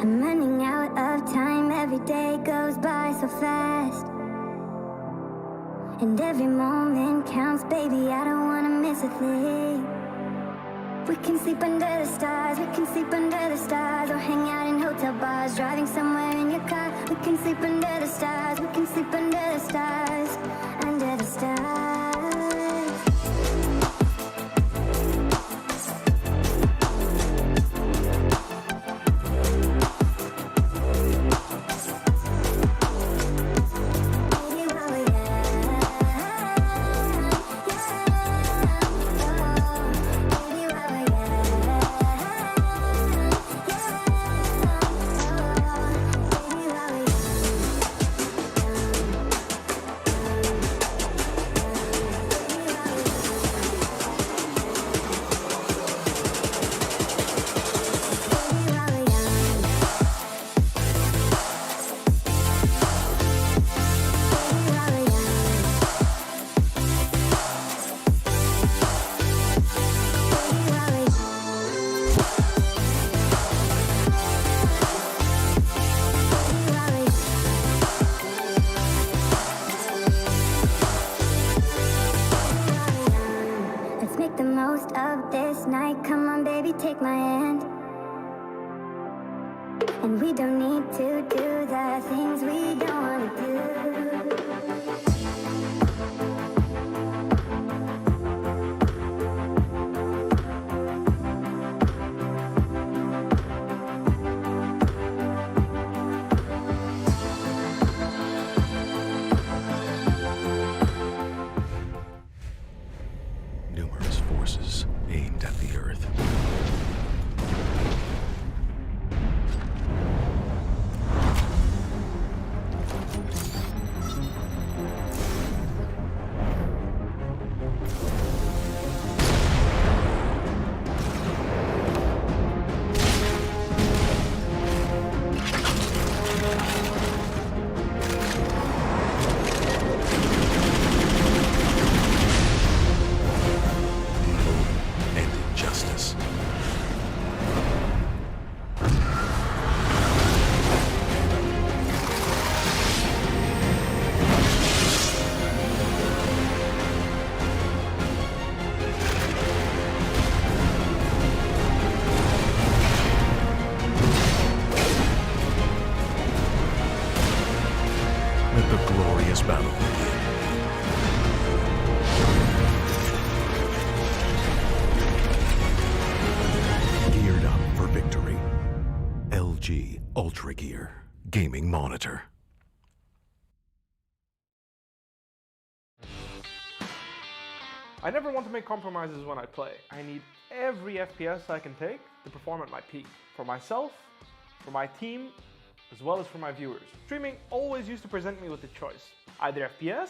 I'm running out of time, every day goes by so fast. And every moment counts, baby, I don't wanna miss a thing. We can sleep under the stars, we can sleep under the stars, or hang out in hotel bars, driving somewhere in your car. We can sleep under the stars, we can sleep under the stars, under the stars. Take my hand, and we don't need to do the things we don't want to do. Numerous forces aimed at the Earth. Let the glorious battle begin. Geared up for victory. LG Ultragear Gaming Monitor. I never want to make compromises when I play. I need every FPS I can take to perform at my peak. For myself, for my team, as well as for my viewers. Streaming always used to present me with a choice, either FPS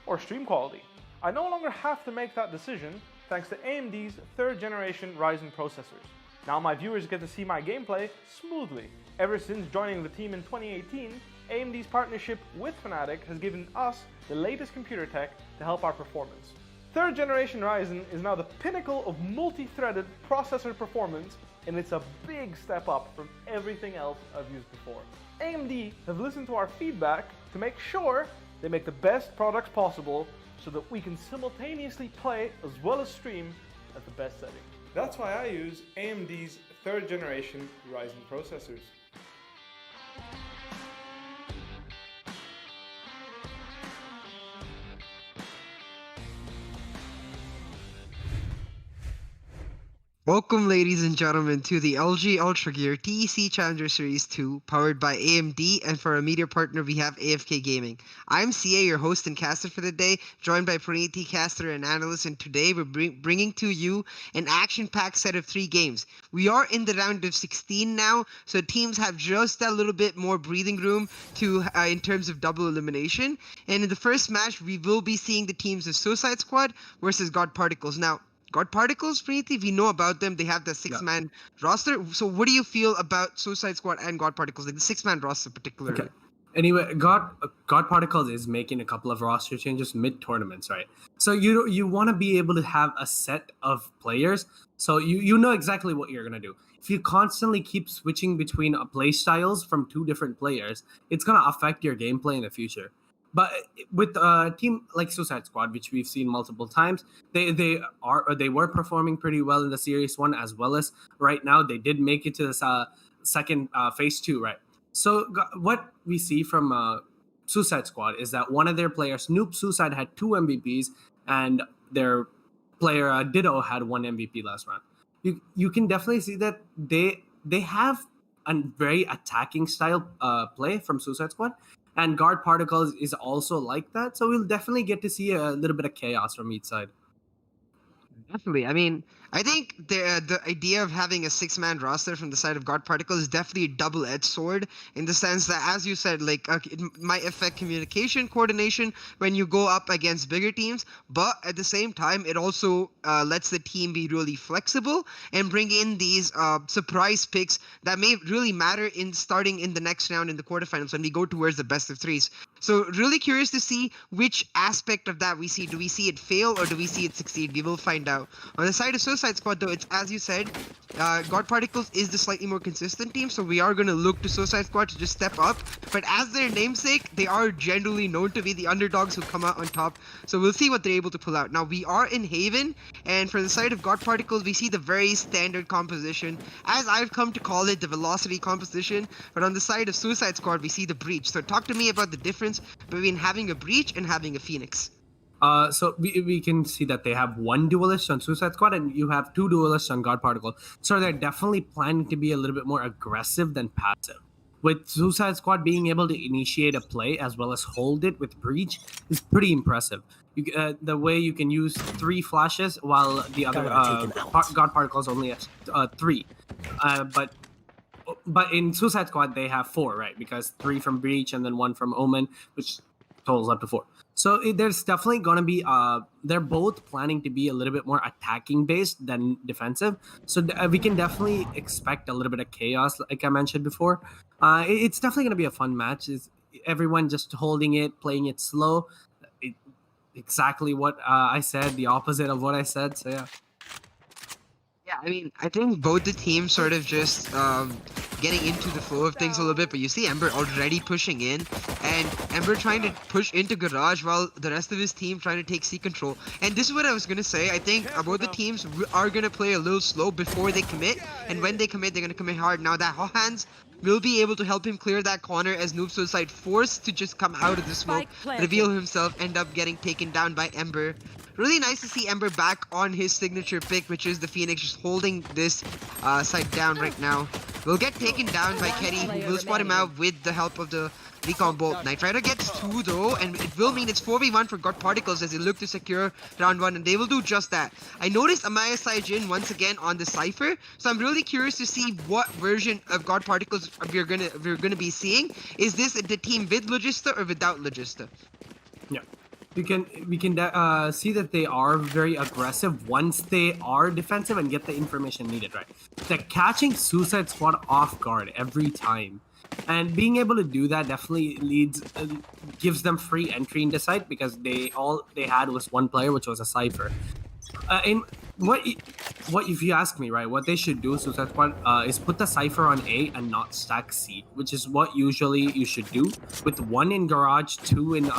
or stream quality. I no longer have to make that decision thanks to AMD's 3rd generation Ryzen processors. Now my viewers get to see my gameplay smoothly. Ever since joining the team in 2018, AMD's partnership with Fnatic has given us the latest computer tech to help our performance. 3rd generation Ryzen is now the pinnacle of multi-threaded processor performance, and it's a big step up from everything else I've used before. AMD have listened to our feedback to make sure they make the best products possible so that we can simultaneously play as well as stream at the best setting. That's why I use AMD's 3rd generation Ryzen processors. Welcome, ladies and gentlemen, to the LG Ultragear TEC Challenger Series 2, powered by AMD, and for our media partner, we have AFK Gaming. I'm CA, your host and caster for the day, joined by Praniti, caster and analyst, and today we're bringing to you an action-packed set of 3 games. We are in the round of 16 now, so teams have just a little bit more breathing room to in terms of double elimination. And in the first match, we will be seeing the teams of Soocide Squad versus God Particles. Now, God Particles, Preeti, we know about them. They have the 6-man roster. So what do you feel about Soocide Squad and God Particles, like the 6-man roster particularly? Okay. Anyway, God Particles is making a couple of roster changes mid tournaments, right? So you want to be able to have a set of players, so you know exactly what you're gonna do. If you constantly keep switching between play styles from two different players, it's gonna affect your gameplay in the future. But with a team like Suicide Squad, which we've seen multiple times, they were performing pretty well in the series one, as well as right now they did make it to this second phase two, right? So what we see from Suicide Squad is that one of their players, Noob Suicide, had 2 MVPs, and their player Ditto had 1 MVP last round. You can definitely see that they have a very attacking style play from Suicide Squad, and Guard Particles is also like that. So we'll definitely get to see a little bit of chaos from each side. Definitely. I mean, I think the idea of having a 6-man roster from the side of God Particle is definitely a double-edged sword, in the sense that, as you said, like it might affect communication, coordination when you go up against bigger teams, but at the same time, it also lets the team be really flexible and bring in these surprise picks that may really matter in starting in the next round in the quarterfinals when we go towards the best of threes. So really curious to see which aspect of that we see. Do we see it fail or do we see it succeed? We will find out. On the side of Suicide Squad, though, it's as you said, God Particles is the slightly more consistent team, so we are going to look to Suicide Squad to just step up. But as their namesake, they are generally known to be the underdogs who come out on top. So we'll see what they're able to pull out. Now, we are in Haven, and for the side of God Particles, we see the very standard composition. As I've come to call it, the velocity composition. But on the side of Suicide Squad, we see the breach. So talk to me about the difference between having a breach and having a Phoenix. So we can see that they have one duelist on Suicide Squad and you have two duelists on God Particle. So they're definitely planning to be a little bit more aggressive than passive. With Suicide Squad being able to initiate a play as well as hold it with Breach is pretty impressive. The way you can use 3 flashes while the other God Particles only has 3. But in Suicide Squad they have 4, right? Because 3 from Breach and then 1 from Omen, which totals up to 4. So there's definitely going to be, they're both planning to be a little bit more attacking based than defensive. So we can definitely expect a little bit of chaos, like I mentioned before. It's definitely going to be a fun match. Is everyone just holding it, playing it slow. Exactly what I said, the opposite of what I said. So yeah. Yeah, I mean, I think both the teams sort of just getting into the flow of things a little bit, but you see Ember already pushing in, and Ember trying to push into Garage while the rest of his team trying to take C control. And this is what I was going to say. I think both the teams are going to play a little slow before they commit, and when they commit, they're going to commit hard. Now that Hands will be able to help him clear that corner as Noob Suicide forced to just come out of the smoke, reveal himself, end up getting taken down by Ember. Really nice to see Ember back on his signature pick, which is the Phoenix, just holding this side down right now. Will get taken down by Ketty, who will spot him out with the help of the Recon Bolt. Knight Rider gets 2 though, and it will mean it's 4v1 for God Particles as they look to secure round 1, and they will do just that. I noticed Amaya Saijin once again on the Cypher, so I'm really curious to see what version of God Particles we're gonna be seeing. Is this the team with Logista or without Logista? Yeah. We can see that they are very aggressive once they are defensive and get the information needed, right? They're catching Suicide Squad off guard every time. And being able to do that definitely gives them free entry into site, because they had was one player, which was a Cypher. What if you ask me, right? What they should do, Suicide Squad, is put the Cypher on A and not stack C, which is what usually you should do, with 1 in Garage, 2 in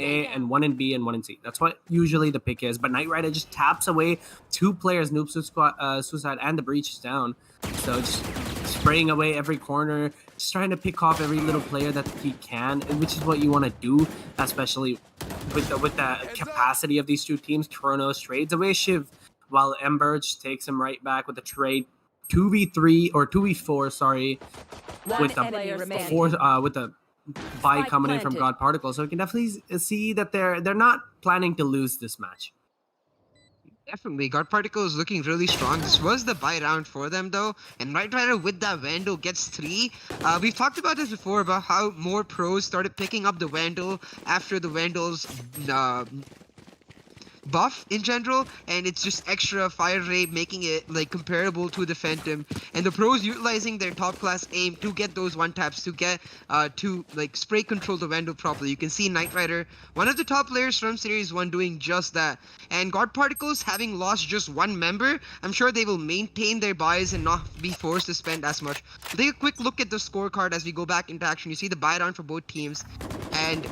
A, and 1 in B and 1 in C. That's what usually the pick is. But Knight Rider just taps away 2 players, Noob Suicide, and the Breach is down. So just spraying away every corner, just trying to pick off every little player that he can, which is what you want to do, especially with the capacity of these two teams. Kronos trades away Shiv, while Ember just takes him right back with a trade 2v3 or 2v4, sorry, with the buy coming in from God Particle. So we can definitely see that they're not planning to lose this match. Definitely, God Particle is looking really strong. This was the buy round for them though, and Knight Rider with that Vandal gets 3. We've talked about this before, about how more pros started picking up the Vandal after the Vandal's buff in general, and it's just extra fire rate, making it like comparable to the Phantom. And the pros utilizing their top class aim to get those one taps, to get to like spray control the Vandal properly. You can see Knight Rider, one of the top players from Series 1, doing just that. And God Particles, having lost just one member, I'm sure they will maintain their buys and not be forced to spend as much. Take a quick look at the scorecard as we go back into action. You see the buy down for both teams, and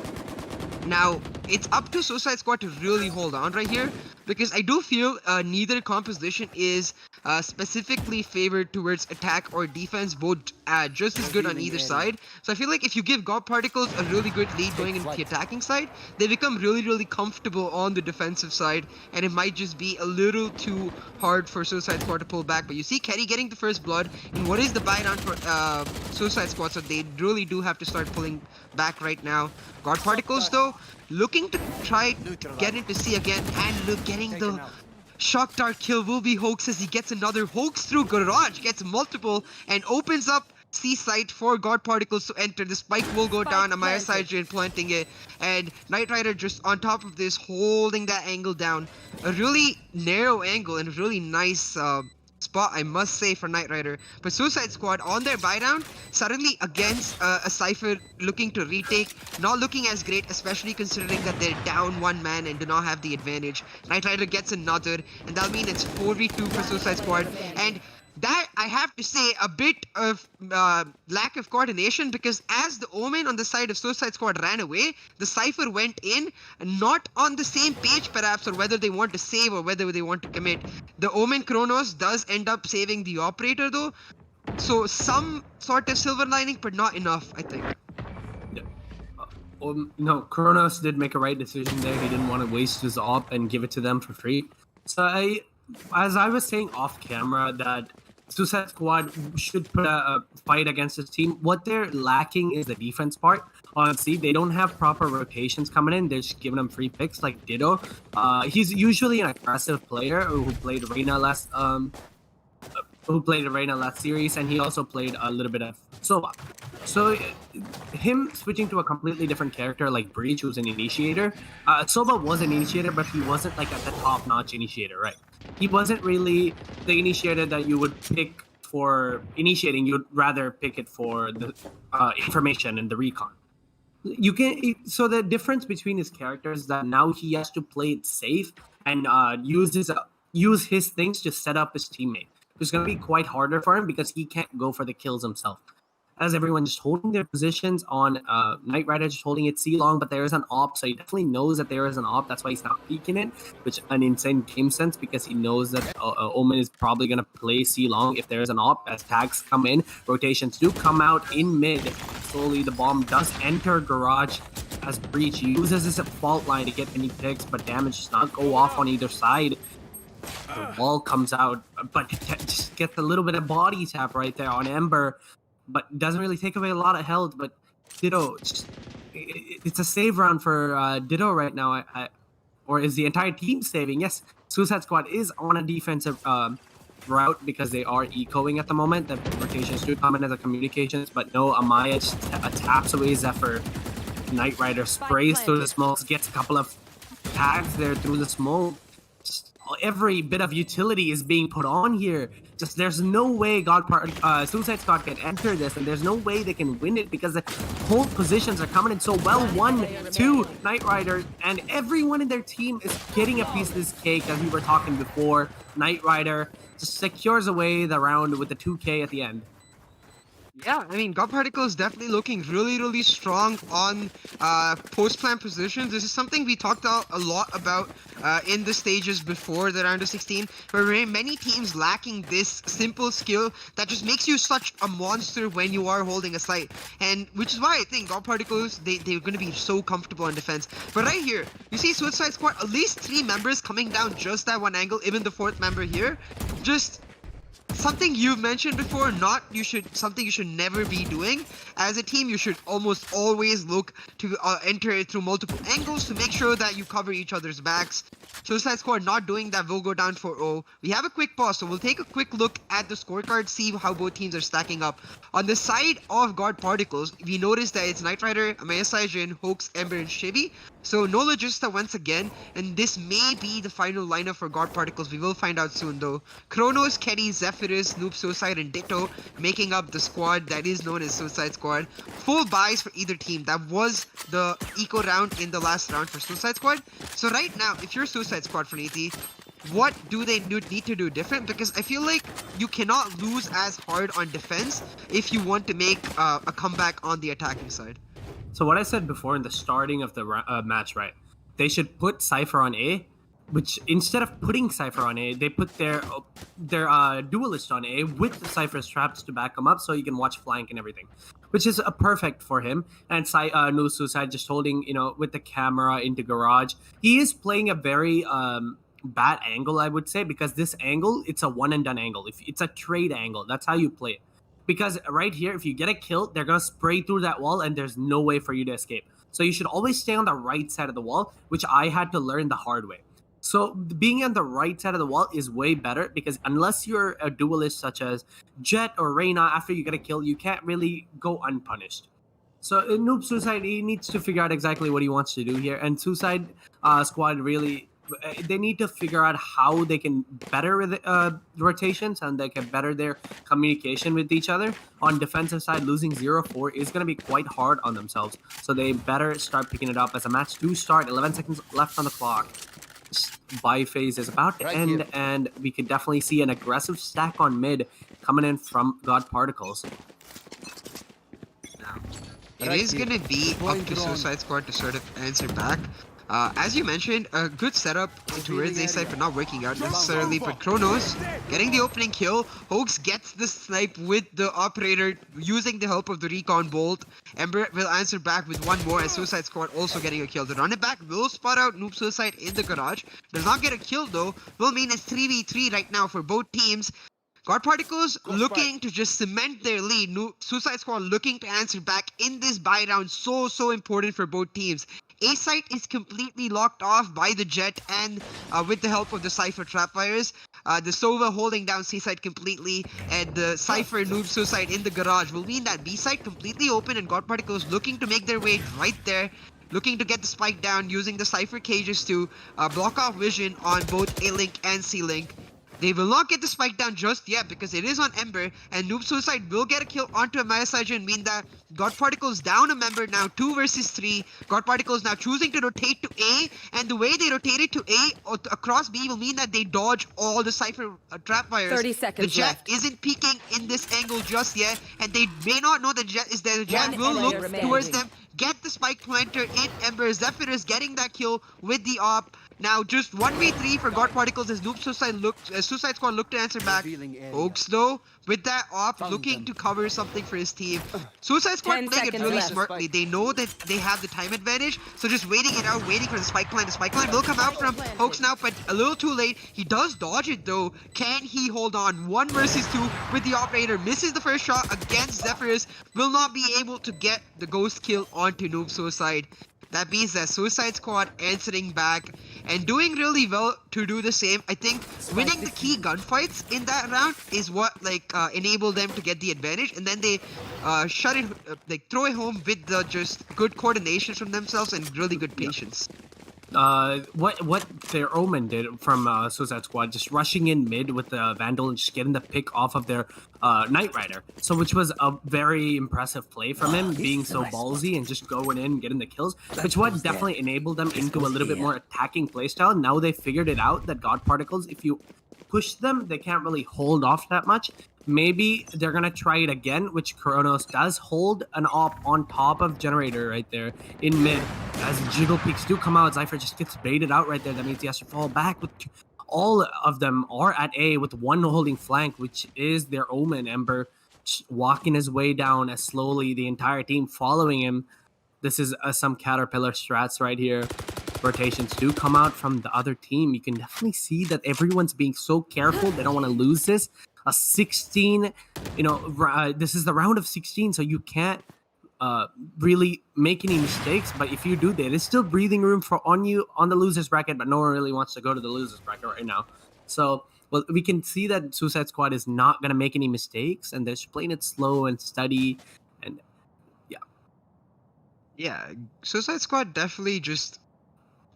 now it's up to Soocide Squad to really hold on right here, because I do feel neither composition is specifically favored towards attack or defense, both just as good on either side. So I feel like if you give God Particles a really good lead going into the attacking side, they become really comfortable on the defensive side, and it might just be a little too hard for Soocide Squad to pull back. But you see Kenny getting the first blood, and what is the buy down for Soocide Squad, so they really do have to start pulling back right now. God Particles though, looking to try get into C again, and look, getting the Shock Dart kill will be Hoax as he gets another Hoax through Garage, gets multiple, and opens up C site for God Particles to enter. The spike will go down, Amaya Sidrin planting it, and Knight Rider just on top of this, holding that angle down. A really narrow angle and a really nice spot, I must say, for Knight Rider. But Soocide Squad on their buy down, suddenly against a Cypher looking to retake, not looking as great, especially considering that they're down one man and do not have the advantage. Knight Rider gets another, and that'll mean it's 4v2 for Soocide Squad. And that, I have to say, a bit of lack of coordination, because as the Omen on the side of Soocide Squad ran away, the Cypher went in, not on the same page perhaps, or whether they want to save or whether they want to commit. The Omen Kronos does end up saving the Operator though, so some sort of silver lining, but not enough, I think. No, Kronos did make a right decision there. He didn't want to waste his op and give it to them for free. So as I was saying off camera, that Soocide Squad should put a fight against this team. What they're lacking is the defense part. Honestly, they don't have proper rotations coming in. They're just giving them free picks like Ditto. He's usually an aggressive player who played Reyna last series, and he also played a little bit of Sova. So him switching to a completely different character like Breach, who's an initiator. Sova was an initiator, but he wasn't like at the top-notch initiator, right? He wasn't really the initiator that you would pick for initiating. You'd rather pick it for the information and the recon. So the difference between his characters is that now he has to play it safe and use his things to set up his teammate. It's going to be quite harder for him because he can't go for the kills himself. As everyone's just holding their positions on Knight Rider, just holding it C long, but there is an op, so he definitely knows that there is an op. That's why he's not peeking it, which an insane game sense, because he knows that Omen is probably going to play C long if there is an op. As tags come in, rotations do come out in mid. Slowly the bomb does enter Garage as Breach uses his fault line to get any picks, but damage does not go off on either side. The wall comes out, but just gets a little bit of body tap right there on Ember, but doesn't really take away a lot of health. But Ditto, it's a save round for Ditto right now. Or is the entire team saving? Yes, Soocide Squad is on a defensive route because they are ecoing at the moment. The rotations do come in as a communications, but no, Amaya just taps away Zephyr. Knight Rider sprays through the smokes, gets a couple of tags there through the smoke. Every bit of utility is being put on here. Just there's no way Soocide Squad can enter this, and there's no way they can win it because the whole positions are coming in so well. 1, 2 Knight Rider, and everyone in their team is getting a piece of this cake, as we were talking before. Knight Rider just secures away the round with the 2K at the end. Yeah, I mean, God Particle is definitely looking really strong on post-plan positions. This is something we talked a lot about in the stages before the round of 16, where many teams lacking this simple skill that just makes you such a monster when you are holding a site. And which is why I think God Particles, they're going to be so comfortable in defense. But right here, you see Soocide Squad, at least 3 members coming down just that one angle, even the 4th member here. Just something you've mentioned before, something you should never be doing. As a team, you should almost always look to enter it through multiple angles to make sure that you cover each other's backs. Suicide Squad not doing that will go down 4-0. We have a quick pause, so we'll take a quick look at the scorecard, see how both teams are stacking up. On the side of God Particles, we notice that it's Knight Rider, Amaya Jin, Hoax, Ember, and Shivy. So no Logista once again, and this may be the final lineup for God Particles. We will find out soon though. Kronos, Kenny, Zephyrus, Noob Soocide, and Ditto making up the squad that is known as Suicide Squad. Full buys for either team. That was the eco round in the last round for Suicide Squad. So right now, if you're Suicide Squad for ET, what do they need to do different? Because I feel like you cannot lose as hard on defense if you want to make a comeback on the attacking side. So what I said before in the starting of the match, right? They should put Cypher on A, which instead of putting Cypher on A, they put their duelist on A with the Cypher's traps to back him up, so you can watch flank and everything, which is perfect for him. And No Soocide just holding, with the camera into garage. He is playing a very bad angle, I would say, because this angle, it's a one and done angle. If it's a trade angle, that's how you play it. Because right here, if you get a kill, they're going to spray through that wall and there's no way for you to escape. So you should always stay on the right side of the wall, which I had to learn the hard way. So being on the right side of the wall is way better because unless you're a duelist such as Jet or Reyna, after you get a kill, you can't really go unpunished. So Noob Soocide, he needs to figure out exactly what he wants to do here. And Suicide Squad really... they need to figure out how they can better the rotations and they can better their communication with each other. On defensive side, losing 0-4 is going to be quite hard on themselves. So they better start picking it up as a match do start. 11 seconds left on the clock. Buy phase is about to end, and we could definitely see an aggressive stack on mid coming in from God Particles. It is going to be up to Suicide Squad to sort of answer back. As you mentioned, a good setup towards A side, but not working out necessarily. But Kronos getting the opening kill. Hoax gets the snipe with the operator using the help of the recon bolt. Ember will answer back with one more as Suicide Squad also getting a kill. The run it back will spot out Noob Suicide in the garage. Does not get a kill though. Will mean it's 3v3 right now for both teams. God Particles looking to just cement their lead. Suicide Squad looking to answer back in this buy round. So important for both teams. A site is completely locked off by the Jet and with the help of the Cypher Trapwires. The Sova holding down C site completely and the Cypher Noob Suicide in the garage will mean that B site completely open and God Particles looking to make their way right there. Looking to get the spike down using the Cypher cages to block off vision on both A-Link and C-Link. They will not get the spike down just yet because it is on Ember and Noob Suicide will get a kill onto Amaya Sajin, mean that God Particles down a member now 2 versus 3. God Particles now choosing to rotate to A, and the way they rotated to A across B will mean that they dodge all the Cypher trap wires. 30 seconds The Jet left. isn't peeking in this angle just yet and they may not know the Jet is there. The Jet One will enemy look remaining. towards them, get the spike planter in Ember. Zephyrus getting that kill with the op. Now just 1v3 for God Particles as Noob Suicide Squad look to answer back. Oaks though, with that op, looking to cover something for his team. Suicide Squad 10 playing it seconds really left. smartly. They know that they have the time advantage, so just waiting it out, waiting for the spike plant. The spike plant will come out from Hoax now, but a little too late. He does dodge it though. Can he hold on? 1 versus 2 with the operator. Misses the first shot against Zephyrus. Will not be able to get the ghost kill onto Noob Suicide. That means that Suicide Squad answering back and doing really well to do the same. I think winning the key gunfights in that round is what enabled them to get the advantage, and then they shut it, throw it home with the just good coordination from themselves and really good patience. What their Omen did from Suicide Squad, just rushing in mid with the Vandal and just getting the pick off of their Knight Rider. So which was a very impressive play from him, being so ballsy and just going in and getting the kills, which what definitely enabled them into a little bit more attacking playstyle. Now they figured it out that God Particles, if you push them, they can't really hold off that much. Maybe they're gonna try it again, which Kronos does hold an op on top of Generator right there in mid. As Jiggle Peaks do come out, Cypher just gets baited out right there. That means he has to fall back. With all of them are at A with one holding flank, which is their Omen. Ember walking his way down as slowly the entire team following him. This is some Caterpillar strats right here. Rotations do come out from the other team. You can definitely see that everyone's being so careful. They don't want to lose this. A 16, this is the round of 16, so you can't really make any mistakes. But if you do, there is still breathing room for on you on the losers bracket. But no one really wants to go to the losers bracket right now. So well, we can see that Soocide Squad is not gonna make any mistakes, and they're just playing it slow and steady. And Yeah, Suicide Squad definitely just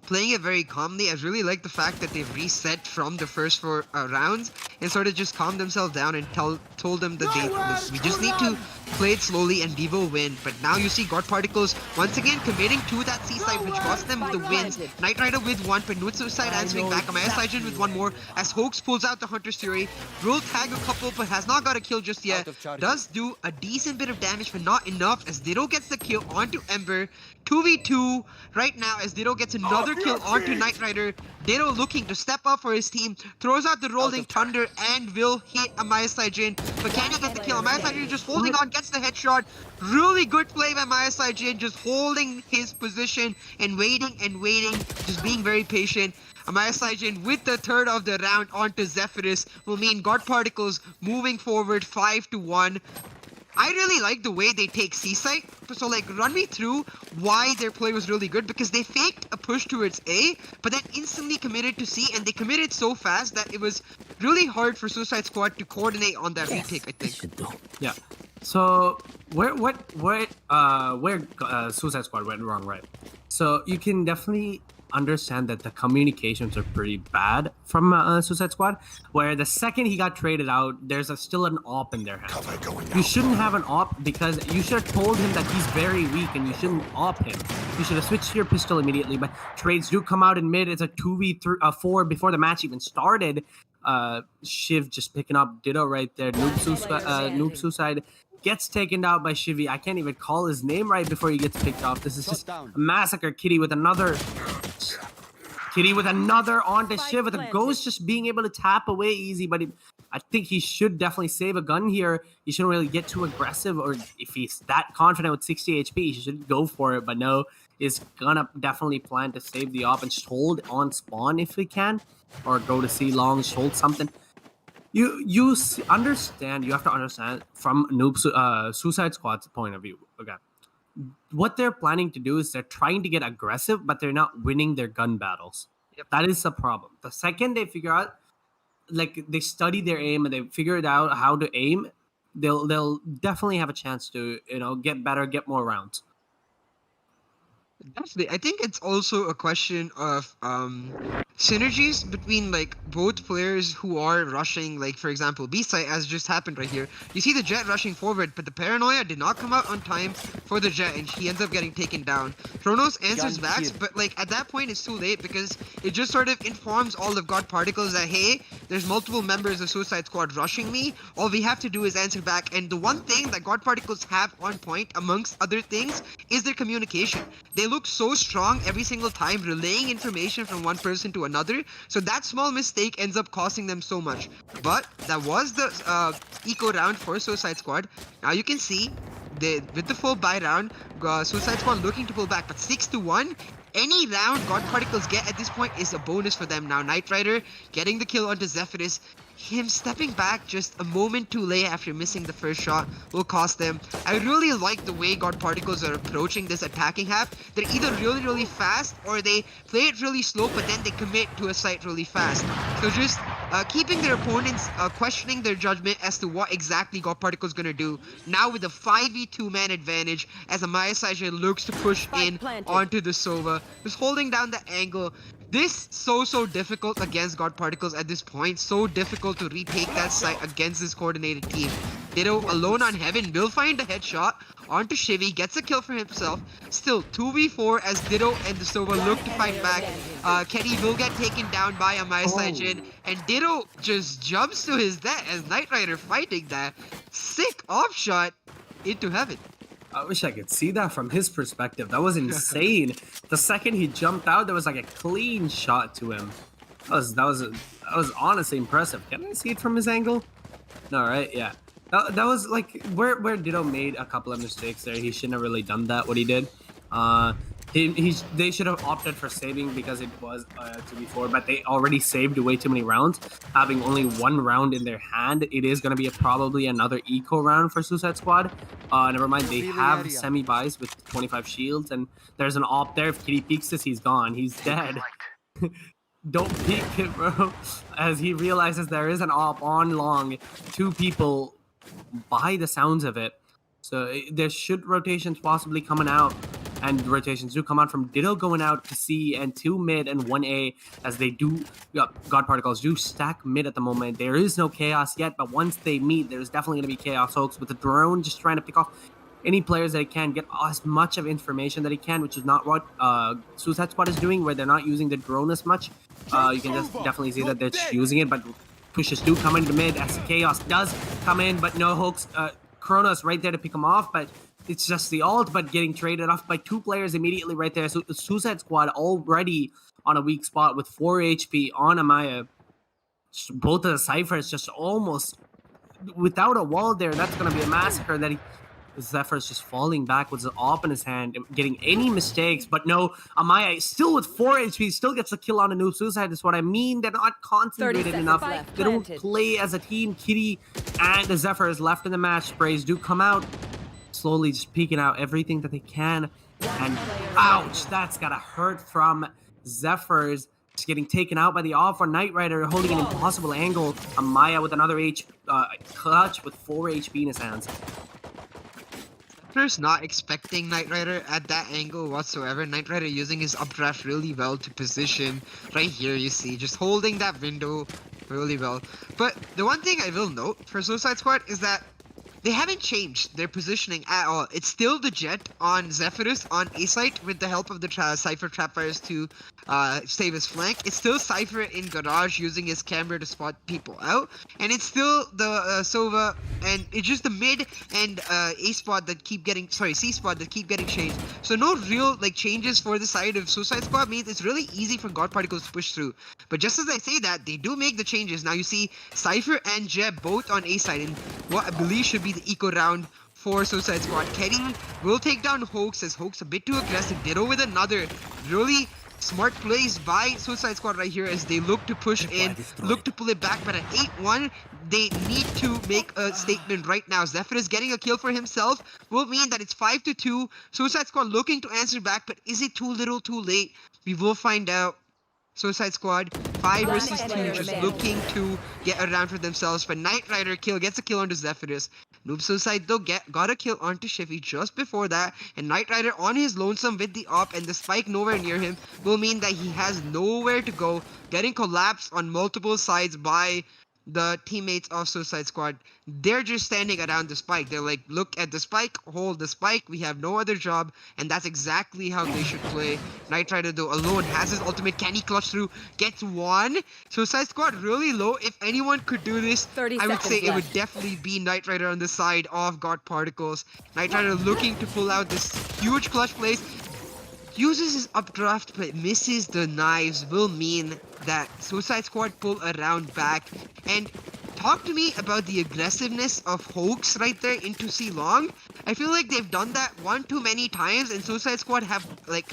playing it very calmly. I really like the fact that they've reset from the first 4 rounds and sort of just calmed themselves down and told them that we just need to play it slowly and we will win. But now you see God Particles once again committing to that C-side, which cost them the wins. Knight Rider with 1, but Soocide answering back. Amaya Saijin with 1 more as Hoax pulls out the Hunter's Fury. Will tag a couple, but has not got a kill just yet. Does do a decent bit of damage, but not enough as Ditto gets the kill onto Ember. 2v2 right now as Ditto gets another kill onto Knight Rider. Ditto looking to step up for his team, throws out the Rolling Thunder and will hit Amaya Saijin. But can he get the kill? Amaya Saijin just holding on, gets the headshot. Really good play by Amaya Saijin, just holding his position and waiting, just being very patient. Amaya Saijin with the third of the round onto Zephyrus will mean God Particles moving forward 5-1. I really like the way they take C-site. So like run me through why their play was really good, because they faked a push towards A, but then instantly committed to C, and they committed so fast that it was really hard for Suicide Squad to coordinate on that retake, I think. yeah. So where Suicide Squad went wrong, right? So you can definitely understand that the communications are pretty bad from Suicide Squad, where the second he got traded out, there's still an op in their hands. You shouldn't have an op, because you should have told him that he's very weak and you shouldn't op him. You should have switched to your pistol immediately, but trades do come out in mid. It's a 2v4 before the match even started. Shiv just picking up Ditto right there. Noob Suicide gets taken out by Shivy. I can't even call his name right before he gets picked off. This is just a massacre. Kitty with another onto Shiv with a Ghost just being able to tap away easy, but I think he should definitely save a gun here. He shouldn't really get too aggressive, or if he's that confident with 60 HP, he should go for it, but no, is gonna definitely plan to save the op and just hold on spawn if he can, or go to C long, just hold something. You understand, you have to understand from Suicide Squad's point of view, okay? What they're planning to do is they're trying to get aggressive, but they're not winning their gun battles. Yep. That is the problem. The second they figure out, like they study their aim and they figure out how to aim, they'll definitely have a chance to, get better, get more rounds. Definitely. I think it's also a question of synergies between like both players who are rushing, like for example B-side, as just happened right here. You see the Jet rushing forward, but the Paranoia did not come out on time for the Jet and he ends up getting taken down. Chronos answers back, but like at that point it's too late, because it just sort of informs all of God Particles that hey, there's multiple members of Suicide Squad rushing me. All we have to do is answer back. And the one thing that God Particles have on point, amongst other things, is their communication. They look so strong every single time, relaying information from one person to another, so that small mistake ends up costing them so much. But that was the eco round for Suicide Squad. Now you can see with the full buy round, Suicide Squad looking to pull back, but 6-1. Any round God Particles get at this point is a bonus for them. Now Knight Rider getting the kill onto Zephyrus. Him stepping back just a moment too late after missing the first shot will cost them. I really like the way God Particles are approaching this attacking half. They're either really fast, or they play it really slow, but then they commit to a site really fast. So just keeping their opponents questioning their judgment as to what exactly God Particles gonna do. Now with a 5v2 man advantage as Amaya Saijin looks to push in onto the Sova. Just holding down the angle. This so difficult against God Particles at this point. So difficult to retake that site against this coordinated team. Ditto alone on Heaven will find a headshot onto Shivy, gets a kill for himself. Still 2v4 as Ditto and the Sova look to fight back. Kenny will get taken down by Amaya Saijin, and Ditto just jumps to his death as Knight Rider fighting that sick off shot into Heaven. I wish I could see that from his perspective. That was insane. The second he jumped out, there was like a clean shot to him. That was honestly impressive. Can I see it from his angle? No, right? Yeah. That was like where Ditto made a couple of mistakes there. He shouldn't have really done that, what he did. They should have opted for saving because it was to be 4, but they already saved way too many rounds. Having only 1 round in their hand, it is going to be probably another eco round for Suicide Squad. Never mind, they have semi-buys with 25 shields, and there's an op there. If Kitty peeks this, he's gone. He's dead. Don't peek it, bro. As he realizes there is an op on long. 2 people by the sounds of it. So there should rotations possibly coming out. And rotations do come out from Ditto going out to C and 2 mid and 1 A as they do, God Particles do stack mid at the moment. There is no chaos yet, but once they meet, there's definitely going to be chaos. Hoax with the drone just trying to pick off any players that he can, get as much of information that he can, which is not what Suicide Squad is doing, where they're not using the drone as much. You can just definitely see that they're just using it, but pushes do come into mid as chaos does come in, but no Hoax. Kronos right there to pick him off, but it's just the ult, but getting traded off by 2 players immediately right there. So Suicide Squad already on a weak spot with 4 HP on Amaya. Both of the Cyphers just almost without a wall there. That's going to be a massacre. Zephyr's just falling back with the op in his hand, getting any mistakes, but no, Amaya still with 4 HP, still gets a kill on a new Suicide. That's what I mean. They're not concentrated enough. They don't play as a team. Kitty and the Zephyr is left in the match. Sprays do come out, slowly just peeking out everything that they can. And ouch, that's gotta hurt from Zephyrs. Just getting taken out by the off on Knight Rider, holding an impossible angle. Amaya with another clutch with 4 HP in his hands. Zephyr's not expecting Knight Rider at that angle whatsoever. Knight Rider using his updraft really well to position. Right here you see, just holding that window really well. But the one thing I will note for Suicide Squad is that they haven't changed their positioning at all. It's still the Jet on Zephyrus on A site with the help of the Cypher Trapfires to save his flank. It's still Cypher in Garage using his camera to spot people out. And it's still the Sova, and it's just the mid and A spot that keep getting, sorry, C spot that keep getting changed. So no real like changes for the side of Suicide Squad means it's really easy for God Particles to push through. But just as I say that, they do make the changes. Now you see Cypher and Jeb both on A side in what I believe should be the eco round for Suicide Squad. Kenny will take down Hoax as Hoax a bit too aggressive. Ditto with another really smart plays by Suicide Squad right here as they look to push in, look to pull it back, but at 8-1, they need to make a statement right now. Zephyr is getting a kill for himself, will mean that it's 5-2. Suicide Squad looking to answer back, but is it too little too late? We will find out. Suicide Squad 5 versus 2, just looking to get around for themselves. But Knight Rider gets a kill onto Zephyrus. Noob Suicide though got a kill onto Shiffy just before that, and Knight Rider on his lonesome with the op, and the spike nowhere near him will mean that he has nowhere to go, getting collapsed on multiple sides by the teammates of Suicide Squad. They're just standing around the spike. They're like, look at the spike, hold the spike, we have no other job, and that's exactly how they should play. Knight Rider though alone has his ultimate. Can he clutch through? Gets 1. Suicide Squad really low. If anyone could do this, I would say it would definitely be Knight Rider on the side of God Particles. Knight Rider looking to pull out this huge clutch plays. Uses his updraft but misses the knives, will mean that Suicide Squad pull around back. And talk to me about the aggressiveness of Hoax right there into C long. I feel like they've done that one too many times, and Suicide Squad have like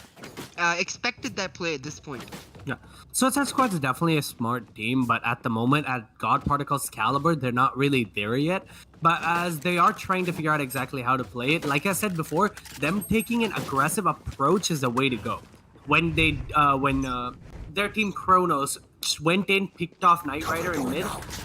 expected that play at this point. Yeah, Suicide Squad is definitely a smart team, but at the moment, at God Particles caliber, they're not really there yet. But as they are trying to figure out exactly how to play it, like I said before, them taking an aggressive approach is the way to go. When their team Kronos just went in, picked off Knight Rider in mid,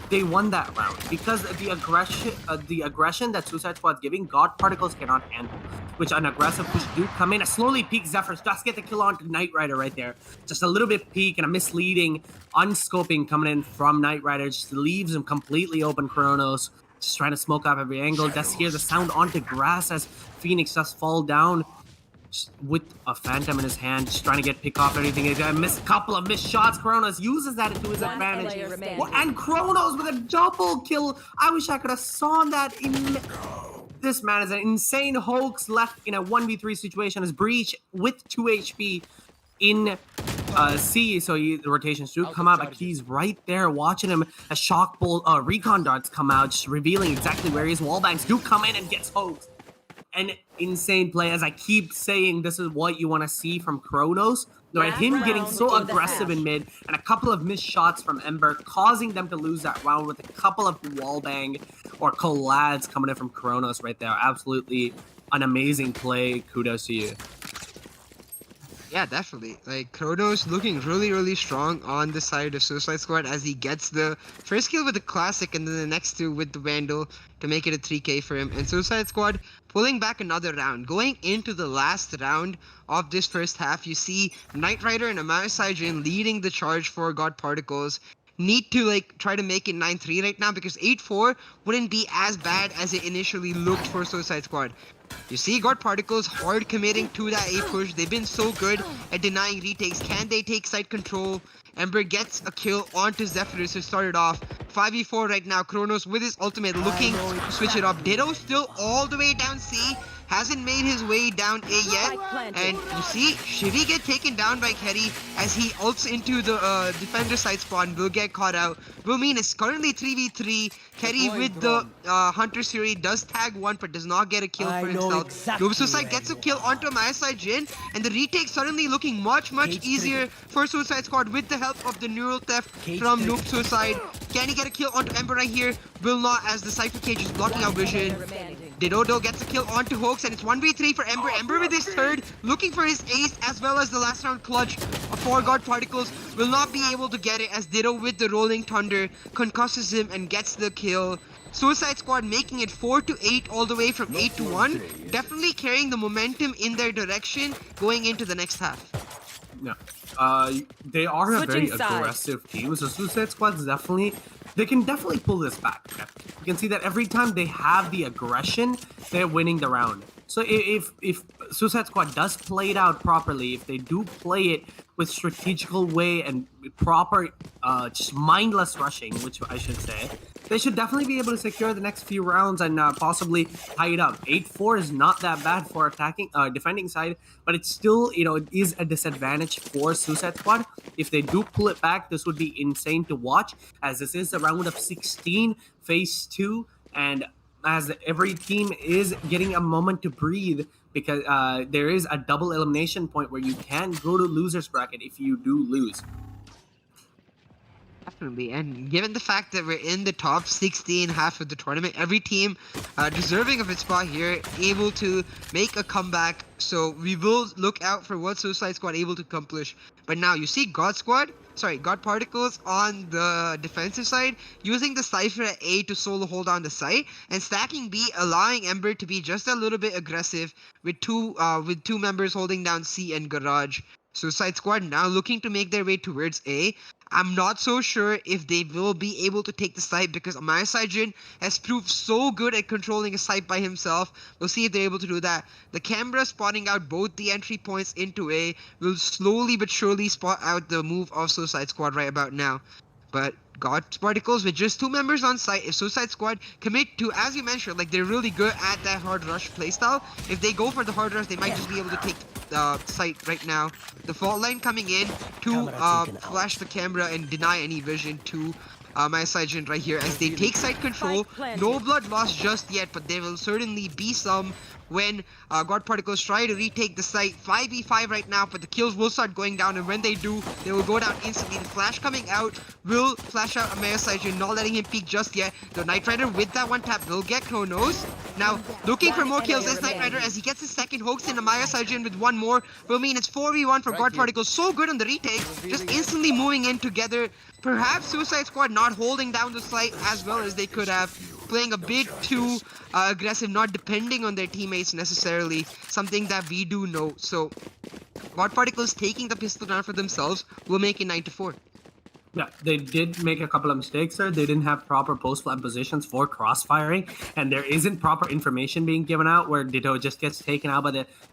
they won that round because the aggression that Suicide Squad's giving, God Particles cannot handle. Which an aggressive push do come in, a slowly peek Zephyrs just get the kill on to Knight Rider right there. Just a little bit peek and a misleading unscoping coming in from Knight Rider, just leaves him completely open. Kronos just trying to smoke up every angle. Just hear the sound onto grass as Phoenix just fall down. Just with a Phantom in his hand, just trying to get pick off everything. He's got a couple of missed shots. Kronos uses that to his advantage. And Kronos with a double kill. I wish I could have saw that. This man is an insane Hoax left in a 1v3 situation as Breach with 2 HP in C. So the rotations do come out, but he's right there watching him as Shock Bolt recon darts come out, just revealing exactly where he is. Wallbangs do come in and gets Hoax. And insane play. As I keep saying, this is what you want to see from Kronos. Right, Last him getting round so in the aggressive half. in mid, and a couple of missed shots from Ember, causing them to lose that round with a couple of wallbang or collabs coming in from Kronos right there. Absolutely an amazing play. Kudos to you. Yeah, definitely. Like, Kronos looking really, really strong on the side of Suicide Squad as he gets the first kill with the Classic and then the next two with the Vandal to make it a 3K for him. And Suicide Squad pulling back another round. Going into the last round of this first half, you see Knight Rider and Amaya Saijin leading the charge for God Particles. Need to like try to make it 9-3 right now because 8-4 wouldn't be as bad as it initially looked for Suicide Squad. You see God Particles hard committing to that A push. They've been so good at denying retakes. Can they take site control? Ember gets a kill onto Zephyrus who started off 5v4 right now. Kronos with his ultimate looking to switch it up. Ditto still all the way down C. Hasn't made his way down A yet. And you see Shivi get taken down by Kerry as he ults into the defender side spawn. Will get caught out. Will mean it's currently 3v3. Kerry with the Hunter Fury does tag one but does not get a kill for himself. Noob Suicide gets a kill onto Maya Side Jin, and the retake suddenly looking much easier for Suicide Squad with the help of the neural theft from Noob Suicide. Can he get a kill onto Ember right here? Will not, as the Cypher Cage is blocking out vision. Didodo gets a kill onto Hoax, and it's 1v3 for Ember. Ember with his third, looking for his ace as well as the last round clutch of 4 God Particles. Will not be able to get it as Ditto with the Rolling Thunder concusses him and gets the kill. Suicide Squad making it 4-8 all the way from 8-1. Definitely carrying the momentum in their direction going into the next half. Yeah. They are a very Switching sides. aggressive team, so Suicide Squad's definitely, they can definitely pull this back. Okay? You can see that every time they have the aggression, they're winning the round. So if Suicide Squad does play it out properly, if they do play it with strategical way and proper, just mindless rushing, which I should say, they should definitely be able to secure the next few rounds and possibly tie it up. 8-4 is not that bad for attacking, defending side, but it's still, it is a disadvantage for Suicide Squad. If they do pull it back, this would be insane to watch, as this is the round of 16, phase 2, and as every team is getting a moment to breathe, because there is a double elimination point where you can go to loser's bracket if you do lose. Definitely, and given the fact that we're in the top 16 half of the tournament, every team deserving of its spot here, able to make a comeback. So we will look out for what Suicide Squad able to accomplish. But now you see God Particles on the defensive side, using the Cypher at A to solo hold on the site, and stacking B, allowing Ember to be just a little bit aggressive with two members holding down C and Garage. Suicide Squad now looking to make their way towards A. I'm not so sure if they will be able to take the site because Amaya Saijin has proved so good at controlling a site by himself. We'll see if they're able to do that. The camera spotting out both the entry points into A will slowly but surely spot out the move of Suicide Squad right about now. But God Particles with just 2 members on site, if Suicide Squad commit to, as you mentioned, like they're really good at that hard rush playstyle. If they go for the hard rush, they might just be able to take site right now. The fault line coming in to flash the camera and deny any vision to my Saijin right here as they take site control. No blood lost just yet, but there will certainly be some when God Particles try to retake the site. 5v5 right now, but the kills will start going down, and when they do, they will go down instantly. The flash coming out will flash out Amaya Saijin, not letting him peek just yet. The Knight Rider with that one tap will get Kronos. Now, looking for more kills as Knight Rider as he gets his second. Hoax in Amaya Saijin with one more. Will mean it's 4v1 for God Particles. So good on the retake, just instantly moving in together. Perhaps Suicide Squad not holding down the site as well as they could have, playing a bit too aggressive, not depending on their teammates necessarily, something that we do know. So God Particles taking the pistol down for themselves will make it 9-4. Yeah, they did make a couple of mistakes there. They didn't have proper post-plant positions for cross-firing, and there isn't proper information being given out where Ditto just gets taken out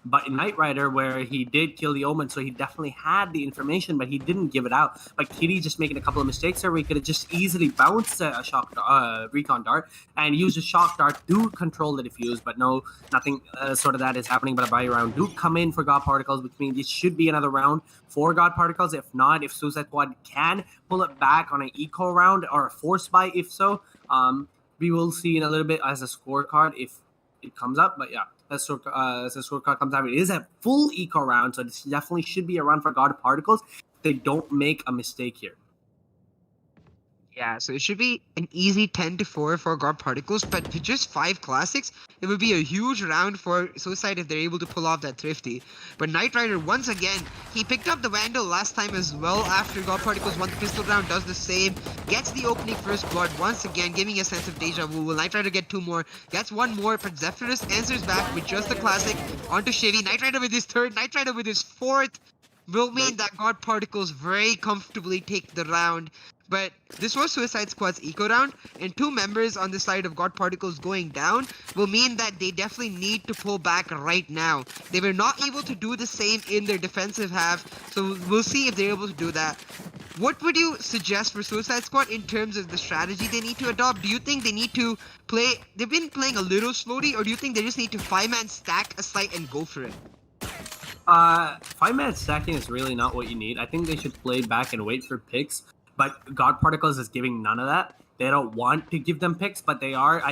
by Knight Rider, where he did kill the Omen, so he definitely had the information, but he didn't give it out. But Kitty just making a couple of mistakes there where he could have just easily bounced a recon dart and used a shock dart to control the defuse, but no, nothing sort of that is happening. But a buy round do come in for God Particles, which means it should be another round for God Particles. If not, if Suicide Squad can pull it back on an eco round or a force buy, if so, we will see in a little bit as a scorecard if it comes up. But yeah, the scorecard comes out. It is a full eco round, so this definitely should be a run for God Particles. They don't make a mistake here. Yeah, so it should be an easy 10-4 for God Particles, but with just 5 classics, it would be a huge round for Soocide if they're able to pull off that Thrifty. But Knight Rider, once again, he picked up the Vandal last time as well after God Particles won the pistol round, does the same, gets the opening first blood once again, giving a sense of deja vu. Will Knight Rider get 2 more? Gets 1 more, but Zephyrus answers back with just the classic onto Chevy. Knight Rider with his 3rd, Knight Rider with his 4th. Will mean that God Particles very comfortably take the round. But this was Suicide Squad's eco round, and 2 members on the side of God Particles going down will mean that they definitely need to pull back right now. They were not able to do the same in their defensive half, so we'll see if they're able to do that. What would you suggest for Suicide Squad in terms of the strategy they need to adopt? Do you think they need to play, they've been playing a little slowly, or do you think they just need to 5-man stack a site and go for it? 5-man stacking is really not what you need. I think they should play back and wait for picks. But God Particles is giving none of that. They don't want to give them picks, but they are.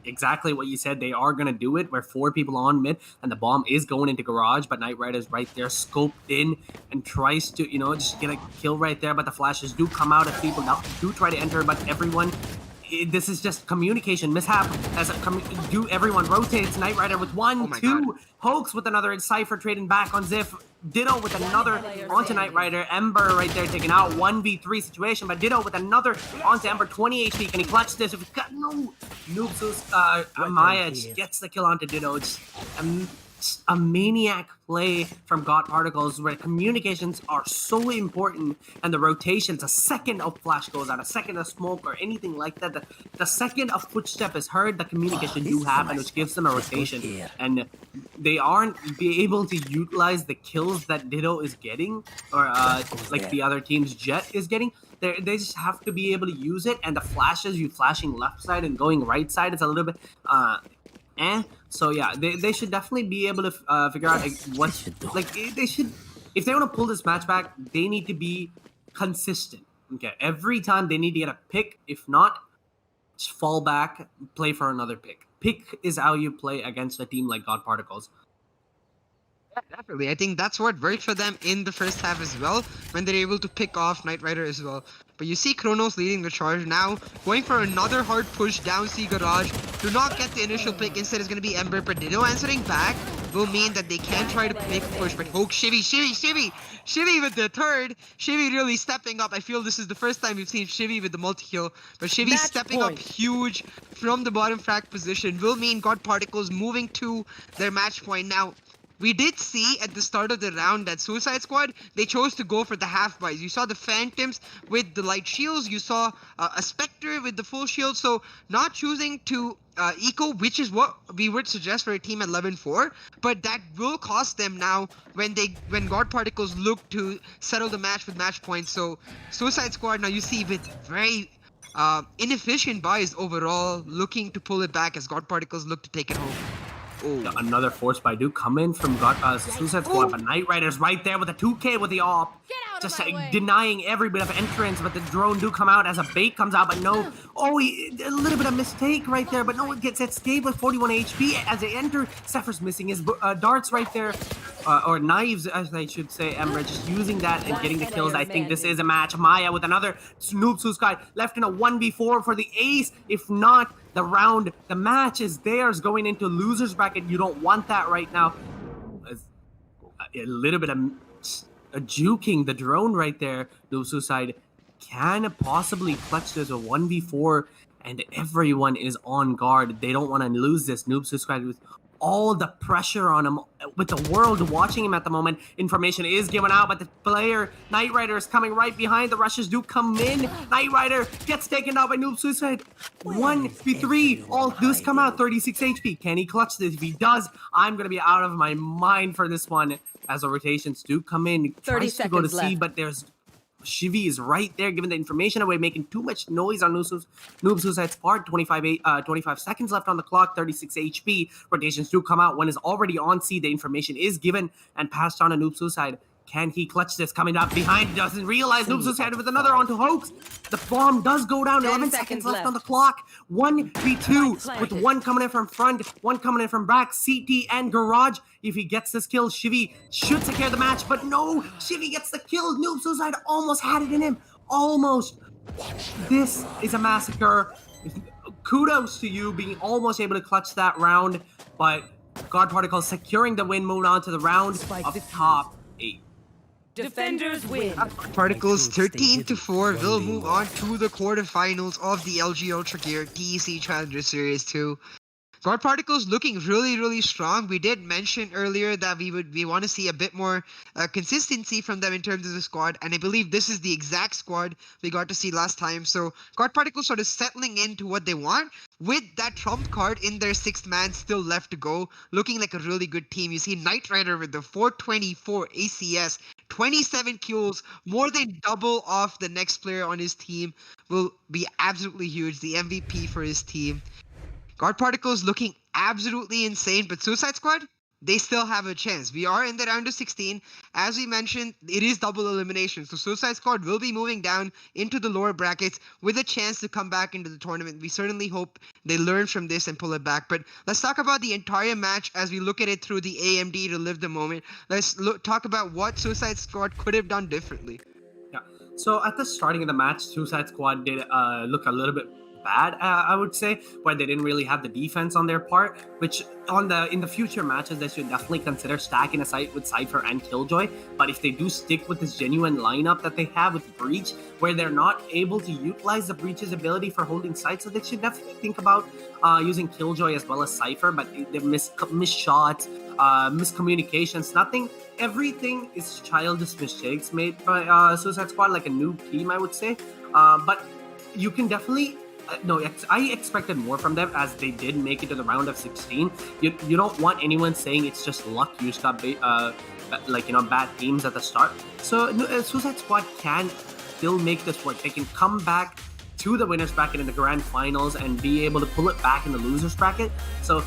Exactly what you said. They are going to do it. Where 4 people on mid, and the bomb is going into garage, but Knight Rider is right there, scoped in, and tries to, just get a kill right there. But the flashes do come out as people now do try to enter, but everyone. This is just communication mishap as everyone rotates. Knight Rider with 1, 2, Hoax with another, Cypher trading back on Ziff, Ditto with another onto Knight Rider, Ember right there taking out 1v3 situation, but Ditto with another onto Ember, 20 HP. Can he clutch this? If he's got no noobs, Maya gets the kill onto Ditto. It's a maniac play from God Particles where communications are so important, and the rotations, a second of flash goes out, a second of smoke or anything like that, the second a footstep is heard, the communication do happen, which gives them a rotation, and they aren't be able to utilize the kills that Ditto is getting, or like the other team's Jet is getting. They just have to be able to use it, and the flashes, you flashing left side and going right side, is a little bit so yeah, they should definitely be able to figure out they should, if they want to pull this match back, they need to be consistent. Okay, every time they need to get a pick. If not, just fall back, play for another pick. Pick is how you play against a team like God Particles. Yeah, definitely. I think that's what worked for them in the first half as well, when they're able to pick off Knight Rider as well. But you see Kronos leading the charge now, going for another hard push down C Garage. Do not get the initial pick, instead it's going to be Ember, but Ditto answering back will mean that they can try to make a push, but Hoke, Shivy with the 3rd. Shivy really stepping up. I feel this is the first time we've seen Shivy with the multi-kill, but Shivy stepping up huge from the bottom frag position will mean God Particles moving to their match point. Now, we did see at the start of the round that Suicide Squad, they chose to go for the half buys. You saw the Phantoms with the light shields. You saw a Spectre with the full shield. So not choosing to eco, which is what we would suggest for a team at 11-4. But that will cost them now when God Particles look to settle the match with match points. So Suicide Squad, now you see with very inefficient buys overall, looking to pull it back as God Particles look to take it home. Another force buy do come in from Suicide Squad, but Knight Rider's right there with a 2k with the AWP. Just denying every bit of entrance, but the drone do come out as a bait comes out, but no. Oh, a little bit of mistake right there, but no one gets escaped with 41 HP as they enter. Zephyr's missing his darts right there, or knives, as I should say. Ember just using that and getting the kills. I think this is a match. Maya with another Soocide left in a 1v4 for the ace. If not, the match is theirs going into loser's bracket. You don't want that right now. A little bit of juking the drone right there. Soocide can possibly clutch this a 1v4, and everyone is on guard. They don't want to lose this. Soocide with all the pressure on him, with the world watching him at the moment. Information is given out, but the player Knight Rider is coming right behind. The rushes do come in. Knight Rider gets taken out by Soocide. 1v3, all does come out. 36 HP. Can he clutch this? If he does, I'm gonna be out of my mind for this one, as the rotations do come in. 30 tries to go to seconds C, but there's Shivy is right there giving the information away, making too much noise on Noob Suicide's part. 25 seconds left on the clock, 36 HP. Rotations do come out. One is already on C. The information is given and passed on to Noob Suicide. Can he clutch this? Coming up behind, doesn't realize Noob Suicide with another onto Hoax. The bomb does go down. 11 seconds left on the clock. 1v2 with one coming in from front, one coming in from back. CT and Garage. If he gets this kill, Shivy should secure the match, but no, Shivy gets the kill. Noob Suicide almost had it in him. Almost. This is a massacre. Kudos to you being almost able to clutch that round, but God Particle securing the win, moving on to the round of top 8. Defenders win. Particles 13-4 will move on to the quarterfinals of the LG Ultragear TEC Challenger Series 2. God Particles looking really strong. We did mention earlier that we want to see a bit more consistency from them in terms of the squad, and I believe this is the exact squad we got to see last time. So God Particles sort of settling into what they want with that trump card in their 6th man still left to go, looking like a really good team. You see Knight Rider with the 424 ACS, 27 kills, more than double off the next player on his team, will be absolutely huge. The MVP for his team. God Particles looking absolutely insane, but Soocide Squad, they still have a chance. We are in the round of 16. As we mentioned, it is double elimination, so Soocide Squad will be moving down into the lower brackets with a chance to come back into the tournament. We certainly hope they learn from this and pull it back. But let's talk about the entire match as we look at it through the AMD to live the moment. Let's talk about what Soocide Squad could have done differently. Yeah. So at the starting of the match, Soocide Squad did look a little bit bad, I would say, where they didn't really have the defense on their part, which in the future matches they should definitely consider stacking a site with Cypher and Killjoy. But if they do stick with this genuine lineup that they have with Breach, where they're not able to utilize the Breach's ability for holding sites, so they should definitely think about using Killjoy as well as Cypher. But they miss shots, miscommunications, everything is childish mistakes made by Soocide Squad, like a noob team, I would say. But you can definitely I expected more from them, as they did make it to the round of 16. You don't want anyone saying it's just luck. You just got bad teams at the start. So Soocide Squad can still make this work. They can come back to the winners bracket in the grand finals and be able to pull it back in the losers bracket. So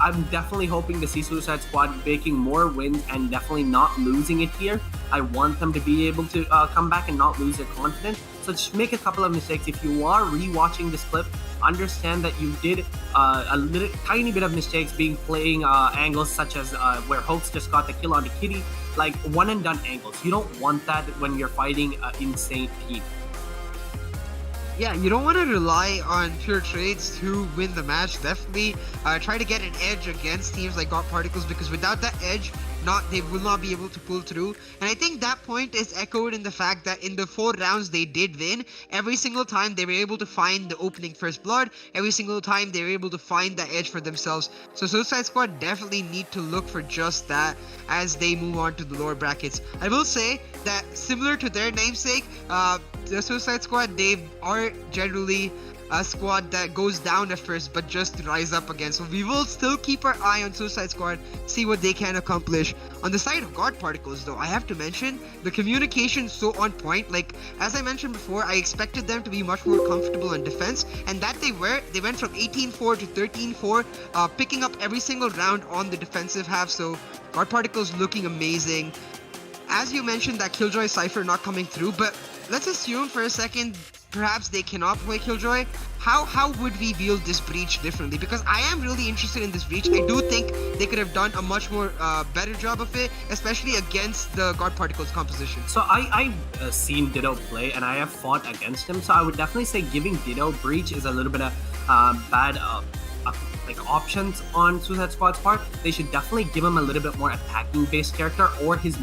I'm definitely hoping to see Soocide Squad making more wins and definitely not losing it here. I want them to be able to come back and not lose their confidence. So just make a couple of mistakes. If you are rewatching this clip, understand that you did a tiny bit of mistakes playing angles such as where Hoax just got the kill on the Kitty, like one and done angles. You don't want that when you're fighting an insane team. Yeah, you don't want to rely on pure trades to win the match. Definitely try to get an edge against teams like God Particles, because without that edge, they will not be able to pull through. And I think that point is echoed in the fact that in the 4 rounds they did win, every single time they were able to find the opening first blood, every single time they were able to find that edge for themselves. So Soocide Squad definitely need to look for just that as they move on to the lower brackets. I will say that similar to their namesake, the Soocide Squad, they are generally a squad that goes down at first but just rise up again. So we will still keep our eye on Soocide Squad, see what they can accomplish. On the side of God Particles though, I have to mention the communication so on point. Like as I mentioned before, I expected them to be much more comfortable in defense, and that they were. They went from 18-4 to 13-4, picking up every single round on the defensive half. So God Particles looking amazing. As you mentioned, that Killjoy Cypher not coming through, but let's assume for a second perhaps they cannot play Killjoy. How would we build this breach differently? Because I am really interested in this breach. I do think they could have done a much more better job of it, especially against the God Particles composition. So I've seen Ditto play and I have fought against him, so I would definitely say giving Ditto breach is a little bit of bad options on Soocide Squad's part. They should definitely give him a little bit more attacking based character, or his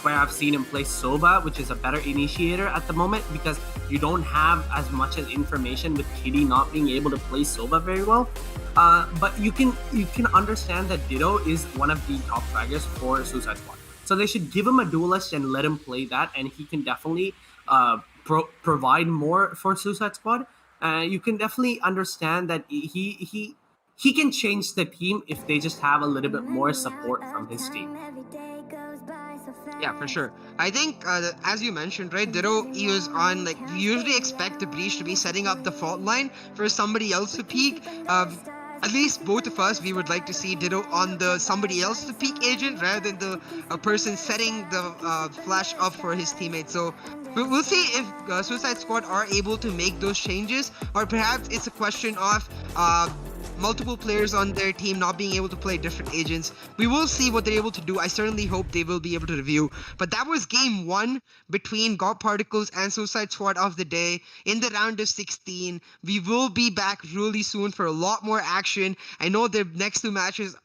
where I've seen him play Sova, which is a better initiator at the moment, because you don't have as much as information with Kitty not being able to play Sova very well. But you can understand that Ditto is one of the top fraggers for Soocide Squad. So they should give him a duelist and let him play that, and he can definitely provide more for Soocide Squad. You can definitely understand that he can change the team if they just have a little bit more support from his team. Yeah, for sure. I think, as you mentioned, right, Ditto, he was on, we usually expect the breach to be setting up the fault line for somebody else to peek. at least both of us, we would like to see ditto on the somebody else to peak agent rather than the person setting the flash up for his teammates. So we'll see if Suicide Squad are able to make those changes, or perhaps it's a question of multiple players on their team not being able to play different agents. We will see what they're able to do. I certainly hope they will be able to review. But that was game 1 between God Particles and Suicide Squad of the day in the round of 16. We will be back really soon for a lot more action. I know the next 2 matches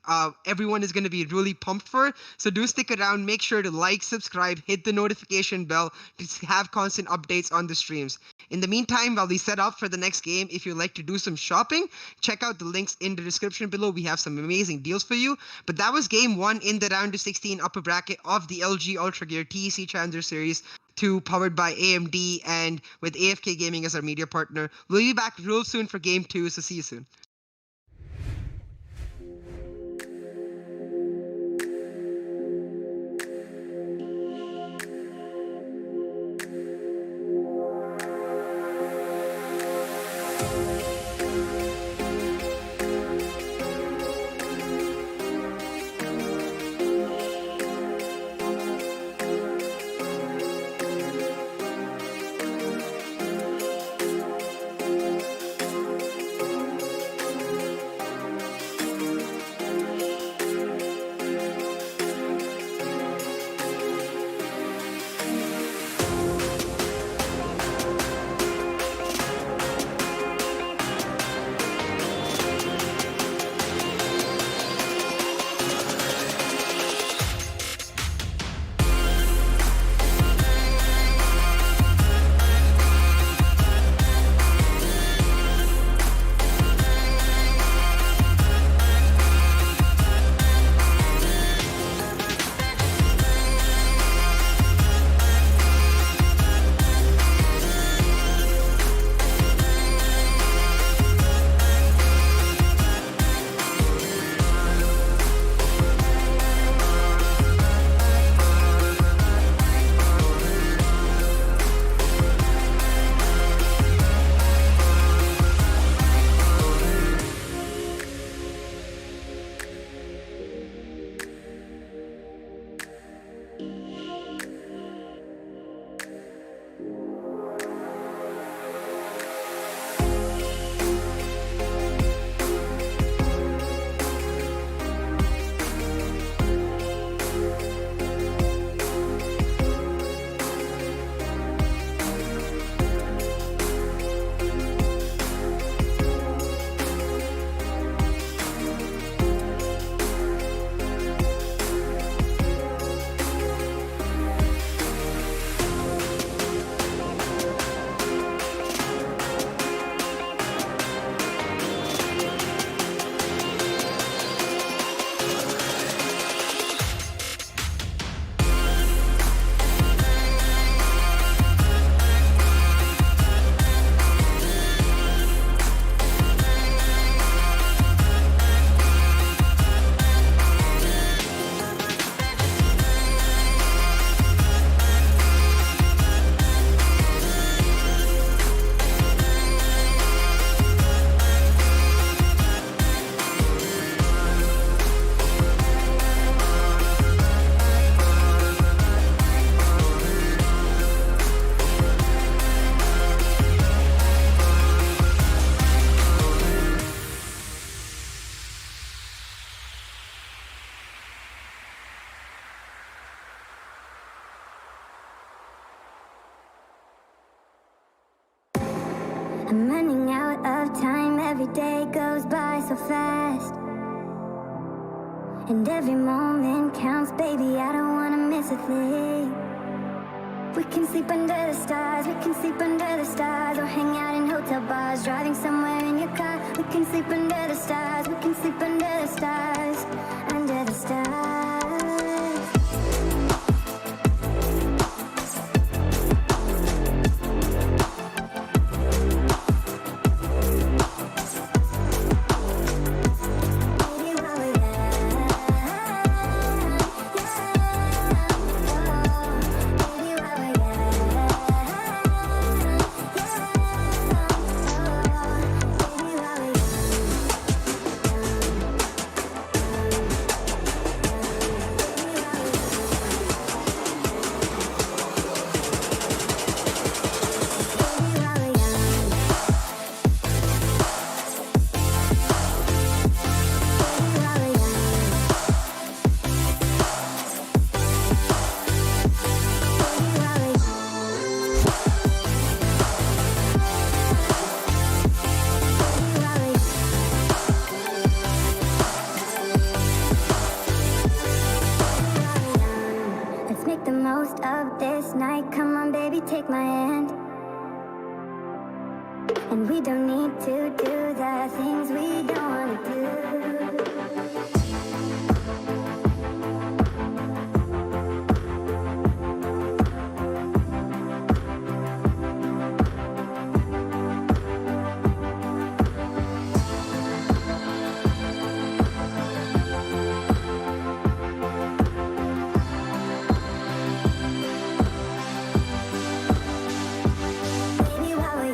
everyone is going to be really pumped for. So do stick around. Make sure to like, subscribe, hit the notification bell to have constant updates on the streams. In the meantime, while we set up for the next game, if you'd like to do some shopping, check out the links in the description below. We have some amazing deals for you. But that was game 1 in the round of 16 upper bracket of the LG Ultragear TEC Challenger Series 2, powered by AMD and with AFK Gaming as our media partner. We'll be back real soon for game 2, so see you soon. I'm running out of time, every day goes by so fast. And every moment counts, baby, I don't wanna miss a thing. We can sleep under the stars, we can sleep under the stars, or hang out in hotel bars, driving somewhere in your car. We can sleep under the stars, we can sleep under the stars, under the stars. And we don't need to do the things we don't wanna do. Baby, while we're young,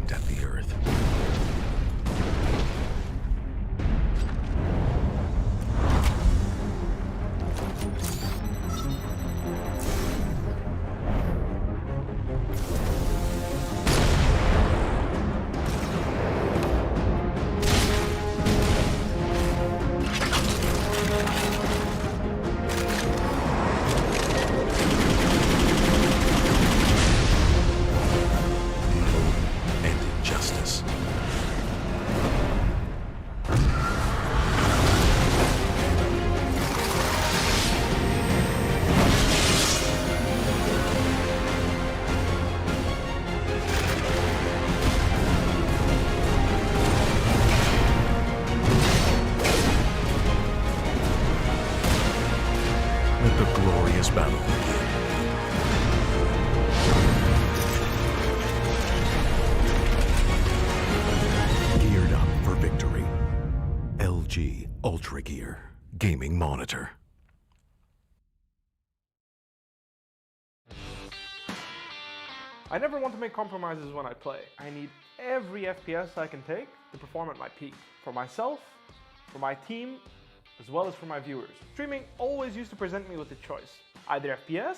aimed at the Earth. And injustice. Let the glorious battle begin. Geared up for victory. LG Ultragear Gaming Monitor. I never want to make compromises when I play. I need every FPS I can take to perform at my peak. For myself, for my team, as well as for my viewers. Streaming always used to present me with a choice, either FPS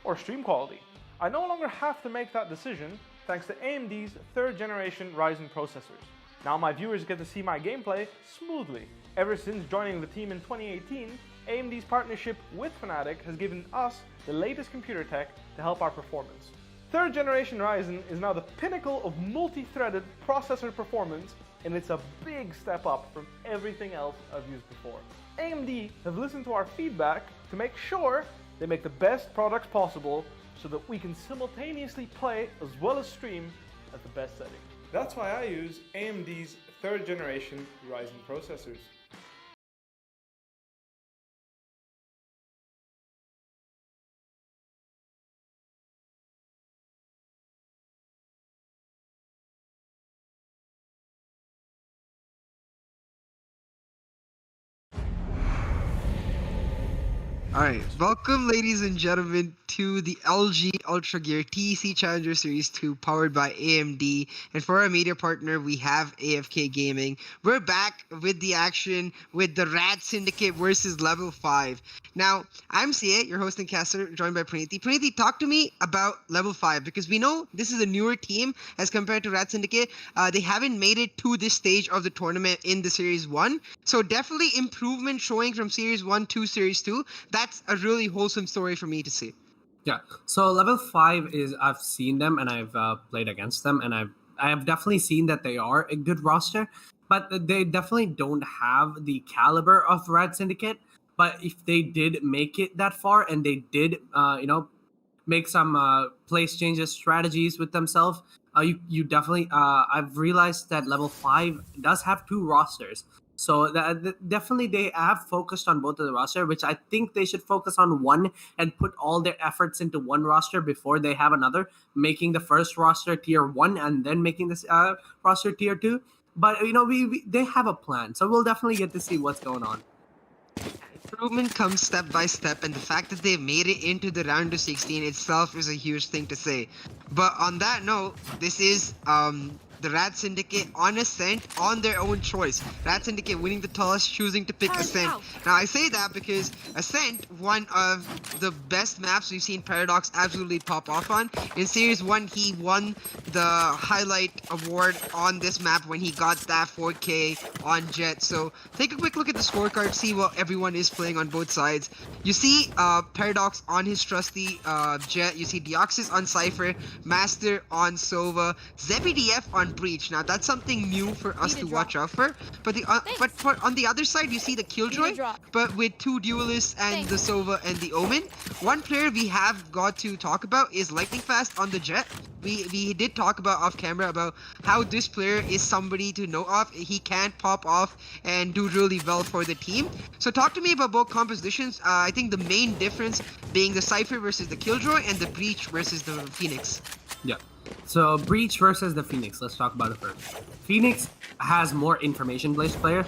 or stream quality. I no longer have to make that decision thanks to AMD's 3rd generation Ryzen processors. Now my viewers get to see my gameplay smoothly. Ever since joining the team in 2018, AMD's partnership with Fnatic has given us the latest computer tech to help our performance. 3rd generation Ryzen is now the pinnacle of multi-threaded processor performance, and it's a big step up from everything else I've used before. AMD have listened to our feedback to make sure they make the best products possible so that we can simultaneously play as well as stream at the best setting. That's why I use AMD's 3rd generation Ryzen processors. Alright, welcome ladies and gentlemen to the LG Ultragear TEC Challenger Series 2 powered by AMD, and for our media partner we have AFK Gaming. We're back with the action with the RAD Syndicate versus Level 5. Now, I'm CA, your host and caster, joined by Praniti. Praniti, talk to me about Level 5 because we know this is a newer team as compared to RAD Syndicate. They haven't made it to this stage of the tournament in the Series 1, so definitely improvement showing from Series 1 to Series 2. That's a really wholesome story for me to see. Yeah. So level 5 is I've seen them and I've played against them, and I have definitely seen that they are a good roster, but they definitely don't have the caliber of RAD Syndicate. But if they did make it that far and they did, make some place changes, strategies with themselves, you definitely. I've realized that level 5 does have 2 rosters. So definitely they have focused on both of the roster, which I think they should focus on one and put all their efforts into one roster before they have another, making the first roster tier 1 and then making this roster tier 2. But they have a plan, so we'll definitely get to see what's going on. Improvement comes step by step, and the fact that they made it into the round of 16 itself is a huge thing to say. But on that note, this is the RAD Syndicate on Ascent on their own choice. RAD Syndicate winning the toss, choosing to pick Ascent. Now I say that because Ascent, one of the best maps we've seen Paradox absolutely pop off on. In Series 1, he won the highlight award on this map when he got that 4K on Jet. So take a quick look at the scorecard, see what everyone is playing on both sides. You see Paradox on his trusty Jet, you see Deoxys on Cypher, Master on Sova, ZeppyDF on Breach. Now that's something new for us to watch out for. But on the other side, you see the Killjoy, but with 2 duelists and the Sova and the Omen. One player we have got to talk about is Lightning Fast on the Jet. We did talk about off camera about how this player is somebody to know of. He can pop off and do really well for the team. So talk to me about both compositions. I think the main difference being the Cypher versus the Killjoy and the Breach versus the Phoenix. Yeah. So Breach versus the Phoenix. Let's talk about it first. Phoenix has more information-based player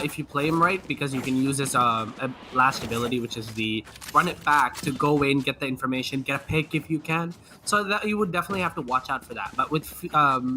if you play him right, because you can use his last ability, which is the run it back, to go in, get the information, get a pick if you can. So that you would definitely have to watch out for that. But with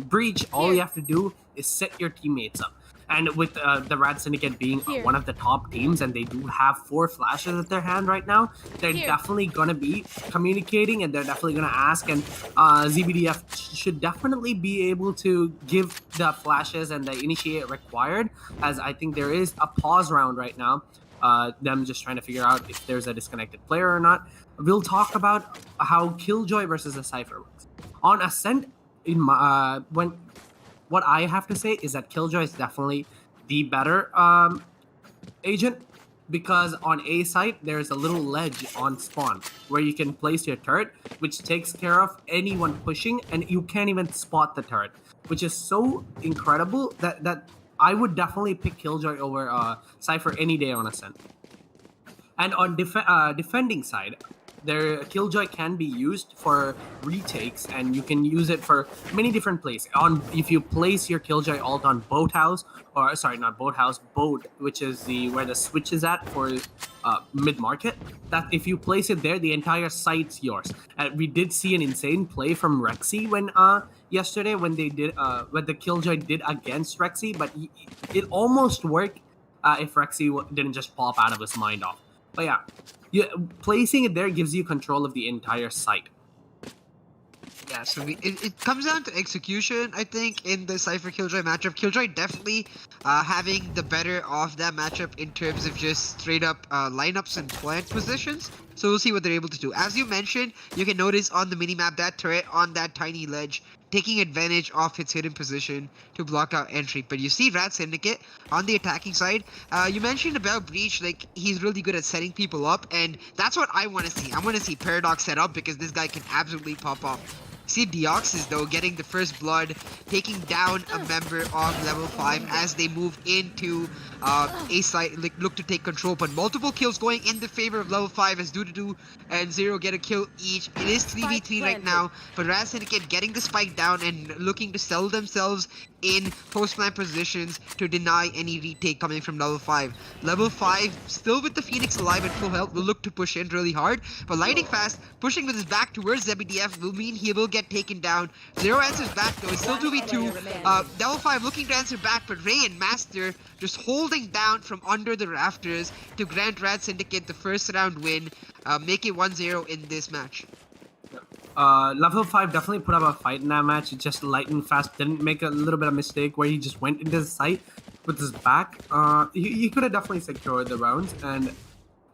Breach, all you have to do is set your teammates up. And with the RAD Syndicate being one of the top teams, and they do have 4 flashes at their hand right now, they're definitely going to be communicating, and they're definitely going to ask. And ZBDF should definitely be able to give the flashes and the initiate required, as I think there is a pause round right now. Them just trying to figure out if there's a disconnected player or not. We'll talk about how Killjoy versus a Cypher works. On Ascent, in my, what I have to say is that Killjoy is definitely the better agent, because on A site there's a little ledge on spawn where you can place your turret, which takes care of anyone pushing, and you can't even spot the turret, which is so incredible that I would definitely pick Killjoy over Cypher any day on Ascent. And on defending side, their Killjoy can be used for retakes, and you can use it for many different places. If you place your Killjoy ult on Boathouse, or sorry, not Boathouse, Boat, which is where the switch is at for mid market. That if you place it there, the entire site's yours. We did see an insane play from Rexy when yesterday when they did what the Killjoy did against Rexy, but it almost worked if Rexy didn't just pop out of his mind off. But yeah, placing it there gives you control of the entire site. Yeah, so it comes down to execution, I think, in the Cypher Killjoy matchup. Killjoy definitely having the better of that matchup in terms of just straight up lineups and plant positions. So we'll see what they're able to do. As you mentioned, you can notice on the minimap that turret on that tiny ledge, taking advantage of its hidden position to block out entry. But you see RAD Syndicate on the attacking side. You mentioned about Breach, like he's really good at setting people up, and that's what I want to see. I want to see Paradox set up, because this guy can absolutely pop off. See Deoxys though getting the first blood, taking down a member of level 5 as they move into A site, look to take control, but multiple kills going in the favor of level 5 as Doodoo and Zero get a kill each. It is 3v3 right now, but RAD Syndicate getting the spike down and looking to sell themselves in post-plant positions to deny any retake coming from level 5. Level 5, still with the Phoenix alive and full health, will look to push in really hard, but Lightning Fast, pushing with his back towards ZBDF will mean he will get taken down. Zero answers back though, it's still 2v2. Level 5 looking to answer back, but Ray and Master just holding down from under the rafters to grant RAD Syndicate the first round win, make it 1-0 in this match. Level 5 definitely put up a fight in that match. It just Lightning Fast didn't make a little bit of mistake where he just went into the site with his back. He could have definitely secured the rounds,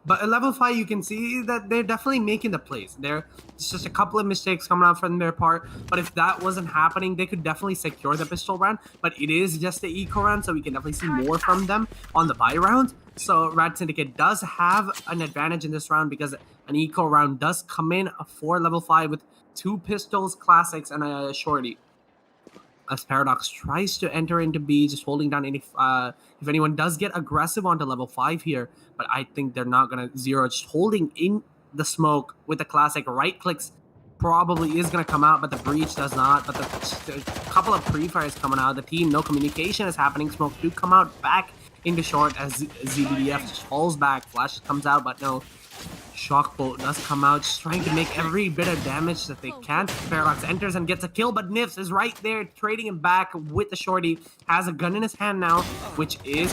but at level 5 you can see that they're definitely making the plays. It's just a couple of mistakes coming out from their part, but if that wasn't happening, they could definitely secure the pistol round. But it is just the eco round, so we can definitely see more from them on the buy round. So RAD Syndicate does have an advantage in this round, because an eco round does come in for level 5 with 2 pistols, classics, and a shorty. As Paradox tries to enter into B, just holding down any if anyone does get aggressive onto level 5 here, but I think they're not gonna. Zero just holding in the smoke with the classic right clicks probably is gonna come out, but the Breach does not. But the couple of pre-fires coming out of the team, no communication is happening. Smoke do come out back into short as ZBDF just falls back. Flash comes out, but no. Shockbolt does come out, just trying to make every bit of damage that they can. Paradox enters and gets a kill, but Nifs is right there, trading him back with the shorty. Has a gun in his hand now, which is...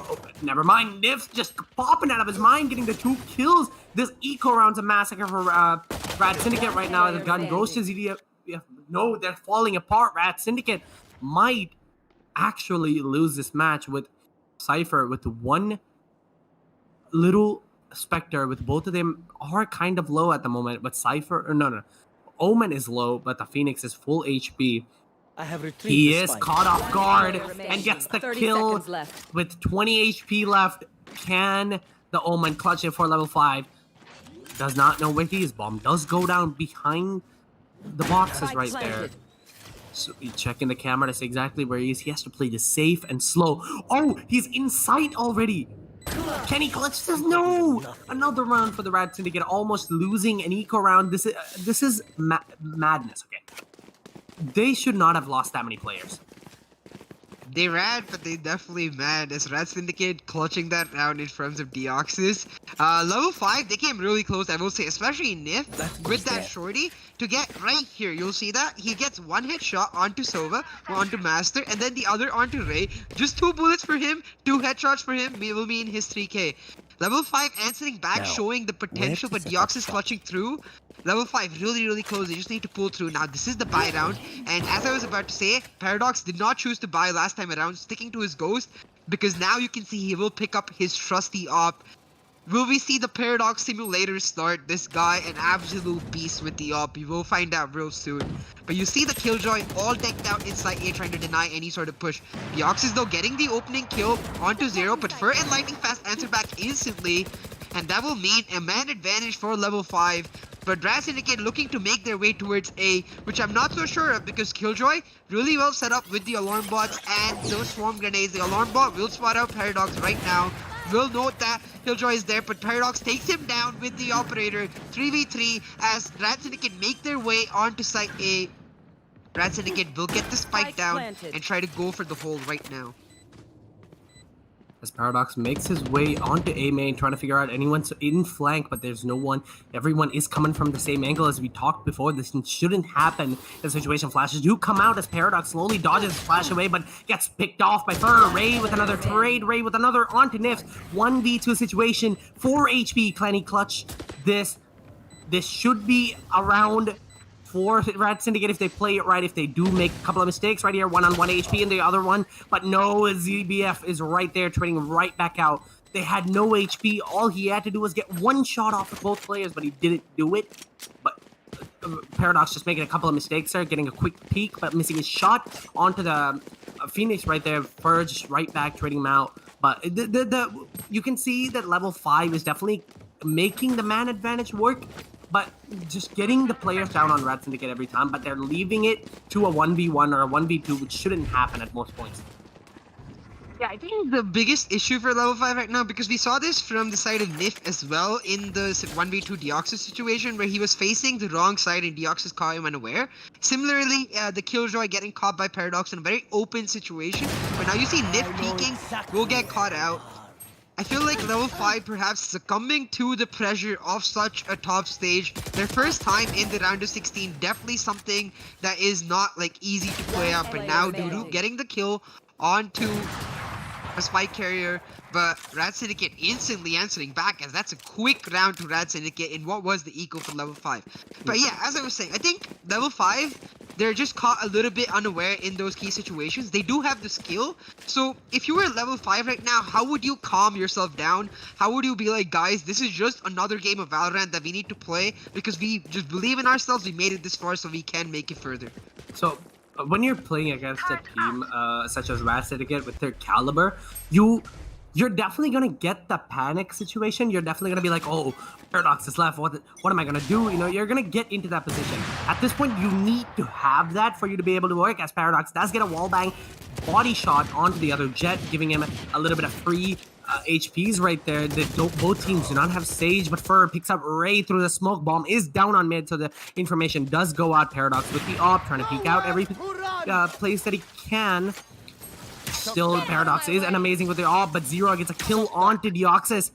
Oh, never mind, Nifs just popping out of his mind, getting the 2 kills. This eco round's a massacre for RAD Syndicate right now. The gun goes to ZDF. No, they're falling apart. RAD Syndicate might actually lose this match with Cypher with one little... Spectre, with both of them are kind of low at the moment, but Cypher, or no, Omen is low, but the Phoenix is full HP. He is caught off guard and gets the kill with 20 HP left. Can the Omen clutch it for level 5? Does not know where he is. Bomb does go down behind the boxes right there. So he's checking the camera to see exactly where he is. He has to play this safe and slow. Oh, he's in sight already. Can he clutch this? No! Another round for the RAD Syndicate, almost losing an eco round. This is madness, okay? they should not have lost that many players. They ran, but they definitely mad as RAD Syndicate clutching that round in front of Deoxys. Level 5, they came really close, I will say, especially Nif with that shorty to get right here. You'll see that he gets one hit shot onto Sova, onto Master, and then the other onto Ray. Just 2 bullets for him, 2 headshots for him, will mean his 3k. Level 5 answering back, Now, showing the potential, but Deoxys clutching through. Level 5 really close. They just need to pull through. Now this is the buy round, and as I was about to say, Paradox did not choose to buy last time around, sticking to his ghost, because now you can see he will pick up his trusty op. Will we see the Paradox simulator start? This guy, an absolute beast with the op. We will find out real soon. But you see the Killjoy all decked out inside A, trying to deny any sort of push. Deoxys though getting the opening kill onto Zero, but Fur and Lightning Fast answer back instantly, and that will mean a man advantage for level 5. But RAD Syndicate looking to make their way towards A, which I'm not so sure of because Killjoy really well set up with the alarm bots and those swarm grenades. The alarm bot will spot out Paradox right now. Will note that Killjoy is there, but Paradox takes him down with the operator. 3v3 as RAD Syndicate make their way onto site A. RAD Syndicate will get the spike down and try to go for the hole right now. As Paradox makes his way onto A main, trying to figure out anyone's in flank, but there's no one. Everyone is coming from the same angle as we talked before. This shouldn't happen. The situation flashes do come out as Paradox slowly dodges flash away, but gets picked off by Fur. Ray with another trade, Ray with another onto Nifs. 1v2 situation, 4 HP, Clanny clutch. This should be around for RAD Syndicate if they play it right. If they do make a couple of mistakes right here, 1-on-1 HP and the other one, but no, ZBF is right there trading right back out. They had no HP. All he had to do was get one shot off of both players, but he didn't do it. But Paradox just making a couple of mistakes there, getting a quick peek, but missing his shot onto the Phoenix right there. Fur just right back trading him out. But you can see that level 5 is definitely making the man advantage work, but just getting the players down on RAD Syndicate every time, but they're leaving it to a 1v1 or a 1v2, which shouldn't happen at most points. Yeah, I think the biggest issue for level 5 right now, because we saw this from the side of Nif as well in the 1v2 Deoxys situation, where he was facing the wrong side and Deoxys caught him unaware. Similarly, the Killjoy getting caught by Paradox in a very open situation, but now you see Nif peeking, will get caught out. I feel like level 5 perhaps succumbing to the pressure of such a top stage. Their first time in the round of 16, definitely something that is not like easy to play out. But now Dudu getting the kill onto a spike carrier, but RAD Syndicate instantly answering back as that's a quick round to RAD Syndicate in what was the eco for level 5. But yeah, as I was saying, I think level 5, they're just caught a little bit unaware in those key situations. They do have the skill. So if you were at level 5 right now, how would you calm yourself down? How would you be like, guys, this is just another game of Valorant that we need to play because we just believe in ourselves. We made it this far so we can make it further. So when you're playing against a team such as RAD Syndicate with their caliber, you're definitely gonna get the panic situation. You're definitely gonna be like, oh, Paradox is left. What am I gonna do? You know, you're gonna get into that position. At this point, you need to have that for you to be able to work. As Paradox does get a wallbang body shot onto the other Jet, giving him a little bit of free HPs right there. Both teams do not have Sage, but Fur picks up Ray through the smoke bomb, is down on mid, so the information does go out. Paradox with the op, trying to peek out every place that he can. Still, Paradox is an amazing with the op, but Zero gets a kill onto Deoxys.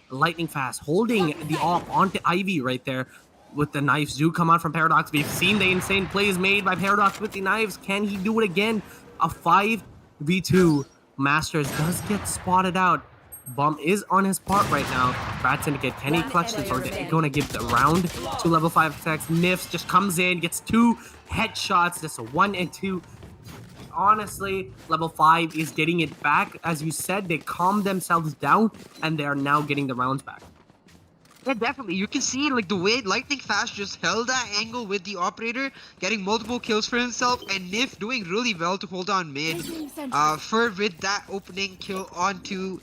Lightning Fast holding the op onto Ivy right there with the knives do come out from Paradox. We've seen the insane plays made by Paradox with the knives. Can he do it again? A 5v2. Masters does get spotted out. Bomb is on his part right now. RAD Syndicate, can he clutch this or going to give the round to level 5 attacks? Nifs just comes in, gets 2 headshots. Just a 1 and 2. Honestly, level 5 is getting it back. As you said, they calmed themselves down and they are now getting the rounds back. Yeah, definitely. You can see like the way Lightning Fast just held that angle with the operator, getting multiple kills for himself, and Nif doing really well to hold on mid. Fur with that opening kill onto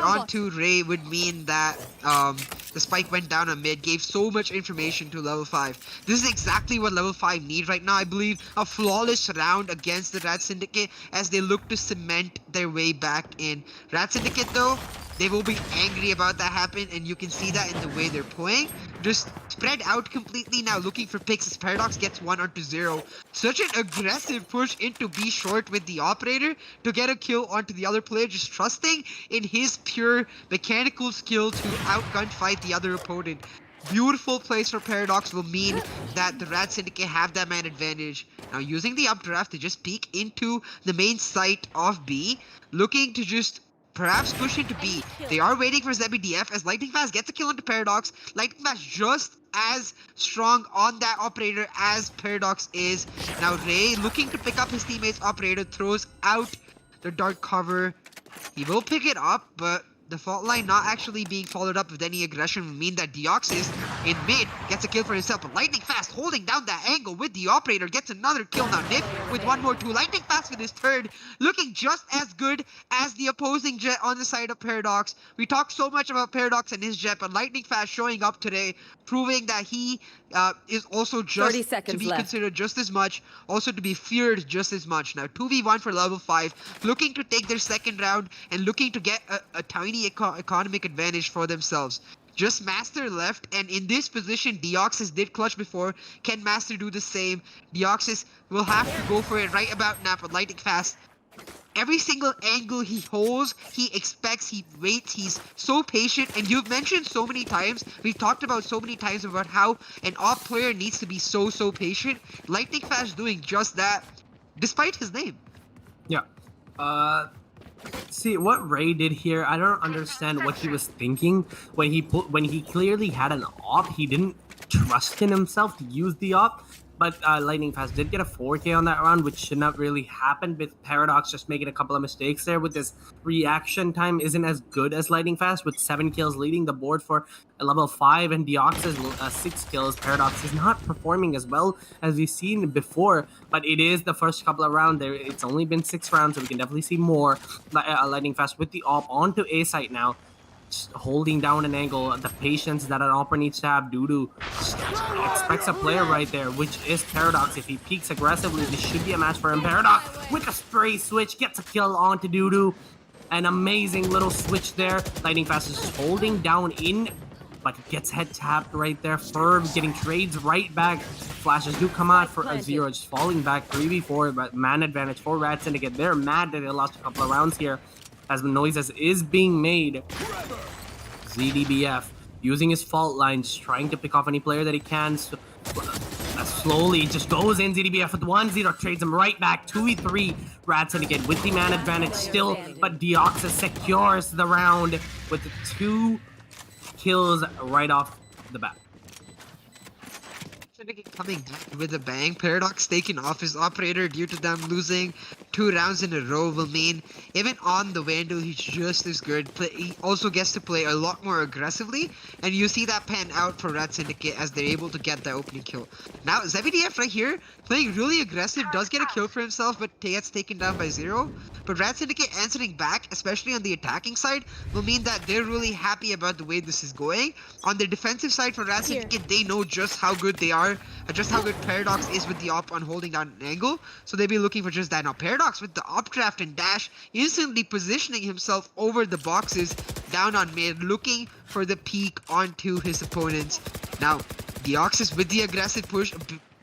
onto Ray would mean that the spike went down on mid, gave so much information to level 5. This is exactly what level 5 need right now, I believe. A flawless round against the RAD Syndicate as they look to cement their way back in. RAD Syndicate though, they will be angry about that happen, and you can see that in the way they're playing. just spread out completely now, looking for picks as Paradox gets 1 onto 0. Such an aggressive push into B short with the operator to get a kill onto the other player, just trusting in his pure mechanical skill to out-gunfight the other opponent. Beautiful plays for Paradox will mean that the RAD Syndicate have that man advantage. Now using the updraft to just peek into the main site of B, looking to just perhaps push into B. They are waiting for ZBDF as Lightning Fast gets a kill into Paradox. Lightning Fast just as strong on that operator as Paradox is. Now Ray looking to pick up his teammate's operator, throws out the dark cover. He will pick it up, but the fault line not actually being followed up with any aggression would mean that Deoxys in mid gets a kill for himself. But Lightning Fast holding down that angle with the operator gets another kill. Now Nip with 1 more 2. Lightning Fast with his third, looking just as good as the opposing Jet on the side of Paradox. We talked so much about Paradox and his Jet, but Lightning Fast showing up today, proving that he is also 30 just to seconds be left. considered just as much, also to be feared just as much. Now 2v1 for level 5, looking to take their second round and looking to get a tiny economic advantage for themselves. Just Master left, and in this position, Deoxys did clutch before. Can Master do the same? Deoxys will have to go for it right about now, but Lightning Fast, every single angle he holds, he expects, he waits, he's so patient. And you've mentioned so many times, we've talked about so many times about how an op player needs to be so patient. Lightning Fast doing just that, despite his name. Yeah. See what Ray did here. I don't understand what he was thinking when he clearly had an op. He didn't trust in himself to use the op. But Lightning Fast did get a 4K on that round, which should not really happen, with Paradox just making a couple of mistakes there with his reaction time isn't as good as Lightning Fast, with 7 kills leading the board for a level 5, and Deoxys 6 kills. Paradox is not performing as well as we've seen before, but it is the first couple of rounds. It's only been 6 rounds, so we can definitely see more. Lightning Fast with the op onto A site now, holding down an angle, the patience that an opera needs to have. Dudu expects a player right there, which is Paradox. If he peeks aggressively, this should be a match for him. Paradox with a spray switch gets a kill onto Dudu. An amazing little switch there. Lightning Fast is just holding down in, but gets head tapped right there. Ferb getting trades right back. Flashes do come out for a 0, just falling back 3v4, but man advantage for RAD Syndicate. They're mad that they lost a couple of rounds here, as the noises is being made. ZDBF using his fault lines, trying to pick off any player that he can. Slowly just goes in. ZDBF with 1-0, trades him right back. 2v3. RAD Syndicate with the man advantage still, but Deoxys secures the round with 2 kills right off the bat. Coming back with a bang. Paradox taking off his operator due to them losing 2 rounds in a row will mean even on the Vandal he's just as good. He also gets to play a lot more aggressively, and you see that pan out for RAD Syndicate as they're able to get the opening kill. Now ZBDF right here playing really aggressive, does get a kill for himself, but gets taken down by 0. But RAD Syndicate answering back, especially on the attacking side, will mean that they're really happy about the way this is going. On the defensive side for RAD Syndicate, they know just how good they are, just how good Paradox is with the op on holding down an angle, so they'll be looking for just that. Now Paradox with the updraft and dash, instantly positioning himself over the boxes down on mid, looking for the peek onto his opponents. Now Deoxys with the aggressive push,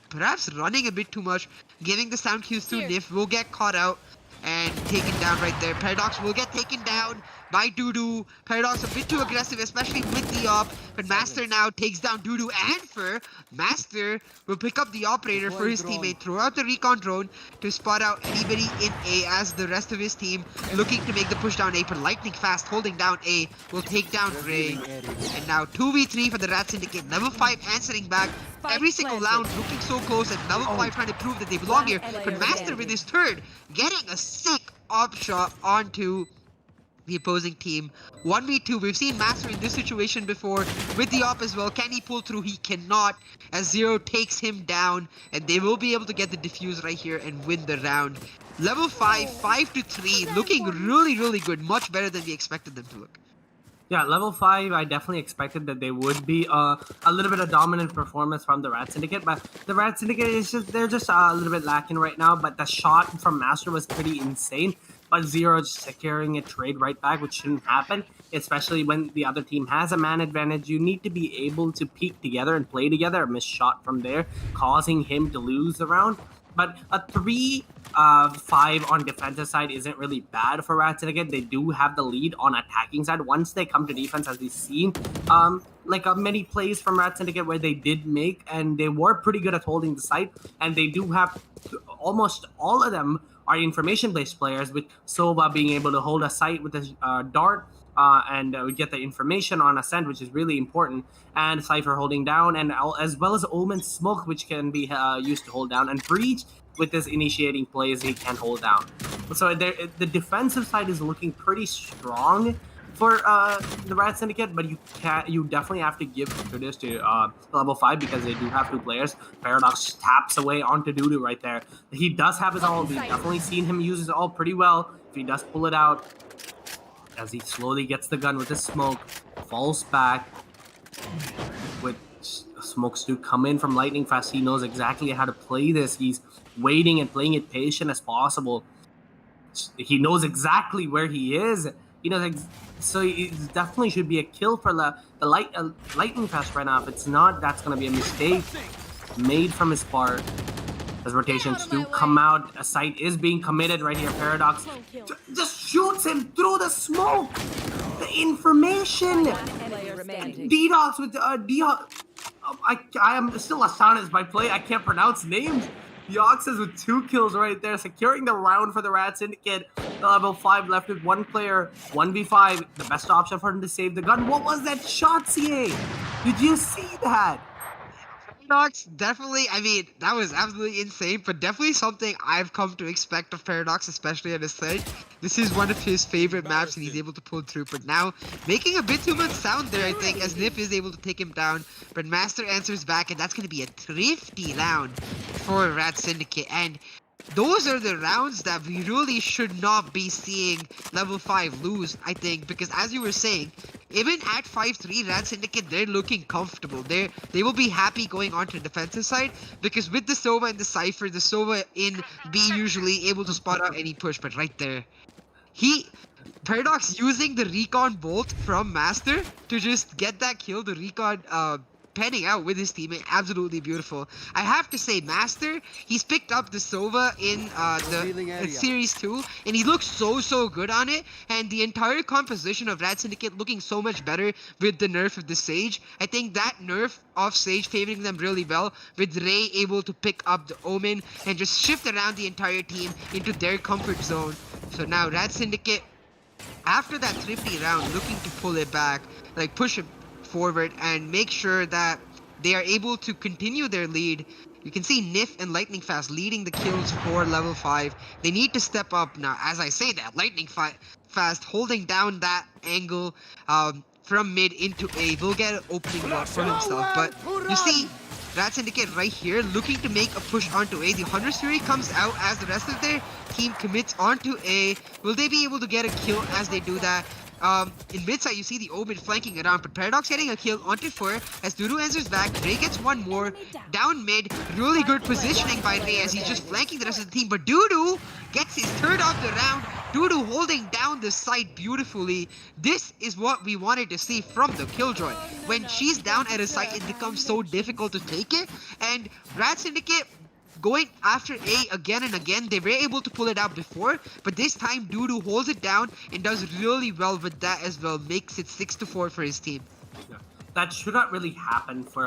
perhaps running a bit too much, giving the sound cues to Nif, will get caught out and taken down right there. Paradox will get taken down by Dudu. Paradox a bit too aggressive, especially with the op, but Master now takes down Dudu and Fur. Master will pick up the operator for his teammate, throw out the recon drone to spot out anybody in A, as the rest of his team looking to make the push down A, but Lightning Fast holding down A will take down Ray. And now 2v3 for the RAD Syndicate. Level 5 answering back. Every single round looking so close, and level 5 trying to prove that they belong here. But Master with his third, getting a sick op shot onto the opposing team. 1v2, we've seen Master in this situation before with the op as well. Can he pull through? He cannot, as 0 takes him down, and they will be able to get the defuse right here and win the round. Level 5, 5-3, looking really good, much better than we expected them to look. Yeah, level 5, I definitely expected that they would be a little bit of dominant performance from the RAD Syndicate, but the RAD Syndicate is they're just a little bit lacking right now, but the shot from Master was pretty insane. but Zero just securing a trade right back, which shouldn't happen, especially when the other team has a man advantage. You need to be able to peek together and play together. A missed shot from there, causing him to lose the round. But a 3-5 on defensive side isn't really bad for RAD Syndicate. They do have the lead on attacking side. Once they come to defense, as we've seen, many plays from RAD Syndicate where they did make, and they were pretty good at holding the site. And they do have almost all of them are information-based players, with Sova being able to hold a site with a dart. We get the information on ascent, which is really important, and Cypher holding down, and as well as Omen's smoke, which can be used to hold down, and Breach with his initiating plays he can hold down. So the defensive side is looking pretty strong for the RAD Syndicate, but you definitely have to give kudos to level 5 because they do have 2 players. Paradox taps away onto Dudu right there. He does have his ult. We've definitely seen him use his ult pretty well. If he does pull it out, as he slowly gets the gun with his smoke, falls back with smokes to come in from lightning fast. He knows exactly how to play this. He's waiting and playing it patient as possible. He knows exactly where he is. He knows so it definitely should be a kill for the lightning fast right now. If it's not, that's going to be a mistake made from his part. As rotations do come out, a site is being committed right here. Paradox just shoots him through the smoke. The information. D-Dox with D-Dox. I am still astonished by play. I can't pronounce names. Yoxes with 2 kills right there, securing the round for the RAD Syndicate. Level 5 left with 1 player, 1v5. The best option for him to save the gun. What was that shot, CA? Did you see that? Paradox, definitely, I mean, that was absolutely insane, but definitely something I've come to expect of Paradox, especially on his side. This is one of his favorite maps, and he's able to pull through, but now making a bit too much sound there, I think, as Nif is able to take him down, but Master answers back, and that's going to be a thrifty round for RAD Syndicate, and those are the rounds that we really should not be seeing level 5 lose, I think, because as you were saying, even at 5-3, RAD Syndicate, they're looking comfortable. They will be happy going on to the defensive side, because with the Sova and the Cypher, the Sova in B usually able to spot out any push, but right there, Paradox using the recon bolt from Master to just get that kill, the recon panning out with his teammate, absolutely beautiful. I have to say, Master, he's picked up the Sova in the Series 2, and he looks so good on it, and the entire composition of RAD Syndicate looking so much better with the nerf of the Sage. I think that nerf of Sage favoring them really well, with Ray able to pick up the Omen and just shift around the entire team into their comfort zone. So now RAD Syndicate, after that thrifty round, looking to pull it back, like push it forward and make sure that they are able to continue their lead. You can see Nif and Lightning Fast leading the kills for level 5. They need to step up now. As I say that, Lightning Fast holding down that angle from mid into A will get an opening block for himself. But you see, RAD Syndicate right here looking to make a push onto A. The Hunter's Fury comes out as the rest of their team commits onto A. Will they be able to get a kill as they do that? In mid side, you see the Omen flanking around, but Paradox getting a kill onto 4 as Dudu answers back. Ray gets one more. Down mid, really good positioning by Ray as he's just flanking the rest of the team, but Dudu gets his third of the round. Dudu holding down the site beautifully. This is what we wanted to see from the Killjoy. When she's down at a site, it becomes so difficult to take it, and RAD Syndicate going after A again and again. They were able to pull it out before, but this time Dudu holds it down and does really well with that as well. Makes it 6-4 for his team. Yeah. That should not really happen for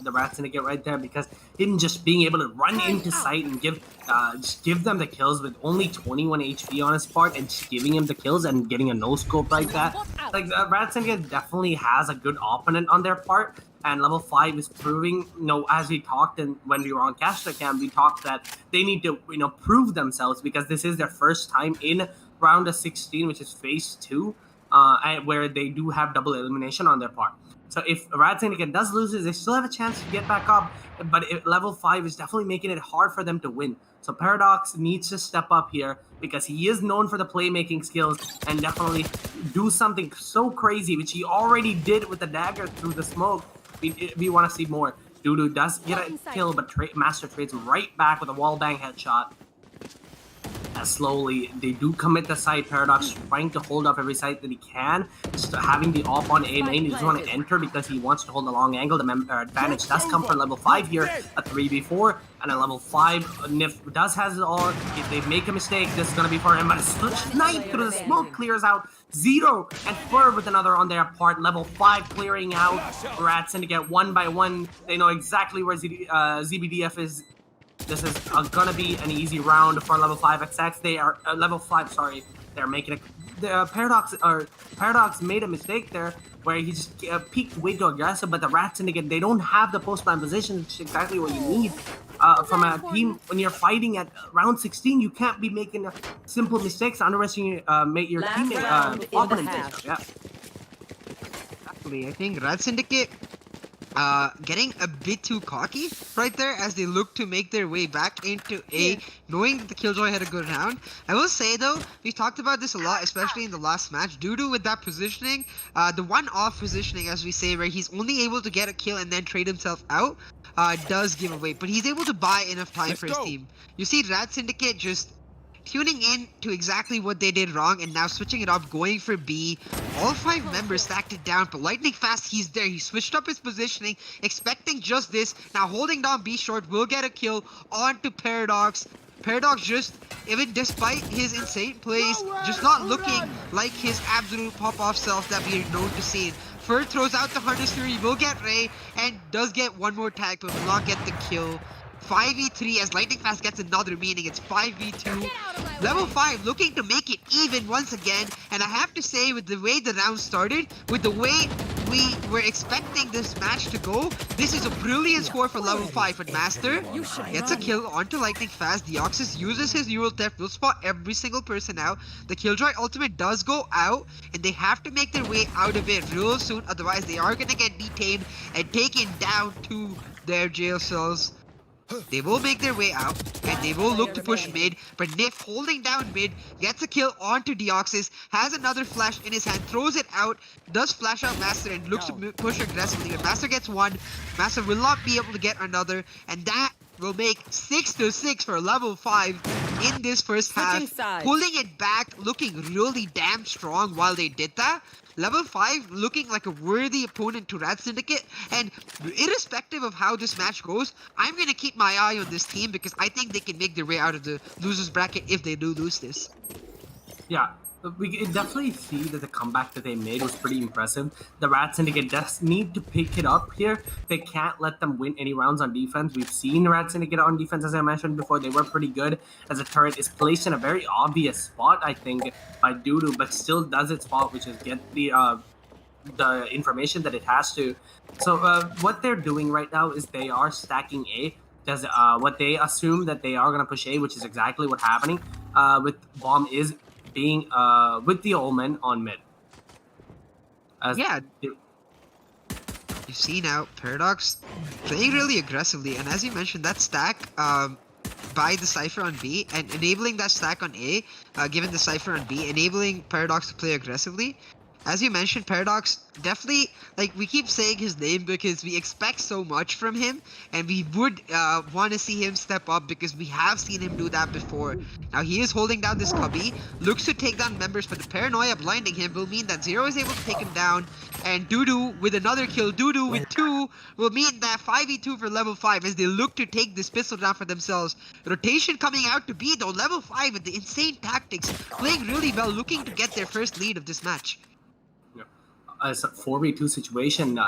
the RAD Syndicate right there, because him just being able to run into sight and just give them the kills with only 21 HP on his part, and just giving him the kills and getting a no scope like that. Like RAD Syndicate definitely has a good opponent on their part. And level 5 is proving, as we talked and when we were on Caster Cam, we talked that they need to, prove themselves, because this is their first time in round of 16, which is phase 2, where they do have double elimination on their part. So if RAD Syndicate does lose, they still have a chance to get back up, but level 5 is definitely making it hard for them to win. So Paradox needs to step up here, because he is known for the playmaking skills, and definitely do something so crazy, which he already did with the dagger through the smoke. We want to see more. Dudu does get a kill, but Master trades right back with a wallbang headshot. slowly. They do commit the site. Paradox trying to hold off every site that he can. Just having the op on A main. He doesn't want to enter because he wants to hold a long angle. The advantage does come from level 5 here, a 3v4. And at level 5, Nif does has it all. If they make a mistake, this is going to be for him. But a snipe through the smoke clears out Zero and Fur with another on their part. Level 5 clearing out. RAD Syndicate one by one. They know exactly where ZBDF is. This is gonna be an easy round for level 5 XX. They are level 5. Sorry, they're making a Paradox made a mistake there where he just peaked way too aggressive. But the RAD Syndicate, they don't have the post plan position, which is exactly what you need from a team when you're fighting at round 16. You can't be making simple mistakes, underestimating your teammate opponent. Yeah. Exactly. I think RAD Syndicate getting a bit too cocky right there as they look to make their way back into A, knowing that the Killjoy had a good round. I will say though, we've talked about this a lot, especially in the last match, due to with that positioning, the one-off positioning, as we say, where he's only able to get a kill and then trade himself out, does give away, but he's able to buy enough time for his team. You see RAD Syndicate just tuning in to exactly what they did wrong and now switching it up, going for B. All 5 members stacked it down, but lightning fast, he's there. He switched up his positioning, expecting just this. Now holding down B short, will get a kill onto Paradox. Paradox just, even despite his insane plays, just not looking like his absolute pop-off self that we are known to see. Fur throws out the Hunter's Fury, will get Ray, and does get one more tag, but will not get the kill. 5v3 as Lightning Fast gets another, meaning it's 5v2. Level 5 looking to make it even once again, and I have to say, with the way the round started, with the way we were expecting this match to go, this is a brilliant score for level 5. But Master gets a kill onto Lightning Fast. Deoxys uses his Neural Theft, will spot every single person out. The Killjoy ultimate does go out, and they have to make their way out of it real soon, otherwise they are gonna get detained and taken down to their jail cells. They will make their way out, and they will look to push mid, but Nif holding down mid, gets a kill onto Deoxys, has another flash in his hand, throws it out, does flash out Master, and looks to push aggressively. But Master gets one, Master will not be able to get another, and that will make 6-6 for level 5 in this first half. Pulling it back, looking really damn strong while they did that. Level 5 looking like a worthy opponent to RAD Syndicate, and irrespective of how this match goes, I'm going to keep my eye on this team because I think they can make their way out of the losers bracket if they do lose this. Yeah, we can definitely see that the comeback that they made was pretty impressive. The RAD Syndicate does need to pick it up here. They can't let them win any rounds on defense. We've seen RAD Syndicate on defense, as I mentioned before. They were pretty good as a turret is placed in a very obvious spot, I think, by Doodoo, but still does its spot, which is get the information that it has to. So what they're doing right now is they are stacking A. Does what they assume that they are going to push A, which is exactly what's happening with Bomb is being with the Omen on mid. Yeah, you see now Paradox playing really aggressively, and as you mentioned, that stack by the Cypher on B and enabling that stack on A, given the Cypher on B, enabling Paradox to play aggressively. As you mentioned, Paradox definitely, like, we keep saying his name because we expect so much from him, and we would want to see him step up because we have seen him do that before. Now he is holding down this cubby, looks to take down members, but the paranoia blinding him will mean that Zero is able to take him down, and Doodoo with another kill, Doodoo with 2 will mean that 5v2 for level 5 as they look to take this pistol down for themselves. Rotation coming out to B though, level 5 with the insane tactics, playing really well, looking to get their first lead of this match. As a 4v2 situation,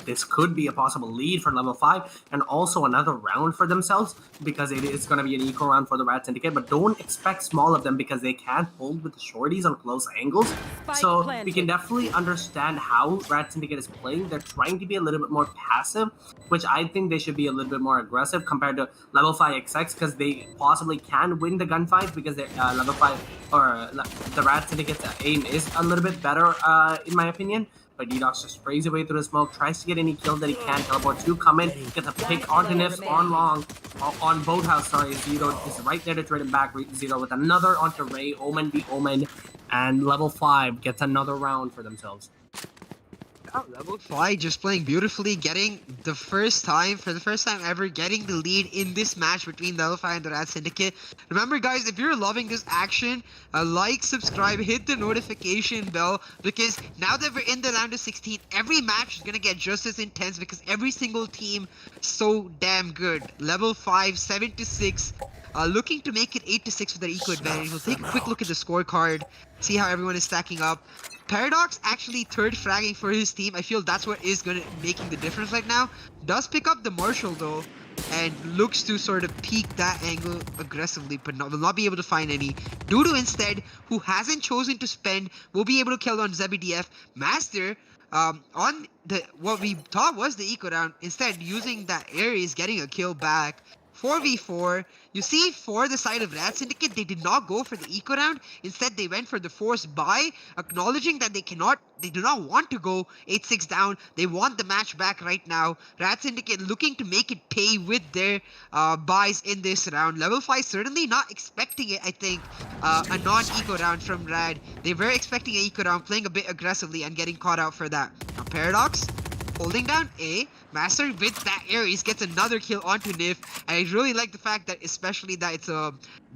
this could be a possible lead for level 5 and also another round for themselves because it is going to be an equal round for the RAD Syndicate, but don't expect small of them because they can't hold with the shorties on close angles. So we can definitely understand how RAD Syndicate is playing. They're trying to be a little bit more passive, which I think they should be a little bit more aggressive compared to level 5 XX because they possibly can win the gunfight because they're level 5 or the RAD Syndicate's aim is a little bit better in my opinion. But D-Dox just sprays away through the smoke, tries to get any kills that he can. Teleport 2 come in, gets a pick onto Nifs on long, on Boathouse, sorry. Zero is right there to trade him back. Zero with another onto Ray, Omen the Omen, and level 5 gets another round for themselves. Level 5 just playing beautifully, getting for the first time ever, getting the lead in this match between Level 5 and the RAD Syndicate. Remember guys, if you're loving this action, like, subscribe, hit the notification bell, because now that we're in the round of 16, every match is gonna get just as intense because every single team so damn good. Level 5, 7-6, looking to make it 8-6 with their eco advantage. We'll take a quick look at the scorecard, see how everyone is stacking up. Paradox actually third fragging for his team. I feel that's what is gonna making the difference right now. Does pick up the Marshall though, and looks to sort of peek that angle aggressively, but will not be able to find any. Dudu instead, who hasn't chosen to spend, will be able to kill on ZBDF. Master, on the what we thought was the eco round, instead using that Ares, getting a kill back. 4v4. You see, for the side of RAD Syndicate, they did not go for the eco round. Instead, they went for the forced buy, acknowledging that they do not want to go 8-6 down. They want the match back right now. RAD Syndicate looking to make it pay with their buys in this round. Level 5 certainly not expecting it, I think, a non-eco round from RAD. They were expecting an eco round, playing a bit aggressively and getting caught out for that. Now, Paradox holding down A. Master with that Ares gets another kill onto Nif. And I really like the fact that, especially that it's a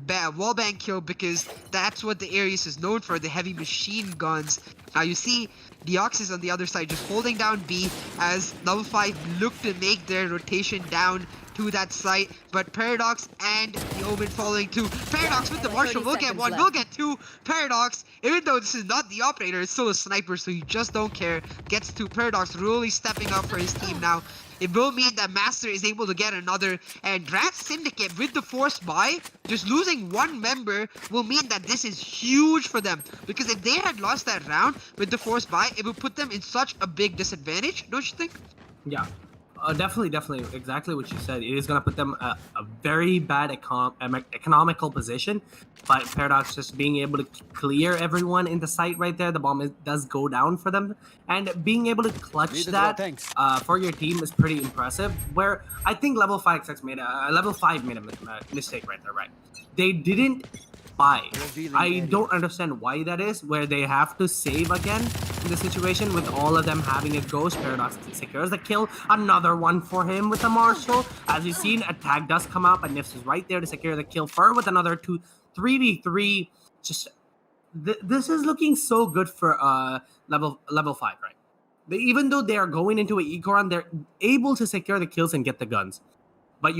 wallbang kill, because that's what the Ares is known for, the heavy machine guns. Now you see Deoxys on the other side just holding down B as Level 5 look to make their rotation down to that site, but Paradox and the Omen following too. Paradox with the Marshall will get one, will get two. Paradox, even though this is not the operator, it's still a sniper, so you just don't care. Gets two. Paradox really stepping up for his team now. It will mean that Master is able to get another, and RAD Syndicate with the forced buy, just losing one member will mean that this is huge for them, because if they had lost that round with the forced buy, it would put them in such a big disadvantage, don't you think? Yeah. Definitely, exactly what you said. It is going to put them a very bad economical position, but Paradox just being able to clear everyone in the site right there, the bomb does go down for them, and being able to clutch that for your team is pretty impressive. Where I think Level 5 made a mistake right there, right? They didn't buy. I don't understand why that is, where they have to save again in the situation with all of them having a ghost. Paradox secures the kill. Another one for him with the Marshall. As you've seen, a tag does come up, and Nifs is right there to secure the kill. Fur with another 3v3. Just this is looking so good for level 5, right? Even though they are going into an eco run, they're able to secure the kills and get the guns. But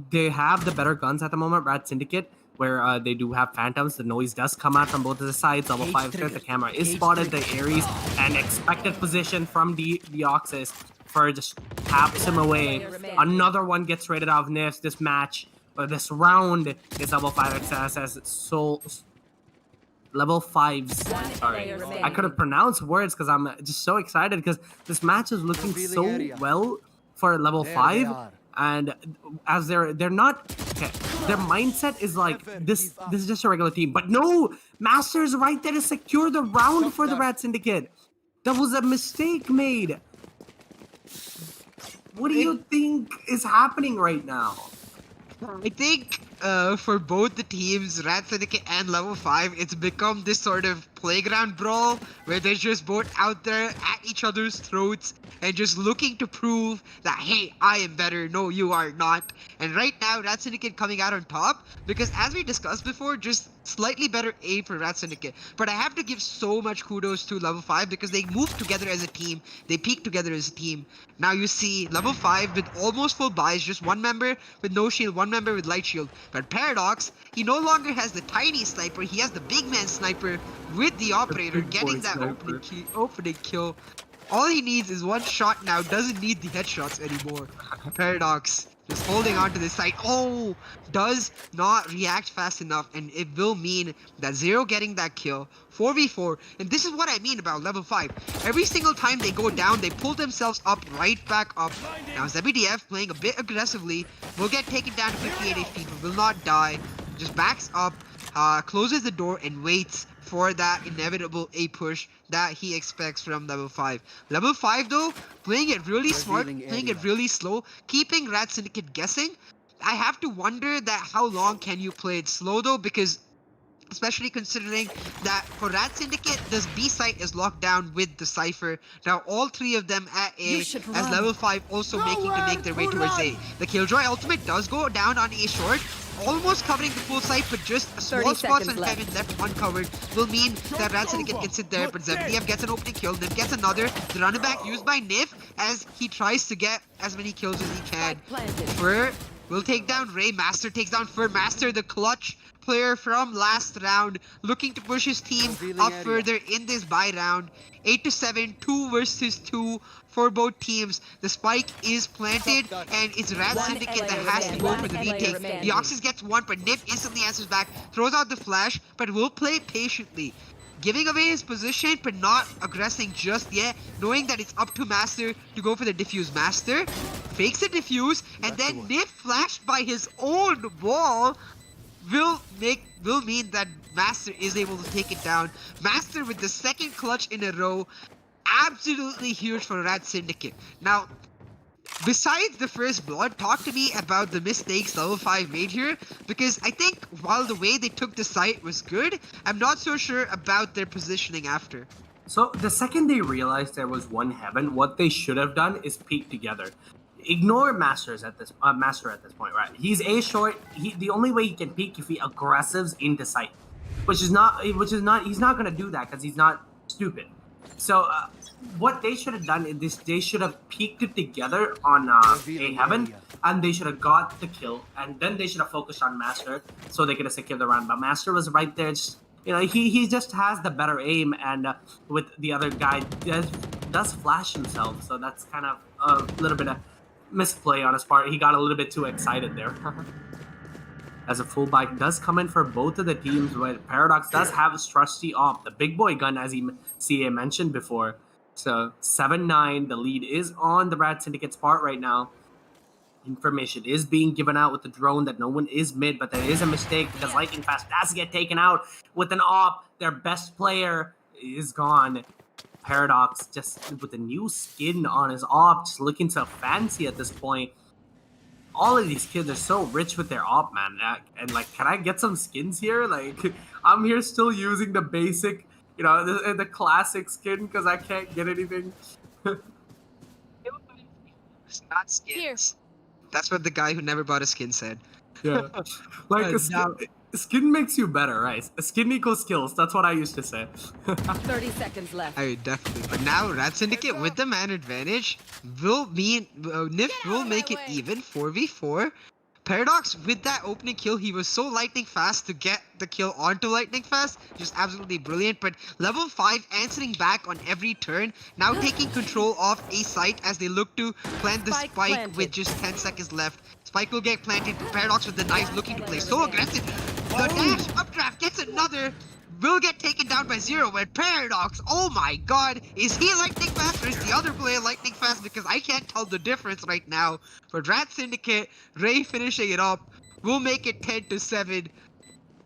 they have the better guns at the moment, RAD Syndicate, where they do have phantoms. The noise does come out from both of the sides. Level 5 says the camera is spotted. The Ares and expected position from the Deoxys for just taps him away. Another one gets rated off Nifs. This match, or this round, is Level 5 XSS. So Level 5's, sorry, I couldn't pronounce words because I'm just so excited because this match is looking so well for Level 5. And as they're not okay, their mindset is like this is just a regular team, but no, Master's right there to secure the round for the RAD Syndicate. That was a mistake made. What do you think is happening right now? I think for both the teams, RAD Syndicate and Level 5, it's become this sort of playground brawl where they're just both out there at each other's throats and just looking to prove that, hey, I am better, no, you are not. And right now, RAD Syndicate coming out on top because, as we discussed before, just slightly better aim for RAD Syndicate. But I have to give so much kudos to Level 5 because they move together as a team, they peak together as a team. Now you see Level 5 with almost full buys, just one member with no shield, one member with light shield. But Paradox, he no longer has the tiny sniper, he has the big man sniper with the operator, getting that opening kill. All he needs is one shot now, doesn't need the headshots anymore. Paradox just holding on to this side. Oh, does not react fast enough, and it will mean that Zero getting that kill. 4v4, and this is what I mean about Level 5. Every single time they go down, they pull themselves up, right back up. Now ZBDF playing a bit aggressively, will get taken down to 58 HP, but will not die. Just backs up, closes the door, and waits for that inevitable A push that he expects from Level 5. Level 5 though, playing it really smart, playing it really slow, keeping RAD Syndicate guessing. I have to wonder that how long can you play it slow though, because especially considering that for RAD Syndicate, this B site is locked down with the Cypher. Now all three of them at A, as level 5 also making to make their way towards A. The Killjoy ultimate does go down on A short, almost covering the full site, but just a small spot on Kevin left uncovered will mean that RAD Syndicate can sit there, but ZBDF gets an opening kill, Nif gets another, the running back used by Nif as he tries to get as many kills as he can. Fur will take down Ray, Master takes down Fur, Master the clutch player from last round, looking to push his team up further in this bye round. 8-7, 2 versus 2 for both teams. The spike is planted, and it's RAD Syndicate that has to go for the retake. The Oxys gets one, but Nip instantly answers back, throws out the flash, but will play patiently, giving away his position, but not aggressing just yet, knowing that it's up to Master to go for the diffuse. Master fakes a diffuse, and then Nip flashed by his own wall will mean that Master is able to take it down. Master with the second clutch in a row, absolutely huge for RAD Syndicate. Now, besides the first blood, talk to me about the mistakes level 5 made here, because I think while the way they took the site was good, I'm not so sure about their positioning after. So the second they realized there was one heaven, what they should have done is peek together. Ignore Master at this point, right? He's A short. The only way he can peek if he aggressives into sight, he's not gonna do that because he's not stupid. So what they should have done is they should have peeked it together on A heaven, and they should have got the kill, and then they should have focused on Master so they could have secured the round. But Master was right there. Just, he just has the better aim, and with the other guy does flash himself. So that's kind of a little bit of misplay on his part. He got a little bit too excited there. As a full bike does come in for both of the teams, but Paradox does have his trusty op, the big boy gun, as CA mentioned before. So 7-9, the lead is on the RAD Syndicate's part right now. Information is being given out with the drone that no one is mid, but there is a mistake because Lightning Fast does get taken out with an op. Their best player is gone. Paradox just with a new skin on his op, just looking so fancy at this point. All of these kids are so rich with their op, man. And like, can I get some skins here? Like, I'm here still using the basic, the classic skin because I can't get anything. It's not skins. That's what the guy who never bought a skin said. Yeah. Like, a skin makes you better, right? A skin equals skills. That's what I used to say. 30 seconds left. I definitely. But now RAD Syndicate with the man advantage will mean Nif will make it even 4v4. Paradox with that opening kill, he was so lightning fast to get the kill onto lightning fast, just absolutely brilliant. But level 5 answering back on every turn, now taking control of a site as they look to plant the spike with just 10 seconds left. Spike will get planted. Paradox with the knife looking to play so aggressive. The dash updraft gets another. Will get taken down by 0, but Paradox, oh my god, is he lightning fast or is the other player lightning fast? Because I can't tell the difference right now. For RAD Syndicate, Ray finishing it up, will make it 10-7.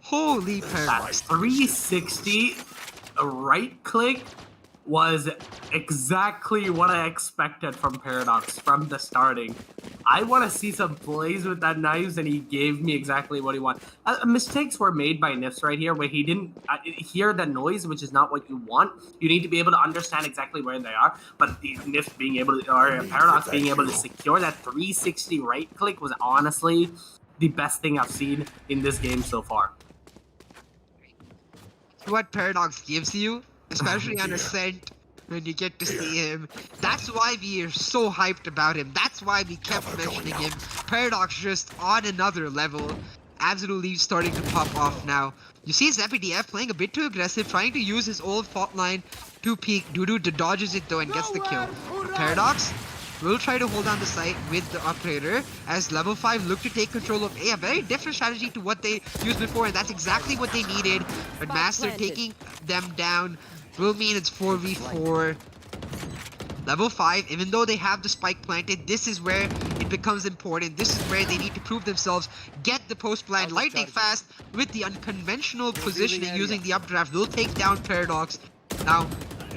Holy Paradox. 360 right click was exactly what I expected from Paradox from the starting. I want to see some plays with that knives, and he gave me exactly what he wanted. Mistakes were made by Nifs right here, where he didn't hear the noise, which is not what you want. You need to be able to understand exactly where they are. But the Nifs being able to, or Paradox being able to secure that 360 right click was honestly the best thing I've seen in this game so far. What Paradox gives you, especially on Ascent, when you get to see him. That's why we are so hyped about him. That's why we kept mentioning him. Paradox just on another level. Absolutely starting to pop off now. You see ZBDF playing a bit too aggressive, trying to use his old fault line to peek. Dudu dodges it though and gets the kill. But Paradox will try to hold down the site with the operator as level 5 look to take control of A. A very different strategy to what they used before, and that's exactly what they needed. But Master taking them down will mean it's 4v4. Level 5, even though they have the spike planted, this is where it becomes important. This is where they need to prove themselves. Get the post plant lightning fast with the unconventional positioning using the updraft. Will take down Paradox. Now,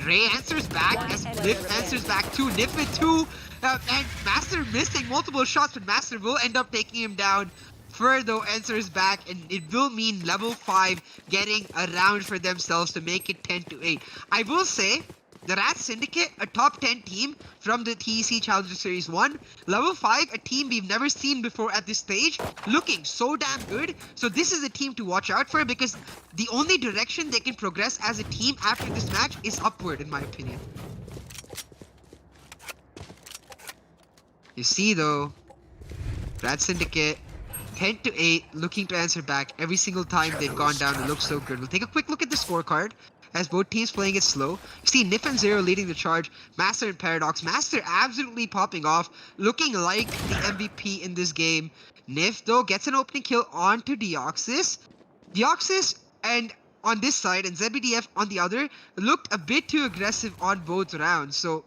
Ray answers back as Nif answers back too. Nif with 2. And Master missing multiple shots, but Master will end up taking him down. Further answers back, and it will mean level 5 getting a round for themselves to make it 10-8. I will say, the RAD Syndicate, a top 10 team from the TEC Challenger Series 1. Level 5, a team we've never seen before at this stage, looking so damn good. So this is a team to watch out for, because the only direction they can progress as a team after this match is upward, in my opinion. You see though, RAD Syndicate, 10-8, looking to answer back every single time they've gone down. It looks so good. We'll take a quick look at the scorecard as both teams playing it slow. You see Nif and Zero leading the charge, Master and Paradox. Master absolutely popping off, looking like the MVP in this game. Nif though gets an opening kill onto Deoxys. Deoxys and on this side and ZBDF on the other looked a bit too aggressive on both rounds. So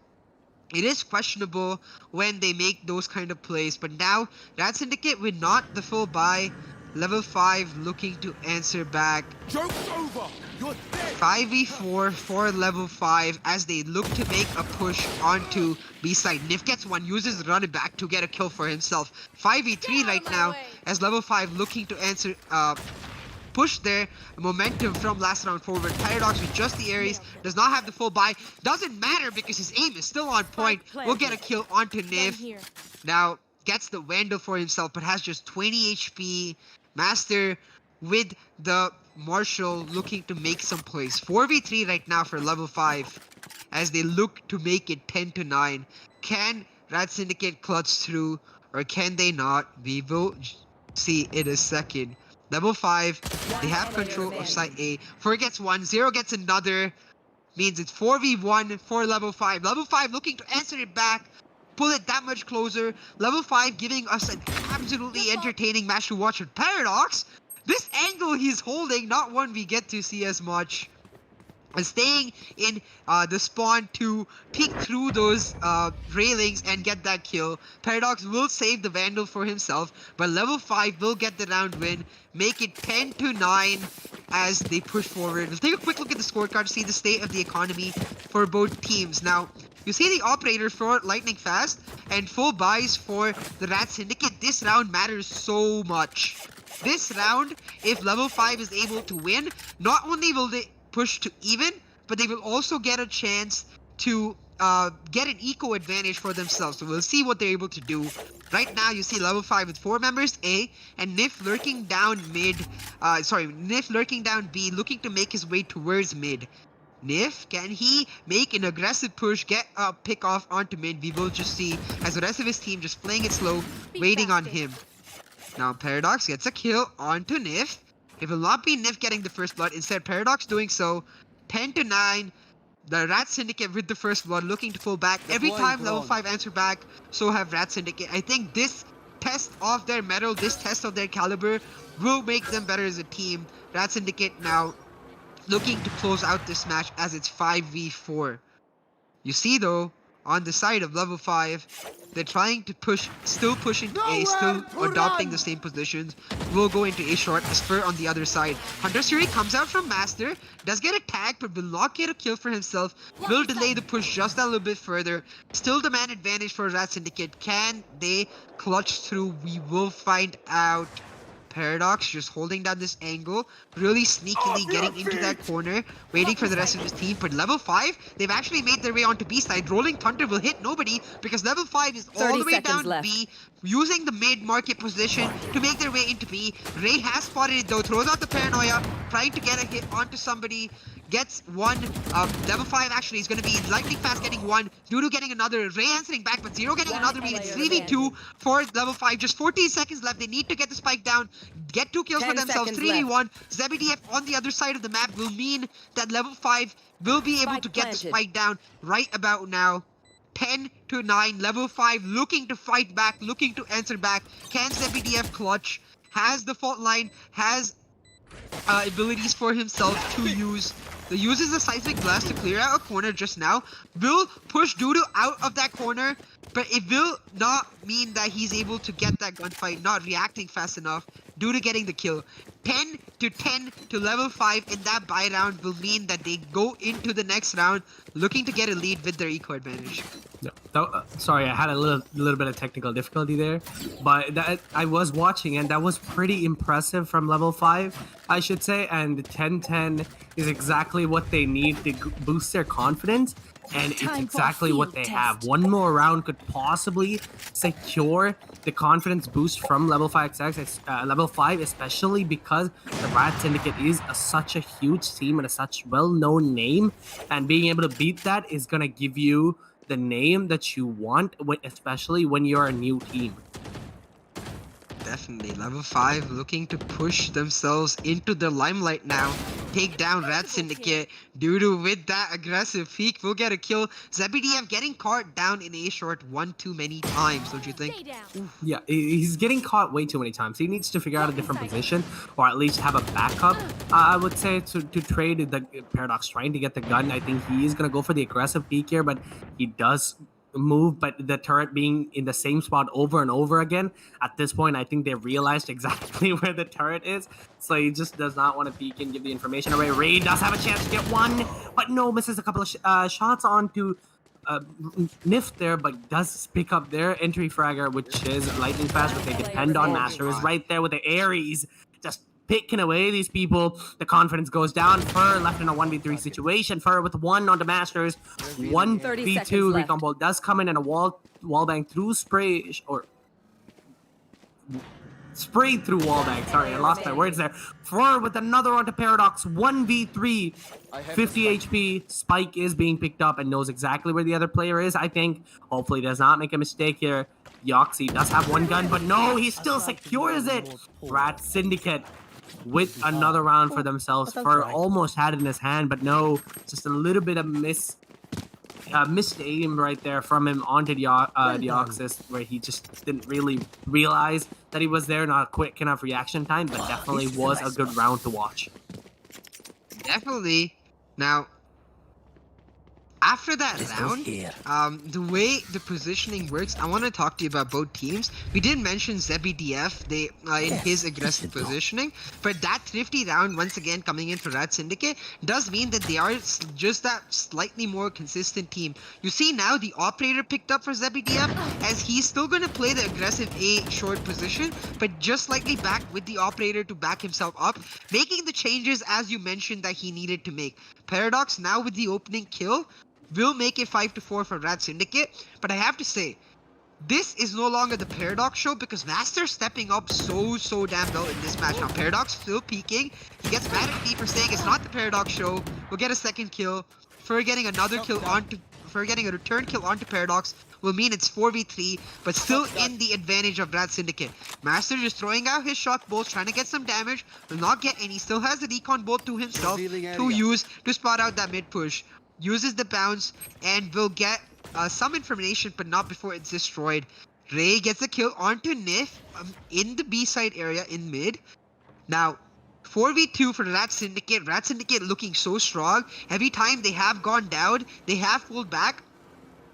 it is questionable when they make those kind of plays. But now, RAD Syndicate with not the full buy. Level 5 looking to answer back. Joke's over! You're dead! 5v4 for level 5 as they look to make a push onto B-side. Nif gets one, uses the running back to get a kill for himself. 5v3 right now as level 5 looking to answer push their momentum from last round forward. Paradox with just the Ares, does not have the full buy. Doesn't matter because his aim is still on point. Will get a kill onto Nif. Now gets the Vandal for himself, but has just 20 HP. Master with the Marshall looking to make some plays. 4v3 right now for level 5 as they look to make it 10-9. Can RAD Syndicate clutch through or can they not? We will see in a second. Level 5, they have control of site A. 4 gets one, 0 gets another. Means it's 4v1 for level 5. Level 5 looking to answer it back. Pull it that much closer. Level 5 giving us an absolutely entertaining match to watch with Paradox. This angle he's holding, not one we get to see as much. And staying in the spawn to peek through those railings and get that kill. Paradox will save the Vandal for himself, but level 5 will get the round win, make it 10-9 as they push forward. We'll take a quick look at the scorecard to see the state of the economy for both teams. Now, you see the operator for Lightning Fast and full buys for the RAD Syndicate. This round matters so much. This round, if level 5 is able to win, not only will they push to even, but they will also get a chance to get an eco advantage for themselves. So we'll see what they're able to do. Right now, you see level 5 with 4 members A and Nif lurking down mid. Nif lurking down B, looking to make his way towards mid. Nif, can he make an aggressive push, get a pick off onto mid? We will just see as the rest of his team just playing it slow, waiting on him. Now Paradox gets a kill onto Nif. It will not be Nif getting the first blood, instead Paradox doing so. 10-9. The RAD Syndicate with the first blood, looking to pull back. Every time level 5 answer back, so have RAD Syndicate. I think this test of their mettle, this test of their caliber, will make them better as a team. RAD Syndicate now looking to close out this match as it's 5v4. You see though, on the side of level 5, they're trying to push, still pushing to A, still adopting the same positions. Will go into A short, as Spur on the other side. Hunter's Fury comes out from Master, does get a tag, but will not get a kill for himself. Will delay the push just a little bit further. Still the man advantage for RAD Syndicate. Can they clutch through? We will find out. Paradox just holding down this angle, really sneakily getting into that corner, waiting for the rest of his team. But level 5, they've actually made their way onto B side. Rolling Thunder will hit nobody because level 5 is all the way down B, using the mid-market position to make their way into B. Ray has spotted it though, throws out the paranoia, trying to get a hit onto somebody. Gets one. Level 5 actually is going to be Lightning Fast getting one. Doodoo getting another. Ray answering back, but Zero getting another read. It's 3v2 for level 5. Just 14 seconds left. They need to get the spike down. Get 2 kills for themselves. 3v1. ZBDF on the other side of the map will mean that level 5 will be able to get the spike down right about now. 10-9. Level 5 looking to fight back, looking to answer back. Can ZBDF clutch? Has the fault line, has abilities for himself to use. Uses the seismic blast to clear out a corner just now. Will push Doodoo out of that corner, but it will not mean that he's able to get that gunfight, not reacting fast enough. Doodoo getting the kill. 10 to 10 to level 5 in that buy round will mean that they go into the next round looking to get a lead with their eco advantage. No, sorry, I had a little bit of technical difficulty there, but that I was watching and that was pretty impressive from level 5, I should say. And the 10-10 is exactly what they need to boost their confidence, and it's exactly what they have. One more round could possibly secure the confidence boost from level 5 level 5, especially because the RAD Syndicate is such a huge team and a such well-known name, and being able to beat that is gonna give you the name that you want, especially when you're a new team. Definitely. Level 5 looking to push themselves into the limelight now. Take down RAD Syndicate. Dudu with that aggressive peek will get a kill. ZBDF getting caught down in A short one too many times, don't you think? Yeah, he's getting caught way too many times. He needs to figure out a different position, or at least have a backup. I would say to trade the Paradox trying to get the gun. I think he is going to go for the aggressive peek here, but he does move, but the turret being in the same spot over and over again, at this point I think they realized exactly where the turret is, so he just does not want to peek and give the information away. Ray does have a chance to get one, but no, misses a couple of shots onto Nif there, but does pick up their entry fragger, which is lightning fast, but they depend on Master is right there with the Ares, just picking away these people. The confidence goes down. Fur left in a 1v3 situation. Fur with one on the Masters. 1v2. Recon Ball does come in and a wall bang through spray, or sprayed through wall bang. Sorry, I lost my words there. Fur with another onto Paradox. 1v3. 50 HP. Spike is being picked up and knows exactly where the other player is, I think. Hopefully does not make a mistake here. Yoxi does have one gun, but no, he still secures it. RAD Syndicate with another round for themselves. Fur almost had it in his hand, but no, just a little bit of missed aim right there from him onto Deoxys, where he just didn't really realize that he was there. Not a quick enough reaction time, but definitely was a good round to watch. Definitely. Now, after that round, the way the positioning works, I want to talk to you about both teams. We did mention ZBDF in his aggressive positioning, but that thrifty round, once again coming in for RAD Syndicate, does mean that they are just that slightly more consistent team. You see now the operator picked up for ZBDF, as he's still going to play the aggressive A short position, but just slightly back with the operator to back himself up, making the changes as you mentioned that he needed to make. Paradox now with the opening kill will make it 5-4 for RAD Syndicate, but I have to say, this is no longer the Paradox show because Master's stepping up so damn well in this match. Now Paradox still peeking. He gets mad at me for saying it's not the Paradox show. We'll get a second kill. For getting another kill onto, for getting a return kill onto Paradox will mean it's 4v3, but still in the advantage of RAD Syndicate. Master just throwing out his shot bolts, trying to get some damage. Will not get any. Still has the recon bolt to himself to use to spot out that mid push. Uses the bounce and will get some information, but not before it's destroyed. Ray gets a kill onto Nif in the B side area in mid. Now, 4v2 for RAD Syndicate. RAD Syndicate looking so strong. Every time they have gone down, they have pulled back.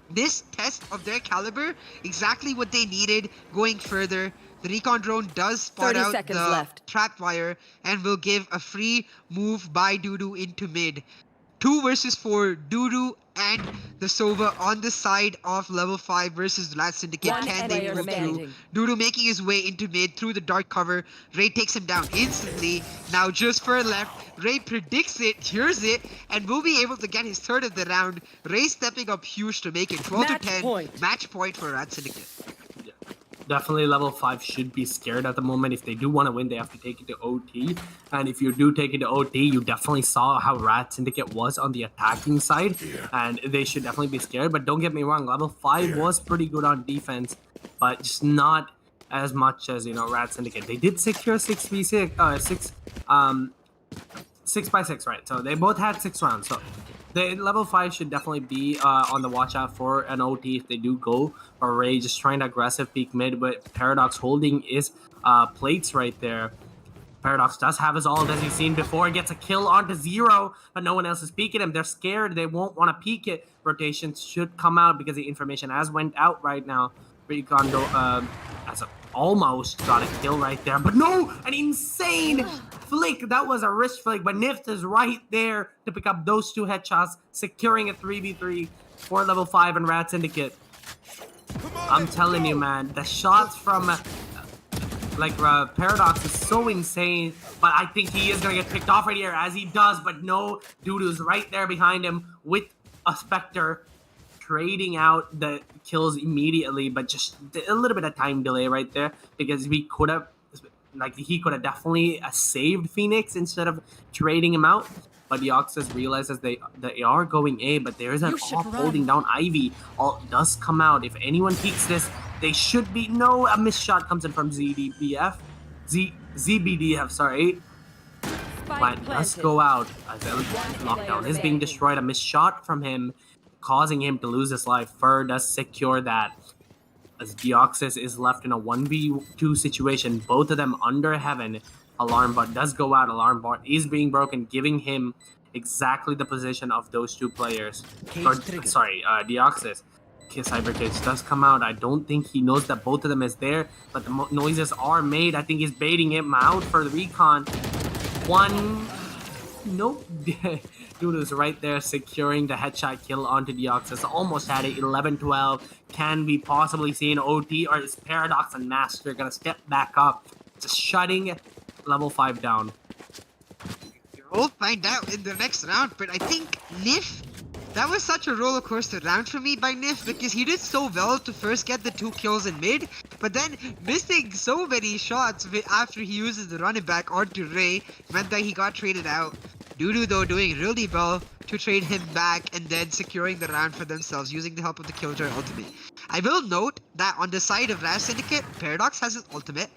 This test of their caliber, exactly what they needed going further. The recon drone does spot out the trap wire and will give a free move by Dudu into mid. 2 versus 4, Dudu and the Sova on the side of level 5 versus RAD Syndicate. Can they move through? Dudu making his way into mid through the dark cover. Ray takes him down instantly. Now just for left, Ray predicts it, hears it, and will be able to get his third of the round. Ray stepping up huge to make it 12-10. Match point for RAD Syndicate. Definitely level 5 should be scared at the moment. If they do want to win, they have to take it to OT. And if you do take it to OT, you definitely saw how RAD Syndicate was on the attacking side. And they should definitely be scared. But don't get me wrong, level 5 was pretty good on defense, but just not as much as, you know, RAD Syndicate. They did secure 6x6, right? So they both had 6 rounds. So the level 5 should definitely be on the watch out for an OT if they do go. Or Ray just trying to aggressive peek mid, but Paradox holding his plates right there. Paradox does have his ult, as you've seen before. Gets a kill onto 0, but no one else is peeking him. They're scared. They won't want to peek it. Rotations should come out because the information has went out right now. Recon almost got a kill right there, but no! An insane flick, that was a wrist flick, but Nift is right there to pick up those 2 headshots, securing a 3v3 for level 5 and RAD Syndicate. I'm telling you, man, the shots from Paradox is so insane, but I think he is gonna get picked off right here as he does, but no, Dudu's right there behind him with a Spectre, trading out the kills immediately, but just a little bit of time delay right there, because he could have definitely saved Phoenix instead of trading him out. But Deoxys realizes they are going A, but there is an off holding down Ivy. Alt does come out. If anyone peeks this, they should be... No, a missed shot comes in from ZBDF, sorry. Plant does go out as lockdown is being destroyed. A missed shot from him, causing him to lose his life. Fur does secure that, as Deoxys is left in a 1v2 situation, both of them under heaven. Alarm bot does go out. Alarm bot is being broken, giving him exactly the position of those 2 players. Deoxys. Cyber Cage does come out. I don't think he knows that both of them is there, but the noises are made. I think he's baiting him out for the recon. Nope. Dudu's right there securing the headshot kill onto Deoxys. Almost had it. 11-12. Can we possibly see an OT, or is Paradox and Master gonna step back up, just shutting level 5 down? We'll find out in the next round, but I think Nif, that was such a roller coaster round for me by Nif, because he did so well to first get the 2 kills in mid, but then missing so many shots after he uses the running back onto Ray meant that he got traded out. Dudu though doing really well to trade him back and then securing the round for themselves using the help of the Killjoy ultimate. I will note that on the side of RAD Syndicate, Paradox has his ultimate,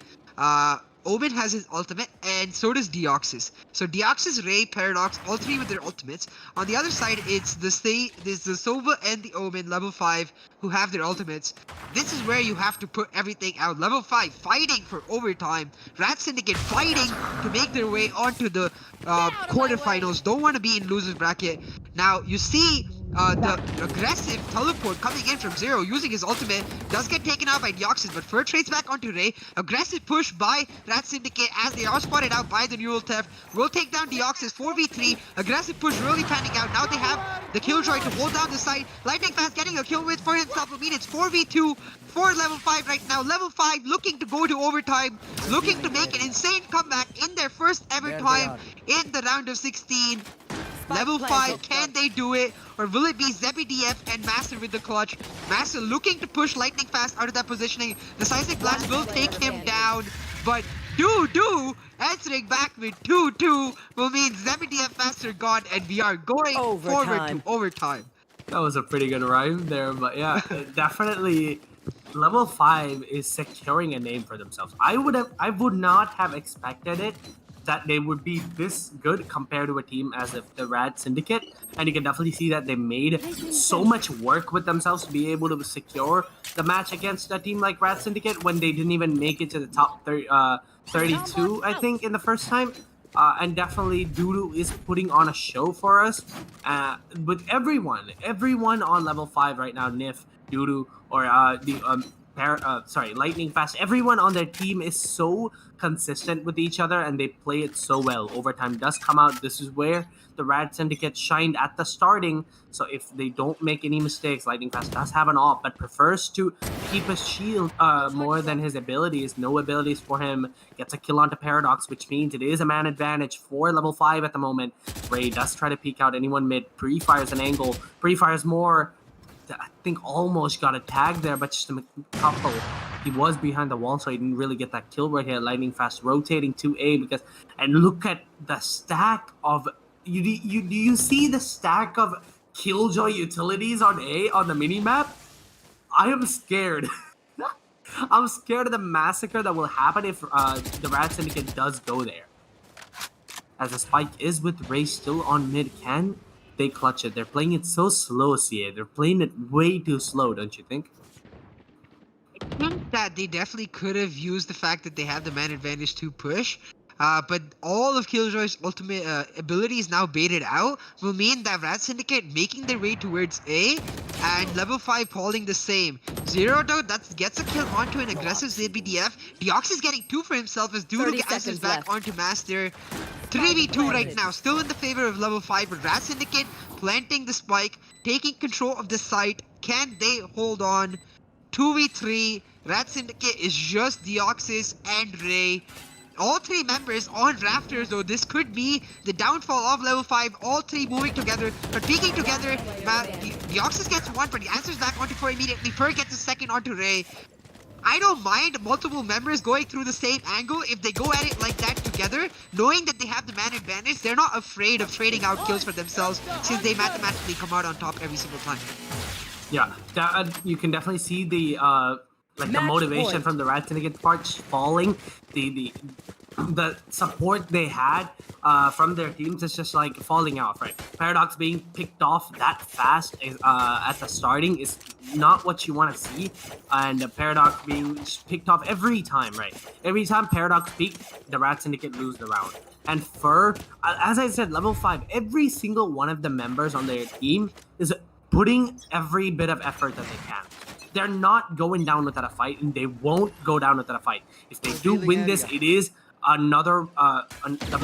Omen has his ultimate, and so does Deoxys. So Deoxys, Ray, Paradox, all 3 with their ultimates. On the other side, it's the Sova and the Omen, level 5, who have their ultimates. This is where you have to put everything out. Level 5 fighting for overtime. RAD Syndicate fighting to make their way onto the quarterfinals. Don't want to be in losers bracket. Now, you see the aggressive teleport coming in from Zero using his ultimate does get taken out by Deoxys, but Fur trades back onto Ray. Aggressive push by RAD Syndicate as they are spotted out by the Neural Theft. Will take down Deoxys 4v3. Aggressive push really panning out. Now they have the Killjoy to hold down the site. Lightning Fast getting a kill with for himself. I mean, it's 4v2 for level 5 right now. Level 5 looking to go to overtime, looking to make an insane comeback in their first ever time in the round of 16. Level 5, can they do it? Or will it be ZBDF and Master with the clutch? Master looking to push Lightning Fast out of that positioning. The Seismic Blast will take him down, but Dudu answering back with 2-2 will mean ZBDF Master gone, and we are going forward to overtime. That was a pretty good rhyme there, but yeah, definitely level 5 is securing a name for themselves. I would not have expected it, that they would be this good compared to a team as if the RAD Syndicate, and you can definitely see that they made so much work with themselves to be able to secure the match against a team like RAD Syndicate when they didn't even make it to the top 32, I think, in the first time. And definitely Dudu is putting on a show for us. With everyone on level 5 right now, Nif, Dudu, or Lightning Fast, everyone on their team is so consistent with each other and they play it so well. Overtime does come out. This is where the RAD Syndicate shined at the starting. So if they don't make any mistakes, Lightning Fast does have an ult, but prefers to keep his shield more than his abilities. No abilities for him. Gets a kill onto Paradox, which means it is a man advantage for level 5 at the moment. Ray does try to peek out anyone mid. Pre-fires an angle. Pre-fires more. I think almost got a tag there, but just a couple. He was behind the wall, so he didn't really get that kill right here. Lightning Fast rotating to A because, and look at the stack of. Do you see the stack of Killjoy utilities on A on the minimap? I am scared. I'm scared of the massacre that will happen if the RAD Syndicate does go there. As the spike is with Ray still on mid, can they clutch it? They're playing it so slow, CA. They're playing it way too slow, don't you think? I think that they definitely could have used the fact that they have the man advantage to push. but all of Killjoy's ultimate abilities now baited out will mean that RAD Syndicate making their way towards A, and level 5 calling the same. Zero though, that gets a kill onto an aggressive ZBDF. Deox is getting 2 for himself as Doodle 30 answers seconds back left. onto Master. 3v2 right now, still in the favor of level 5, but RAD Syndicate planting the spike, taking control of the site. Can they hold on? 2v3, RAD Syndicate is just Deoxys and Ray. All 3 members on Rafters, though. This could be the downfall of level 5. All 3 moving together, but peeking together. Deoxys gets 1, but he answers back onto 4 immediately. Fur gets a second onto Ray. I don't mind multiple members going through the same angle if they go at it like that together, knowing that they have the man advantage. They're not afraid of trading out kills for themselves since they mathematically come out on top every single time. Yeah, you can definitely see the the Match motivation point. from the RAD Syndicate part falling. The support they had from their teams is just like falling off, right? Paradox being picked off that fast is, at the starting is not what you want to see, and Paradox being picked off every time, right? Every time Paradox peak, the RAD Syndicate lose the round. And Fur, as I said, level 5, every single one of the members on their team is putting every bit of effort that they can. They're not going down without a fight, and they won't go down without a fight. If they do win this, it is another a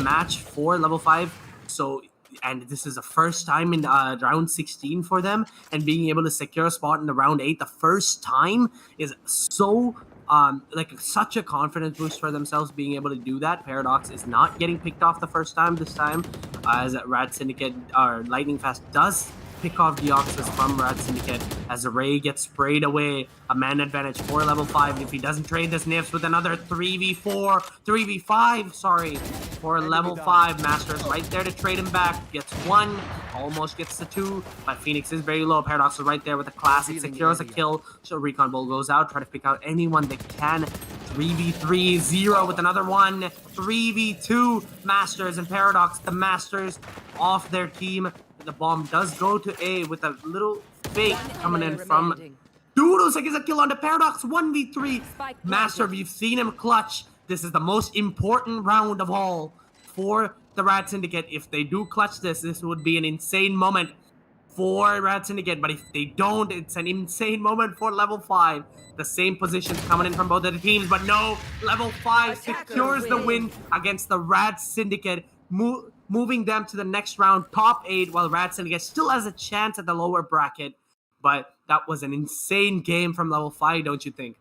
match for level 5. So, and this is the first time in round 16 for them, and being able to secure a spot in the round 8 the first time is so such a confidence boost for themselves being able to do that. Paradox is not getting picked off the first time this time, as RAD Syndicate or Lightning Fast does pick off Deoxys from RAD Syndicate as Ray gets sprayed away. A man advantage for level 5 if he doesn't trade this Nifs with another 3v5, sorry, for level 5. Master's right there to trade him back. Gets 1, almost gets the 2, but Phoenix is very low. Paradox is right there with a classic, secures a kill. So Recon Bull goes out, try to pick out anyone they can. 3v3, 0 with another 1, 3v2, Masters and Paradox, the Masters off their team. The bomb does go to A with a little fake coming in from Doodles. Gets a kill on the Paradox. 1v3. Master, you've seen him clutch. This is the most important round of all for the RAD Syndicate. If they do clutch this would be an insane moment for RAD Syndicate. But if they don't, it's an insane moment for level 5. The same positions coming in from both of the teams. But no, level 5 secures the win against the RAD Syndicate. Moving them to the next round, top 8, while RAD Syndicate still has a chance at the lower bracket. But that was an insane game from level 5, don't you think?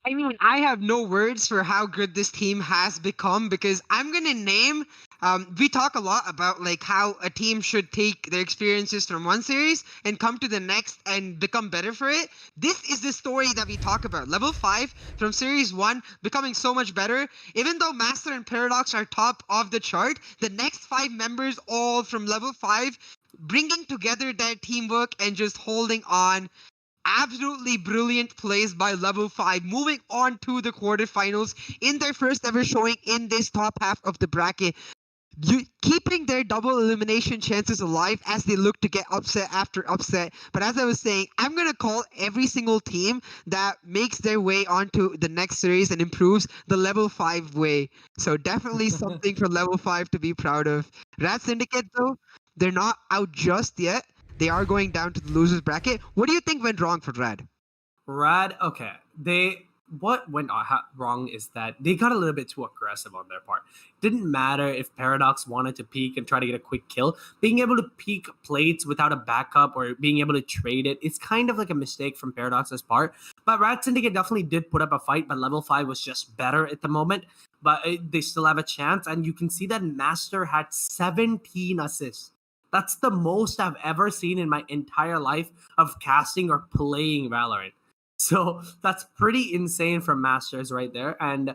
I mean, I have no words for how good this team has become, because I'm gonna name. We talk a lot about like how a team should take their experiences from one series and come to the next and become better for it. This is the story that we talk about. Level 5 from series 1 becoming so much better. Even though Master and Paradox are top of the chart, the next 5 members all from level 5 bringing together their teamwork and just holding on. Absolutely brilliant plays by level 5, moving on to the quarterfinals in their first ever showing in this top half of the bracket. Keeping their double elimination chances alive as they look to get upset after upset. But as I was saying, I'm going to call every single team that makes their way onto the next series and improves the level 5 way. So definitely something for level 5 to be proud of. RAD Syndicate though, they're not out just yet. They are going down to the losers bracket. What do you think went wrong for RAD? RAD, okay. What went wrong is that they got a little bit too aggressive on their part. Didn't matter if Paradox wanted to peek and try to get a quick kill. Being able to peek plates without a backup or being able to trade it's kind of like a mistake from Paradox's part. But RAD Syndicate definitely did put up a fight, but level 5 was just better at the moment. But they still have a chance, and you can see that Master had 17 assists. That's the most I've ever seen in my entire life of casting or playing Valorant. So that's pretty insane from Masters right there. And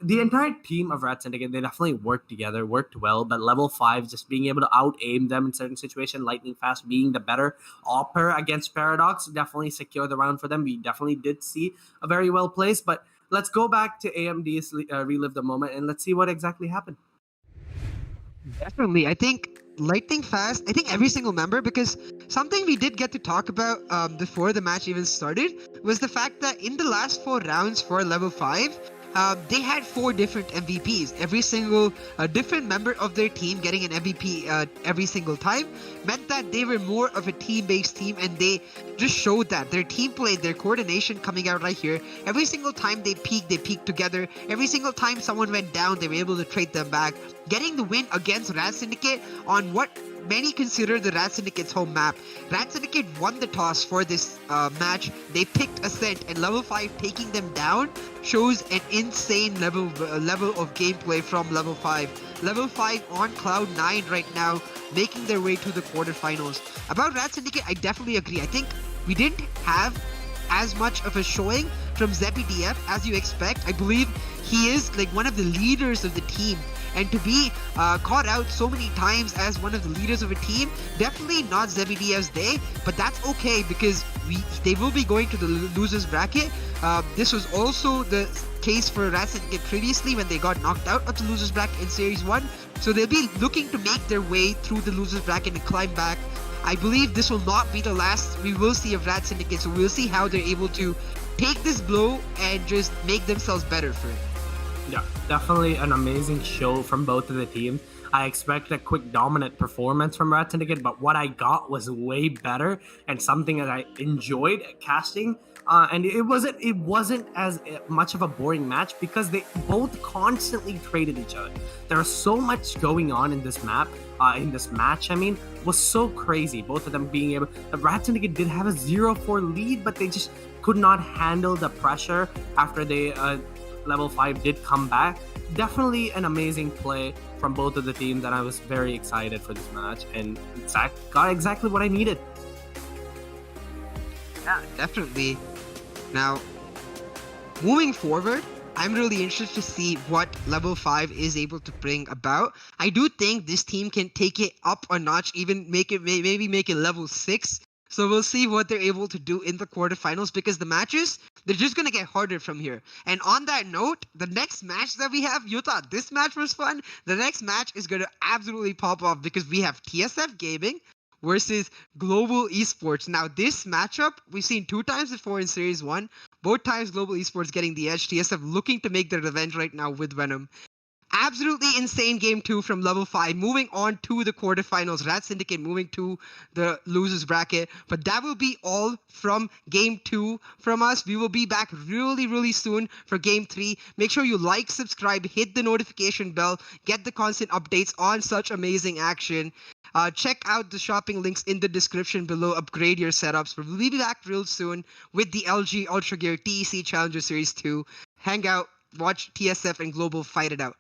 the entire team of RAD Syndicate, they definitely worked together, worked well. But level 5, just being able to out-aim them in certain situations, Lightning Fast being the better opper against Paradox, definitely secure the round for them. We definitely did see a very well placed. But let's go back to AMD's Relive the Moment, and let's see what exactly happened. Definitely. I think Lightning Fast, I think every single member, because something we did get to talk about before the match even started was the fact that in the last 4 rounds for level 5, they had 4 different MVPs. Every single different member of their team getting an MVP every single time meant that they were more of a team-based team, and they just showed that their team play, their coordination coming out right here. Every single time they peaked together. Every single time someone went down, they were able to trade them back. Getting the win against RAD Syndicate on what many consider the RAD Syndicate's home map. RAD Syndicate won the toss for this match. They picked Ascent, and level 5 taking them down shows an insane level of gameplay from level 5. Level 5 on cloud 9 right now, making their way to the quarterfinals. About RAD Syndicate, I definitely agree. I think we didn't have as much of a showing from ZebDF as you expect. I believe he is like one of the leaders of the team, and to be caught out so many times as one of the leaders of a team, definitely not ZebDF's day, but that's okay because they will be going to the losers bracket. This was also the case for RAD Syndicate previously when they got knocked out of the losers bracket in Series 1, so they'll be looking to make their way through the losers bracket and climb back. I believe this will not be the last we will see of RAD Syndicate, so we'll see how they're able to take this blow and just make themselves better for it. Yeah, definitely an amazing show from both of the teams. I expect a quick dominant performance from RAD Syndicate, but what I got was way better and something that I enjoyed casting. And it wasn't as much of a boring match because they both constantly traded each other. There was so much going on in this map, in this match. I mean, was so crazy. Both of them being able. The RAD Syndicate did have a 0-4 lead, but they just could not handle the pressure after they level 5 did come back. Definitely an amazing play from both of the teams, and I was very excited for this match, and got exactly what I needed. Yeah, definitely. Now, moving forward, I'm really interested to see what level 5 is able to bring about. I do think this team can take it up a notch, even maybe make it level 6. So we'll see what they're able to do in the quarterfinals, because the matches, they're just going to get harder from here. And on that note, the next match that we have, you thought this match was fun? The next match is going to absolutely pop off because we have TSF Gaming versus Global Esports. Now, this matchup, we've seen 2 times before in Series 1. Both times Global Esports getting the edge. TSF looking to make their revenge right now with Venom. Absolutely insane game 2 from level 5. Moving on to the quarterfinals. RAD Syndicate moving to the losers bracket. But that will be all from game 2 from us. We will be back really soon for game 3. Make sure you like, subscribe, hit the notification bell, get the constant updates on such amazing action. Check out the shopping links in the description below. Upgrade your setups. We'll be back real soon with the LG Ultragear TEC Challenger Series 2. Hang out, watch TSF and Global fight it out.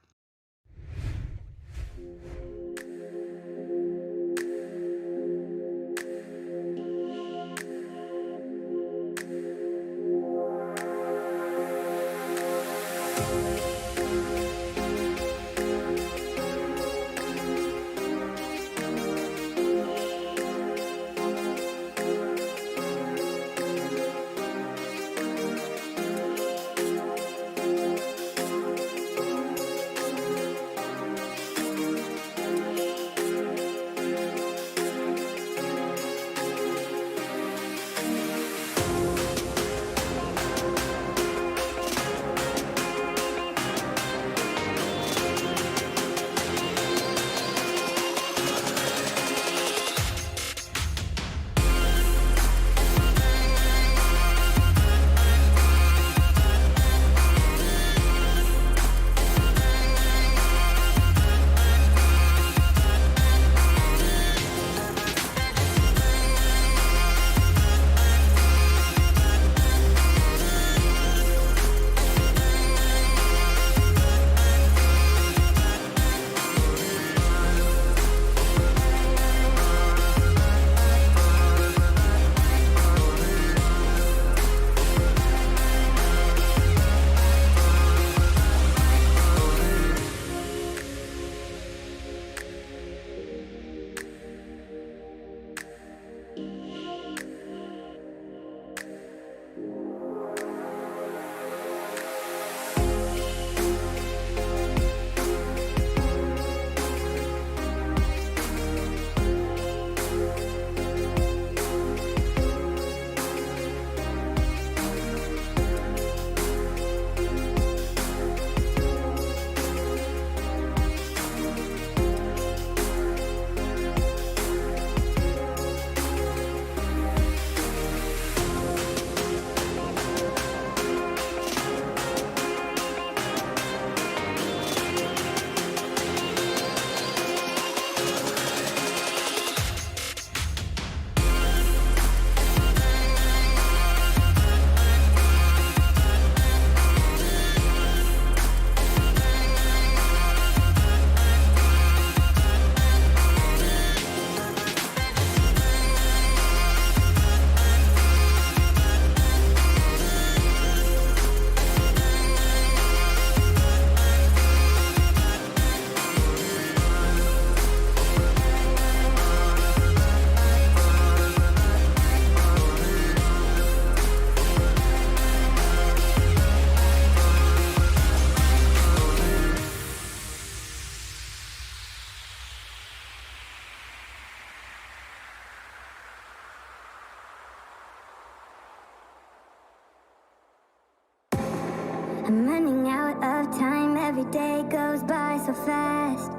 I'm running out of time, every day goes by so fast.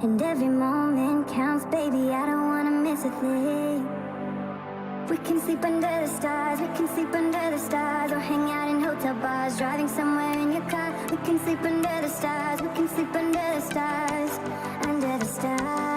And every moment counts, baby, I don't wanna miss a thing. We can sleep under the stars, we can sleep under the stars, or hang out in hotel bars, driving somewhere in your car. We can sleep under the stars, we can sleep under the stars, under the stars.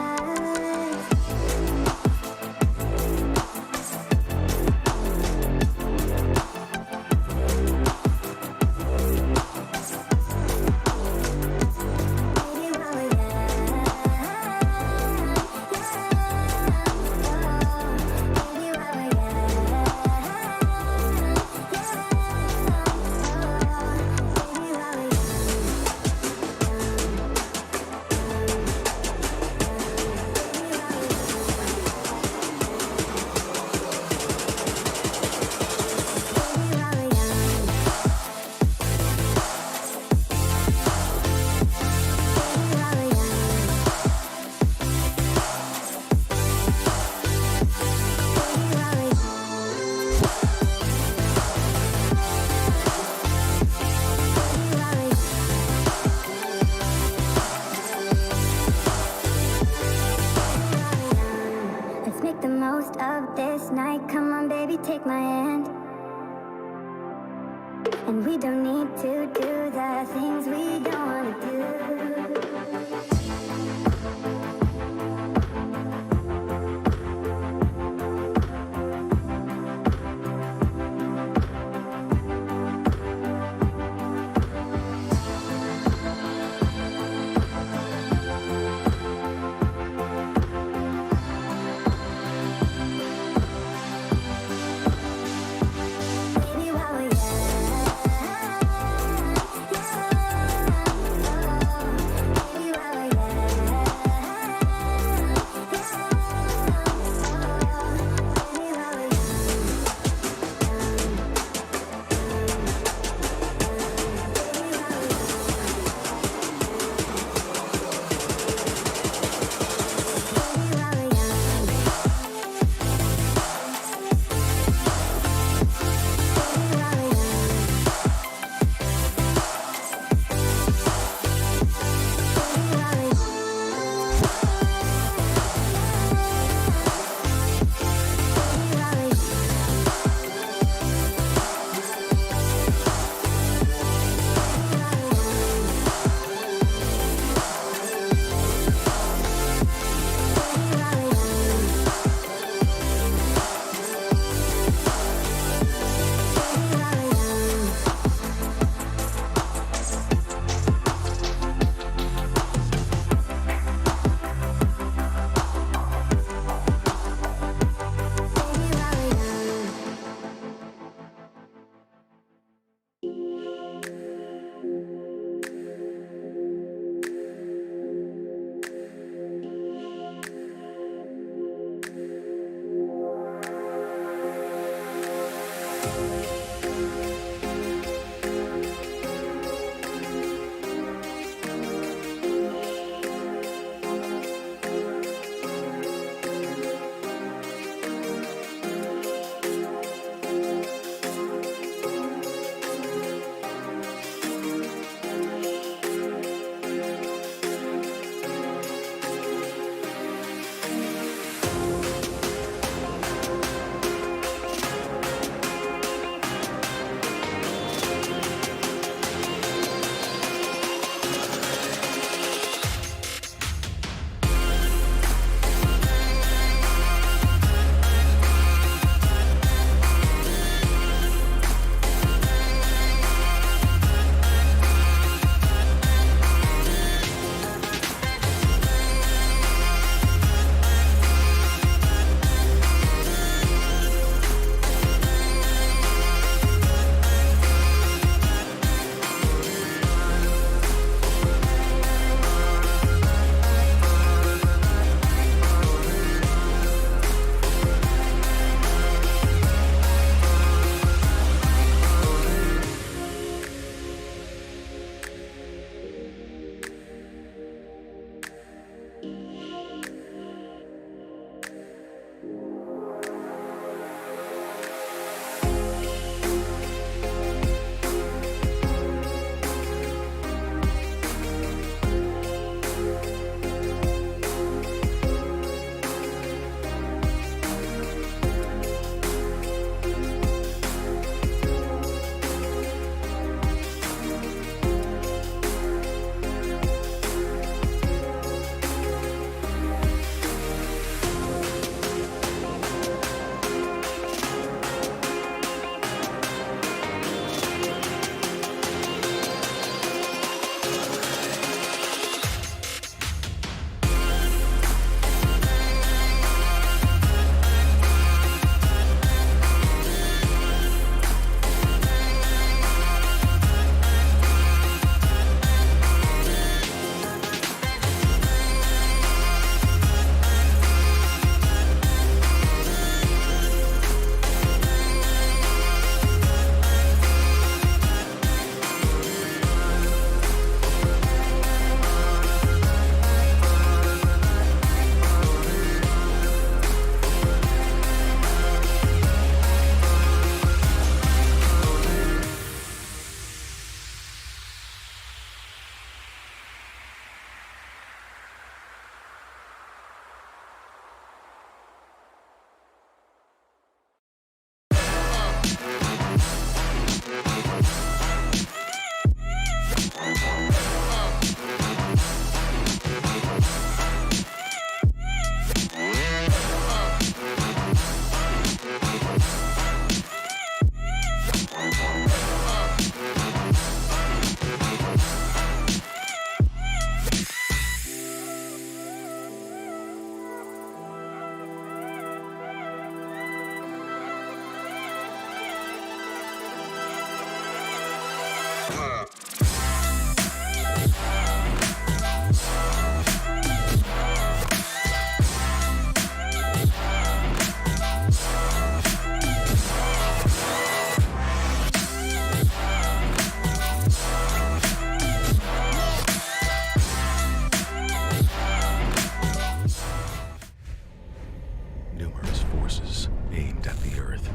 Numerous forces aimed at the Earth.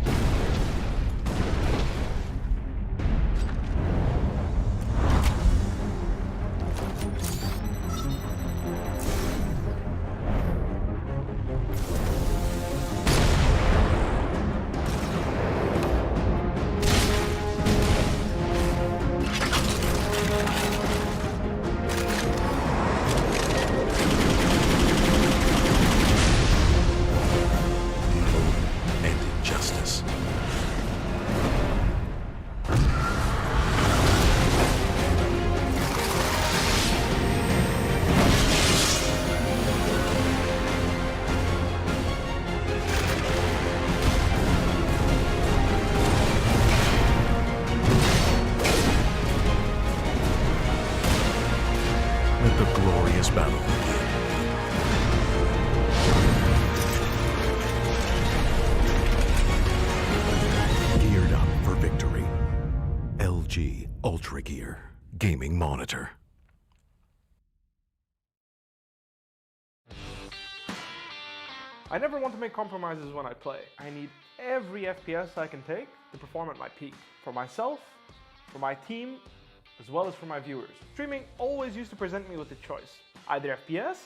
And injustice. Let the glorious battle begin. Geared up for victory. LG Ultragear Gaming Monitor. I never want to make compromises when I play. I need every FPS I can take to perform at my peak. For myself, for my team, as well as for my viewers. Streaming always used to present me with a choice, either FPS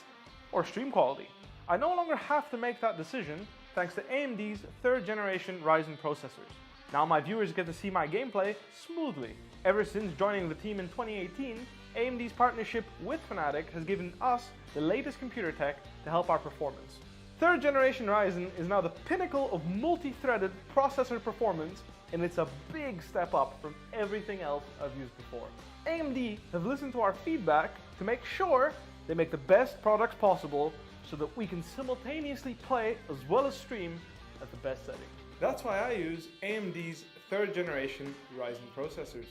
or stream quality. I no longer have to make that decision thanks to AMD's 3rd generation Ryzen processors. Now my viewers get to see my gameplay smoothly. Ever since joining the team in 2018, AMD's partnership with Fnatic has given us the latest computer tech to help our performance. 3rd generation Ryzen is now the pinnacle of multi-threaded processor performance, and it's a big step up from everything else I've used before. AMD have listened to our feedback to make sure they make the best products possible so that we can simultaneously play as well as stream at the best setting. That's why I use AMD's 3rd generation Ryzen processors.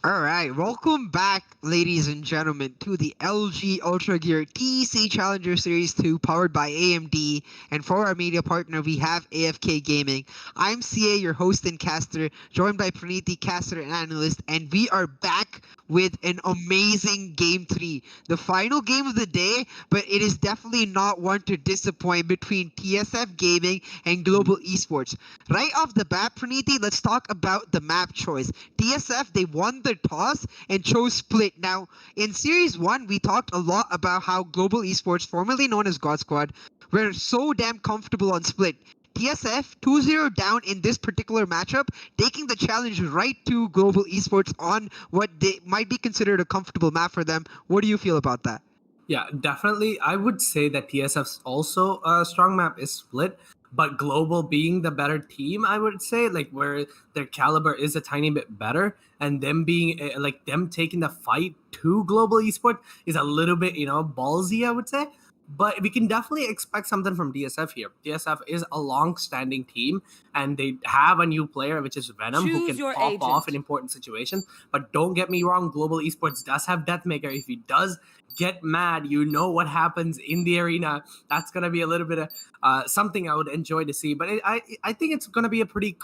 Alright, welcome back, ladies and gentlemen, to the LG Ultragear TEC Challenger Series 2 powered by AMD. And for our media partner, we have AFK Gaming. I'm CA, your host and caster, joined by Praniti, caster and analyst, and we are back with an amazing Game 3. The final game of the day, but it is definitely not one to disappoint between TSF Gaming and Global Esports. Right off the bat, Praniti, let's talk about the map choice. TSF, they won the toss and chose Split. Now, in Series 1, we talked a lot about how Global Esports, formerly known as God Squad, were so damn comfortable on Split. TSF 2-0 down in this particular matchup, taking the challenge right to Global Esports on what they might be considered a comfortable map for them. What do you feel about that? Yeah, definitely. I would say that TSF's also a strong map is Split, but Global being the better team, I would say, like where their caliber is a tiny bit better, and them being like them taking the fight to Global Esports is a little bit, ballsy, I would say. But we can definitely expect something from DSF here. DSF is a long-standing team, and they have a new player, which is Venom, who Choose can your pop agent. off in important situations. But don't get me wrong, Global Esports does have Deathmaker. If he does get mad, you know what happens in the arena. That's going to be a little bit of something I would enjoy to see. But I think it's going to be a pretty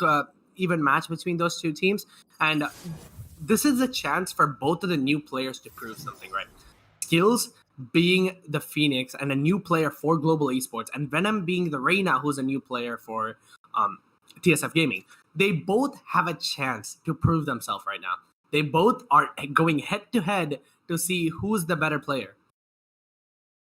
even match between those two teams. And this is a chance for both of the new players to prove something, right? Skills being the Phoenix and a new player for Global Esports, and Venom being the Reyna, who's a new player for TSF Gaming. They both have a chance to prove themselves right now. They both are going head-to-head to see who's the better player.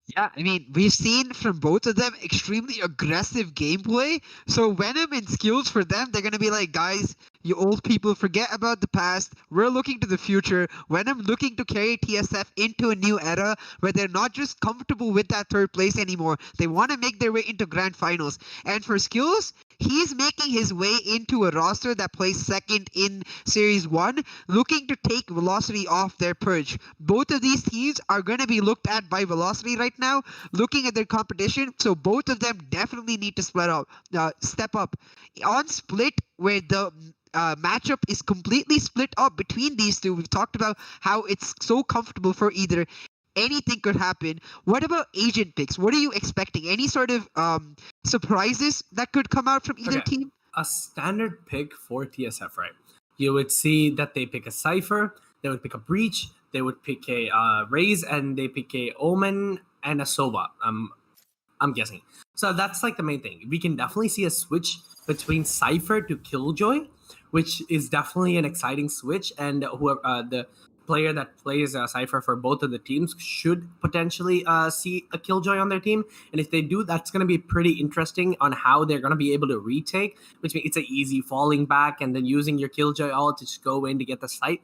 Yeah, I mean, we've seen from both of them extremely aggressive gameplay. So Venom and Skills, for them, they're going to be like, guys, you old people, forget about the past. We're looking to the future. Venom looking to carry TSF into a new era where they're not just comfortable with that 3rd place anymore. They want to make their way into grand finals. And for Skills, he's making his way into a roster that plays 2nd in Series 1, looking to take Velocity off their perch. Both of these teams are going to be looked at by Velocity right right now, looking at their competition. So both of them definitely need to step up. On split, where the matchup is completely split up between these two, we've talked about how it's so comfortable for either. Anything could happen. What about agent picks? What are you expecting? Any sort of surprises that could come out from either team? A standard pick for TSF, right? You would see that they pick a Cypher, they would pick a Breach, they would pick a Raze, and they pick a Omen and a Sova. I'm guessing. So that's like the main thing. We can definitely see a switch between Cypher to Killjoy, which is definitely an exciting switch. And whoever the player that plays Cypher for both of the teams should potentially see a Killjoy on their team. And if they do, that's going to be pretty interesting on how they're going to be able to retake, which means it's an easy falling back and then using your Killjoy ult to just go in to get the site.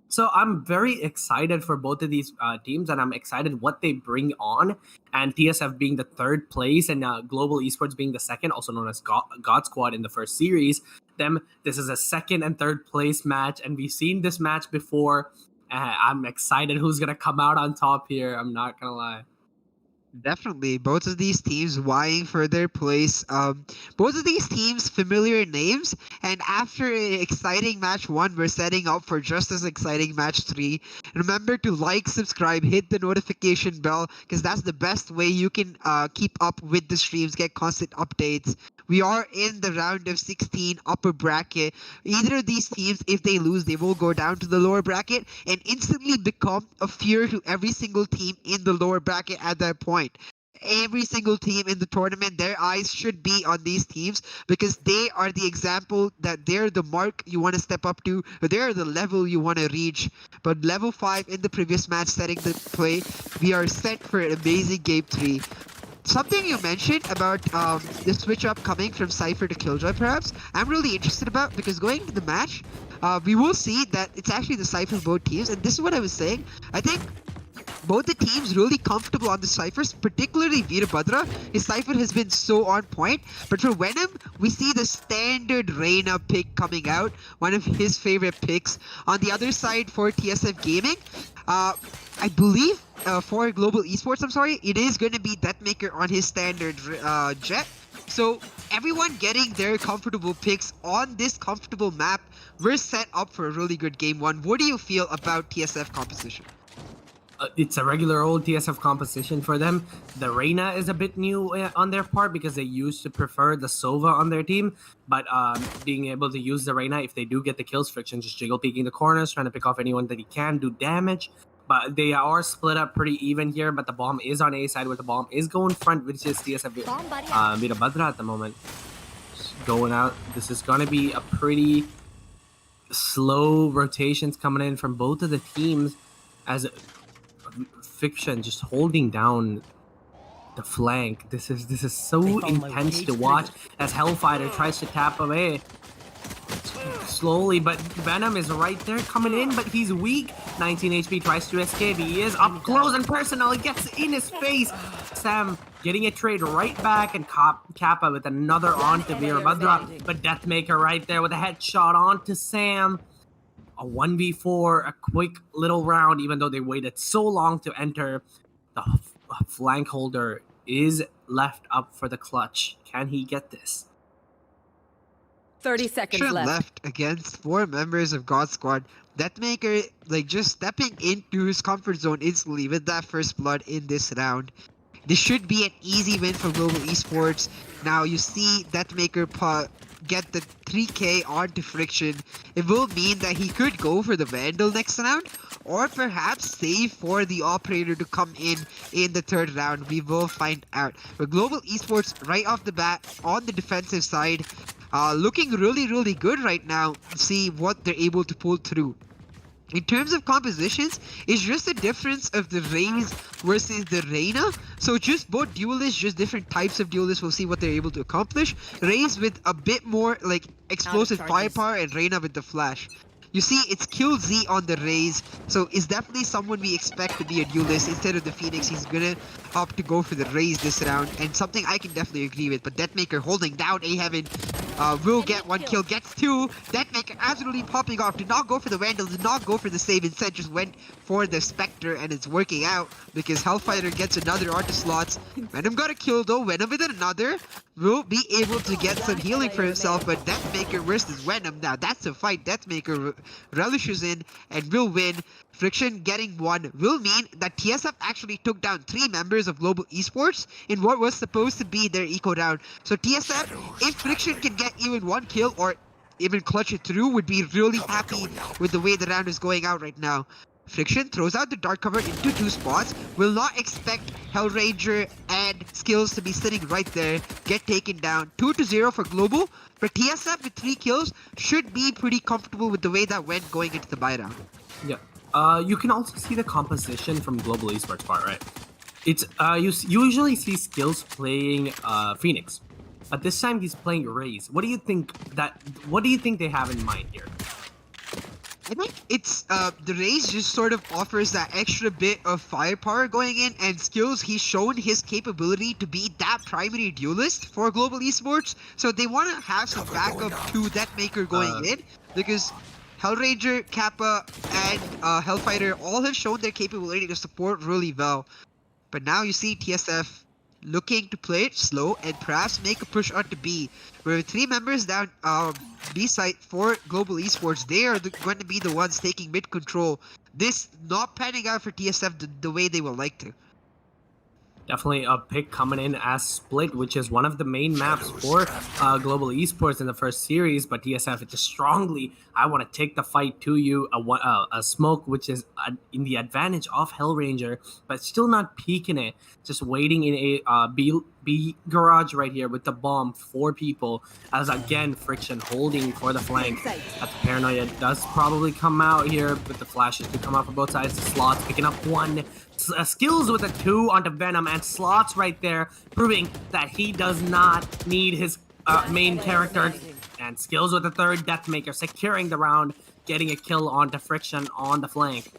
So I'm very excited for both of these teams, and I'm excited what they bring on. And TSF being the third place, and Global Esports being the second, also known as God Squad in the first series. This is a second and third place match, and we've seen this match before. I'm excited who's gonna come out on top here. I'm not gonna lie. Definitely, both of these teams vying for their place. Both of these teams familiar names, and after an exciting match 1, we're setting up for just as exciting match 3. Remember to like, subscribe, hit the notification bell, because that's the best way you can keep up with the streams, get constant updates. We are in the round of 16 upper bracket. Either of these teams, if they lose, they will go down to the lower bracket and instantly become a fear to every single team in the lower bracket at that point. Every single team in the tournament, their eyes should be on these teams because they are the example that they're the mark you want to step up to, or they're the level you want to reach. But level 5 in the previous match setting the play, we are set for an amazing game 3. Something you mentioned about the switch up coming from Cypher to Killjoy, perhaps, I'm really interested about, because going into the match, we will see that it's actually the Cypher of both teams, and this is what I was saying. I think both the teams really comfortable on the Cyphers, particularly Veerabhadra. His Cypher has been so on point. But for Venom, we see the standard Reyna pick coming out, one of his favorite picks. On the other side for TSF Gaming, I believe for Global Esports, it is going to be Deathmaker on his standard Jet. So everyone getting their comfortable picks on this comfortable map, we're set up for a really good game 1. What do you feel about TSF composition? It's a regular old TSF composition for them. The Reyna is a bit new on their part because they used to prefer the Sova on their team. But being able to use the Reyna, if they do get the kills, Friction just jiggle peeking the corners, trying to pick off anyone that he can, do damage. But they are split up pretty even here, but the bomb is on A side, where the bomb is going front, which is TSF Veerabhadra at the moment. Just going out. This is going to be a pretty slow rotations coming in from both of the teams, as Fiction just holding down the flank. This is so intense to watch as Hellfighter tries to tap away slowly, but Venom is right there coming in, but he's weak. 19 HP, tries to escape. He is up close and personal. It gets in his face. Sam getting a trade right back, and Kappa with another onto Veerabhadra, but Deathmaker right there with a headshot onto Sam. A 1v4, a quick little round, even though they waited so long to enter. The flank holder is left up for the clutch. Can he get this? 30 seconds left against 4 members of God Squad. Deathmaker, just stepping into his comfort zone instantly with that first blood in this round. This should be an easy win for Global Esports. Now you see Deathmaker get the 3k onto Friction. It will mean that he could go for the Vandal next round, or perhaps save for the Operator to come in the 3rd round. We will find out. But Global Esports right off the bat on the defensive side, looking really, really good right now. See what they're able to pull through. In terms of compositions, it's just a difference of the Raze versus the Reyna. So just both duelists, just different types of duelists. We'll see what they're able to accomplish. Raze with a bit more explosive firepower, and Reyna with the flash. You see, it's Kill Z on the Raze, so it's definitely someone we expect to be a duelist. Instead of the Phoenix, he's gonna opt to go for the Raze this round, and something I can definitely agree with. But Deathmaker holding down A Heaven will get 1 kill, gets 2. That Deathmaker absolutely popping off. Did not go for the Vandal, did not go for the save. Instead, just went for the Spectre, and it's working out because Hellfighter gets another onto slots. Venom got a kill though. Venom with another will be able to get some healing for himself, but Deathmaker versus Venom, now that's a fight Deathmaker relishes in and will win. Friction getting one will mean that TSF actually took down 3 members of Global Esports in what was supposed to be their eco round. So TSF, if Friction can get even 1 kill or even clutch it through, would be really happy with the way the round is going out right now. Friction throws out the dark cover into 2 spots, will not expect Hellranger and Skills to be sitting right there, get taken down. 2-0 for Global, but TSF with 3 kills should be pretty comfortable with the way that went going into the buy round. Yeah. You can also see the composition from Global Esports part, right? It's you usually see Skills playing Phoenix, but this time he's playing Raze. What do you think they have in mind here? I think it's the Raze just sort of offers that extra bit of firepower going in, and Skills, he's shown his capability to be that primary duelist for Global Esports, so they want to have some backup to Deathmaker going in, because Hellranger, Kappa, and Hellfighter all have shown their capability to support really well. But now you see TSF looking to play it slow and perhaps make a push onto B. With 3 members down B site for Global Esports, they are going to be the ones taking mid control. This not panning out for TSF the way they would like to. Definitely a pick coming in as Split, which is one of the main maps for Global Esports in the first series. But TSF just strongly, I want to take the fight to you. A smoke, which is in the advantage of Hellranger, but still not peeking it. Just waiting in a B garage right here with the bomb. 4 people, as again Friction holding for the flank. That Paranoia does probably come out here, but the flashes do come out for both sides. The Slots picking up 1. Skills with a 2 onto Venom, and Slots right there proving that he does not need his main character. And Skills with a 3rd Deathmaker securing the round, getting a kill onto Friction on the flank.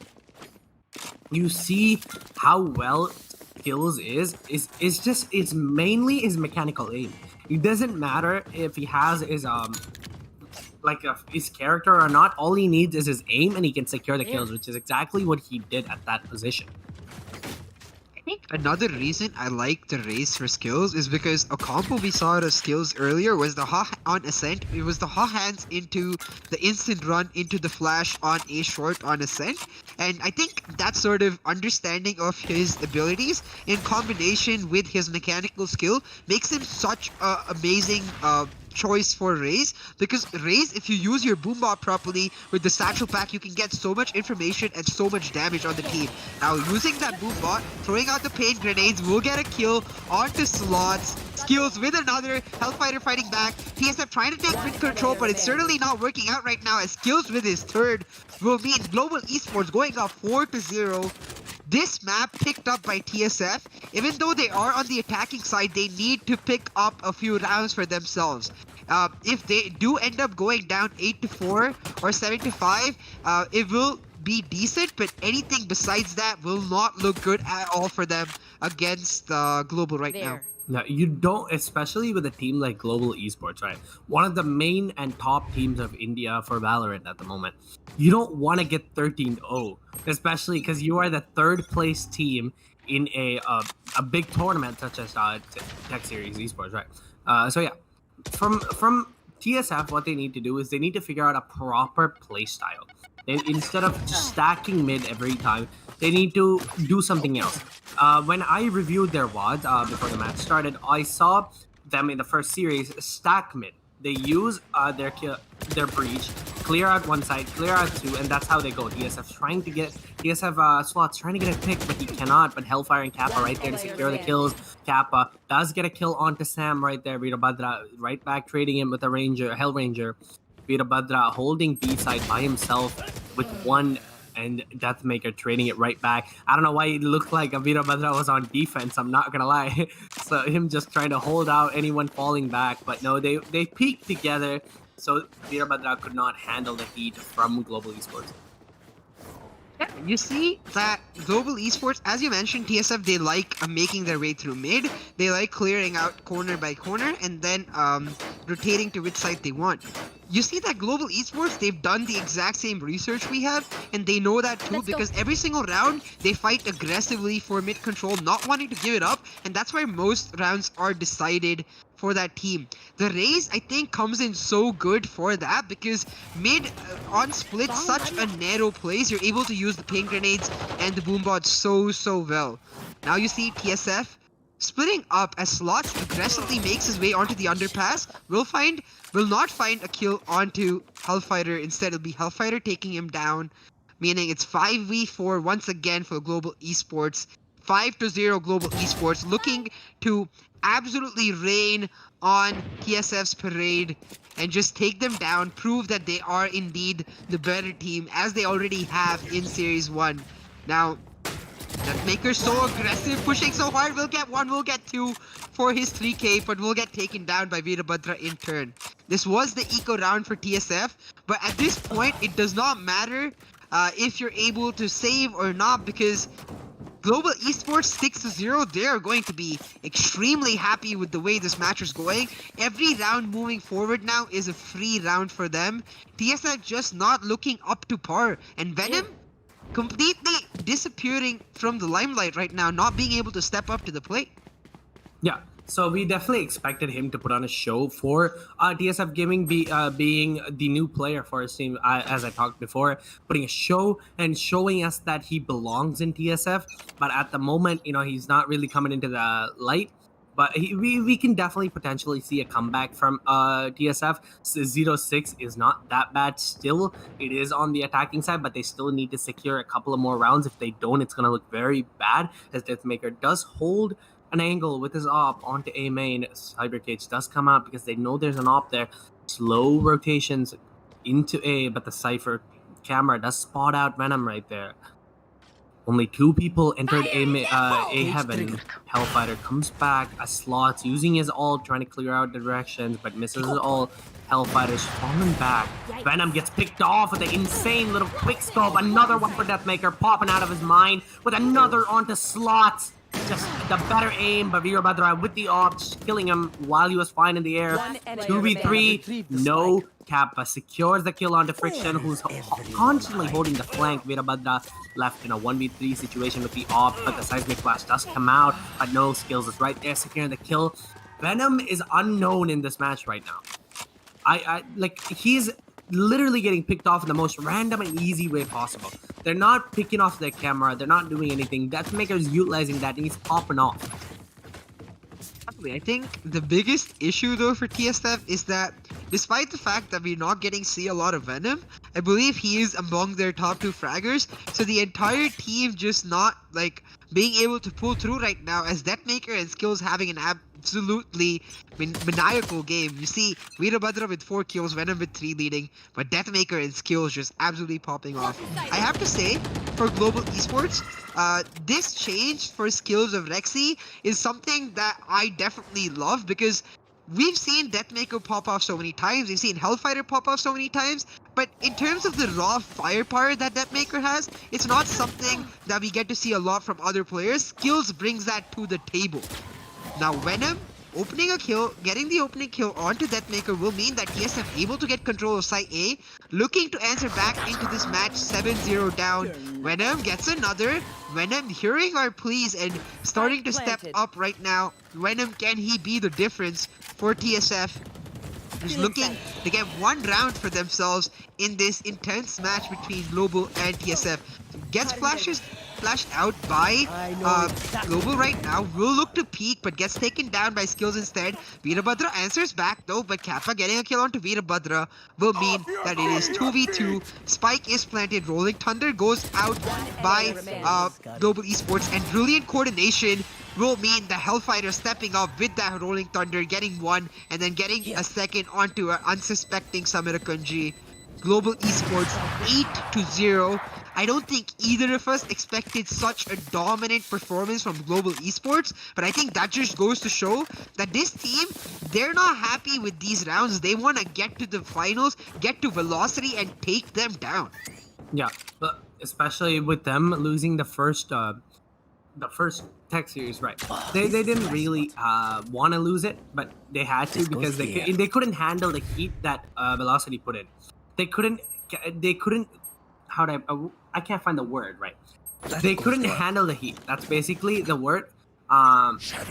You see how well Skills it's mainly his mechanical aim. It doesn't matter if he has his his character or not. All he needs is his aim, and he can secure the kills, which is exactly what he did at that position. I think another reason I like the Raze for Skills is because a combo we saw out of Skills earlier was the Ha on Ascent. It was the Ha hands into the instant run into the flash on A short on Ascent. And I think that sort of understanding of his abilities in combination with his mechanical skill makes him such an amazing choice for Raze, because Raze, if you use your boombot properly with the satchel pack, you can get so much information and so much damage on the team. Now using that boombot, throwing out the pain grenades will get a kill onto Slots. Skills with another, Hellfighter fighting back, TSF trying to take mid control, but it's certainly not working out right now, as Skills with his 3rd will mean Global Esports going up 4-0. This map picked up by TSF, even though they are on the attacking side, they need to pick up a few rounds for themselves. If they do end up going down 8-4 or 7-5, it will be decent, but anything besides that will not look good at all for them against Global right now. Now, you don't, especially with a team like Global Esports, right? One of the main and top teams of India for Valorant at the moment. You don't want to get 13-0, especially because you are the 3rd place team in a big tournament such as Tech Series Esports, right? So yeah, from TSF, what they need to do is they need to figure out a proper play style. And instead of just stacking mid every time, they need to do something else. When I reviewed their WODs before the match started, I saw them in the first series stack mid. They use their breach, clear out one side, clear out 2, and that's how they go. TSF Slots trying to get a pick, but he cannot. But Hellfire and Kappa right there to secure the kills. Kappa does get a kill onto Sam right there. Veerabhadra right back trading him with a Hellranger. Veerabhadra holding B side by himself with 1, and Deathmaker trading it right back. I don't know why it looked like Veerabhadra was on defense, I'm not gonna lie. So him just trying to hold out anyone falling back, but no, they peaked together, so Veerabhadra could not handle the heat from Global Esports. Yeah, you see that Global Esports, as you mentioned, TSF, they like making their way through mid. They like clearing out corner by corner and then rotating to which side they want. you see that Global Esports, they've done the exact same research we have, and they know that too, because every single round, they fight aggressively for mid control, not wanting to give it up, and that's why most rounds are decided for that team. The Raze, I think, comes in so good for that, because mid on split, such a narrow place, you're able to use the ping grenades and the boom bots so well. Now you see TSF splitting up as Slots aggressively makes his way onto the underpass. Will not find a kill onto Hellfighter. Instead, it'll be Hellfighter taking him down, meaning it's 5v4 once again for Global Esports. 5-0 Global Esports, looking to absolutely rain on TSF's parade and just take them down, prove that they are indeed the better team, as they already have in Series 1. Now, Netmaker's so aggressive, pushing so hard, we'll get 1, we'll get 2 for his 3k, but will get taken down by Veerabhadra in turn. This was the eco round for TSF, but at this point, it does not matter if you're able to save or not, because Global Esports 6-0, they are going to be extremely happy with the way this match is going. Every round moving forward now is a free round for them. TSF just not looking up to par, and Venom completely disappearing from the limelight right now, not being able to step up to the plate. Yeah, so we definitely expected him to put on a show for TSF Gaming, being the new player for his team, as I talked before, putting a show and showing us that he belongs in TSF. But at the moment, you know, he's not really coming into the light. But we can definitely potentially see a comeback from TSF. 0-6 is not that bad still. It is on the attacking side, but they still need to secure a couple of more rounds. If they don't, it's going to look very bad, as Deathmaker does hold an angle with his op onto A main. Cyber Cage does come out because they know there's an op there. Slow rotations into A, but the Cypher camera does spot out Venom right there. Only 2 people entered A heaven. Hellfighter comes back as Slots using his ult, trying to clear out the directions, but misses his ult. Hellfighter's falling back. Venom gets picked off with an insane little quick scope. Another one for Deathmaker, popping out of his mind with another onto Slots. Just the better aim, but Veerabhadra with the ops, killing him while he was fine in the air. 2v3, no. Kappa secures the kill onto Friction, who's constantly holding the flank. Veerabhadra left in a 1v3 situation with the op, but the seismic flash does come out, but no skills is right there, securing the kill. Venom is unknown in this match right now. He's literally getting picked off in the most random and easy way possible. They're not picking off their camera, they're not doing anything. Deathmaker is utilizing that and he's popping off. I think the biggest issue though for TSF is that despite the fact that we're not getting to see a lot of Venom, I believe he is among their top 2 fraggers, so the entire team just not like being able to pull through right now, as Deathmaker and Skills having an absolutely maniacal game. You see Veerabhadra with 4 kills, Venom with 3 leading, but Deathmaker and Skills just absolutely popping off. I have to say, for Global Esports, this change for Skills of Rexy is something that I definitely love, because we've seen Deathmaker pop off so many times, we've seen Hellfighter pop off so many times, but in terms of the raw firepower that Deathmaker has, it's not something that we get to see a lot from other players. Skills brings that to the table. Now Venom opening a kill, getting the opening kill onto Deathmaker will mean that TSF able to get control of Site A, looking to answer back into this match 7-0 down. Venom gets another. Venom hearing our pleas and starting to step up right now. Venom, can he be the difference for TSF? Who's looking to get 1 round for themselves in this intense match between Global and TSF. Gets flashed out by Global right now. Will look to peek, but gets taken down by Skills instead. Veerabhadra answers back though, but Kappa getting a kill onto Veerabhadra will mean that it is 2v2. Spike is planted. Rolling Thunder goes out by Global Esports, and brilliant coordination will mean the Hellfighter stepping up with that Rolling Thunder, getting 1 and then getting a second onto an unsuspecting Samirakunji. Global Esports 8-0. I don't think either of us expected such a dominant performance from Global Esports, but I think that just goes to show that this team, they're not happy with these rounds. They want to get to the finals, get to Velocity, and take them down. Yeah, but especially with them losing the first the first tech series, right? They didn't really want to lose it, but they had to because they couldn't handle the heat that Velocity put in. They couldn't. How do I can't find the word right. They couldn't handle the heat. That's basically the word.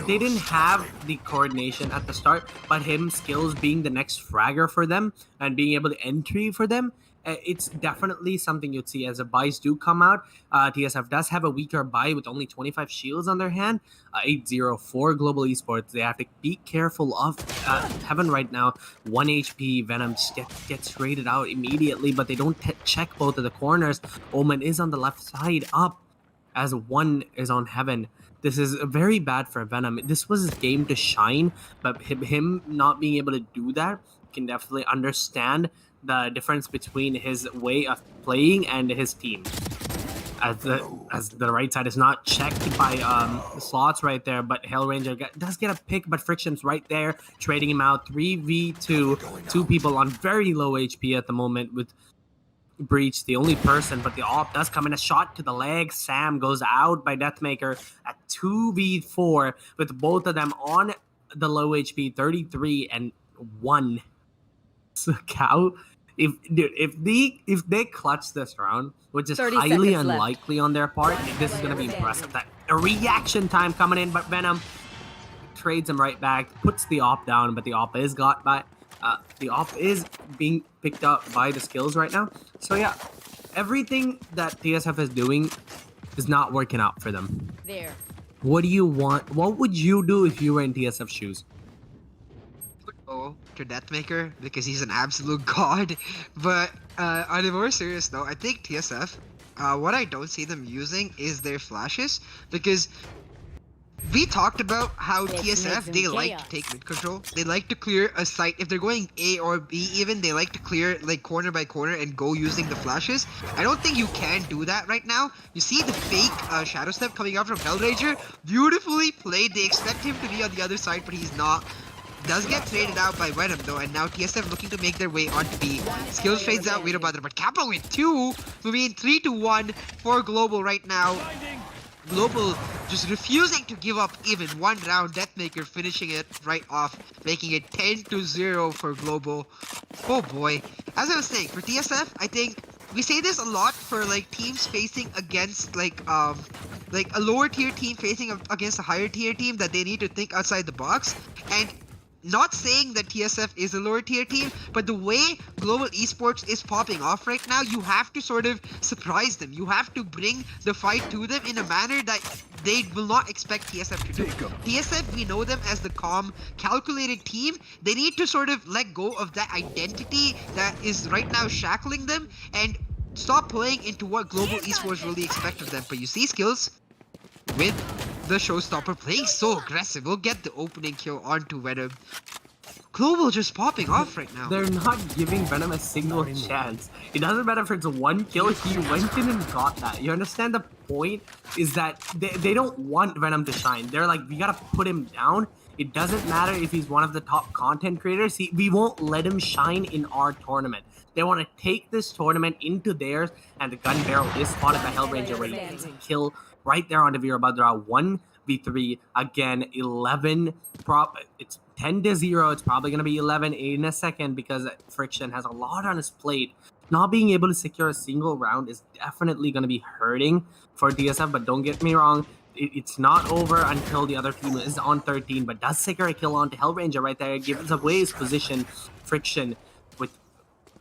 They didn't have the coordination at the start, but him skills being the next fragger for them and being able to entry for them, it's definitely something you'd see as the buys do come out. TSF does have a weaker buy with only 25 shields on their hand. 8-0 for Global Esports. They have to be careful of Heaven right now. 1 HP. Venom gets raided out immediately, but they don't check both of the corners. Omen is on the left side up as one is on Heaven. This is very bad for Venom. This was his game to shine, but him not being able to do that, can definitely understand the difference between his way of playing and his team. As the right side is not checked by the slots right there, but Hellranger does get a pick, but Friction's right there, trading him out. 3v2, two people on very low HP at the moment with Breach, the only person, but the op does come in. A shot to the leg. Sam goes out by Deathmaker at 2v4 with both of them on the low HP, 33 and 1. So Cow, if they clutch this round, which is 30 highly seconds left. unlikely on their part, this is gonna be impressive. That a reaction time coming in, but Venom trades him right back, puts the op down, but the op is got by. The op is being picked up by the skills right now. So yeah, everything that TSF is doing is not working out for them. There. What do you want? What would you do if you were in TSF shoes? Go to Deathmaker because he's an absolute god. But on a more serious note, I think TSF, what I don't see them using is their flashes, because we talked about how TSF, they like to take mid control. They like to clear a site. If they're going A or B even, they like to clear like corner by corner and go using the flashes. I don't think you can do that right now. You see the fake shadow step coming out from Hellranger. Beautifully played. They expect him to be on the other side, but he's not. Does get traded out by Venom though, and now TSF looking to make their way onto B. Skills trades out Weirabadra, but Kappa with 2. So we in 3-1 for Global right now. Global just refusing to give up even one round. Deathmaker finishing it right off, making it 10-0 for Global. Oh boy. As I was saying, for TSF, I think we say this a lot for like teams facing against like a lower tier team facing against a higher tier team, that they need to think outside the box. And not saying that TSF is a lower tier team, but the way Global Esports is popping off right now, you have to sort of surprise them. You have to bring the fight to them in a manner that they will not expect TSF to do. TSF, we know them as the calm, calculated team. They need to sort of let go of that identity that is right now shackling them and stop playing into what Global Esports really expect of them. But you see skills with the showstopper playing so aggressive. We'll get the opening kill onto Venom. Global just popping off right now. They're not giving Venom a single chance. It doesn't matter if it's one kill, he went in and got that. You understand the point? Is that they don't want Venom to shine. They're like, we gotta put him down. It doesn't matter if he's one of the top content creators. We won't let him shine in our tournament. They want to take this tournament into theirs, and the gun barrel is spotted by Hellranger, where he gets a kill right there on the Veerabhadra. 1v3 again. 11. It's 10-0. It's probably gonna be 11 in a second because Friction has a lot on his plate. Not being able to secure a single round is definitely gonna be hurting for DSF. But don't get me wrong, it's not over until the other team is on 13. But does secure a kill onto Hellranger right there. Gives away his position. Friction with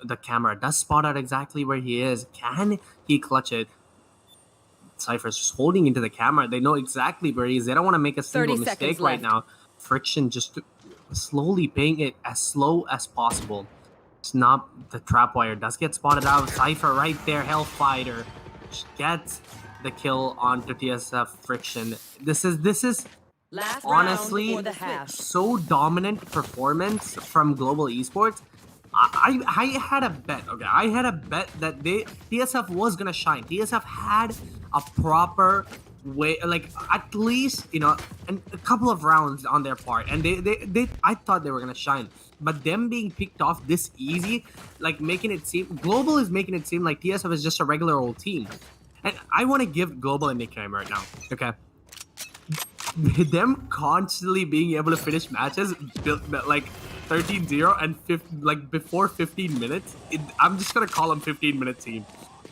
the camera does spot out exactly where he is. Can he clutch it? Cypher's just holding into the camera. They know exactly where he is. They don't want to make a single mistake right now. Friction just slowly paying it as slow as possible. It's not the trap wire. Does get spotted out. Cypher right there. Hellfighter gets the kill onto TSF. Friction. This is Last honestly round for the half. so dominant performance from Global Esports. I had a bet, okay? I had a bet that TSF was gonna shine. TSF had a proper way, like at least, you know, a couple of rounds on their part, and I thought they were gonna shine. But them being picked off this easy, like making it seem, Global is making it seem like TSF is just a regular old team. And I want to give Global a nickname right now, okay? them constantly being able to finish matches like 13-0 and like before 15 minutes, I'm just gonna call them 15-minute team.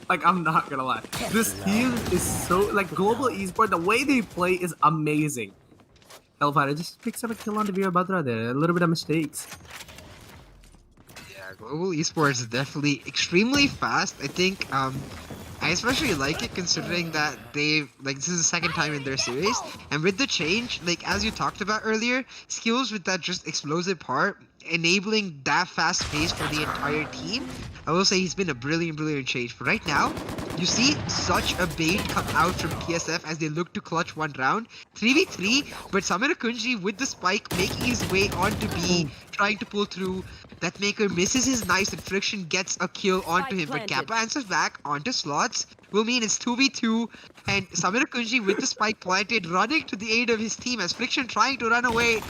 Like, I'm not gonna lie. This team is so, like, Global Esports, the way they play is amazing. Hellfire just picks up a kill on the Vera Badra there. A little bit of mistakes. Yeah, Global Esports is definitely extremely fast. I think I especially like it considering that this is the second time in their series, and with the change, like as you talked about earlier, skills with that just explosive part, enabling that fast pace for the entire team, I will say he's been a brilliant change. But right now, you see such a bait come out from TSF as they look to clutch one round. 3v3, but Samira Kunji with the spike making his way onto B, trying to pull through. That Maker misses his knives and Friction gets a kill onto him, but Kappa answers back onto slots. Will mean it's 2v2, and Samira Kunji with the spike planted, running to the aid of his team as Friction trying to run away.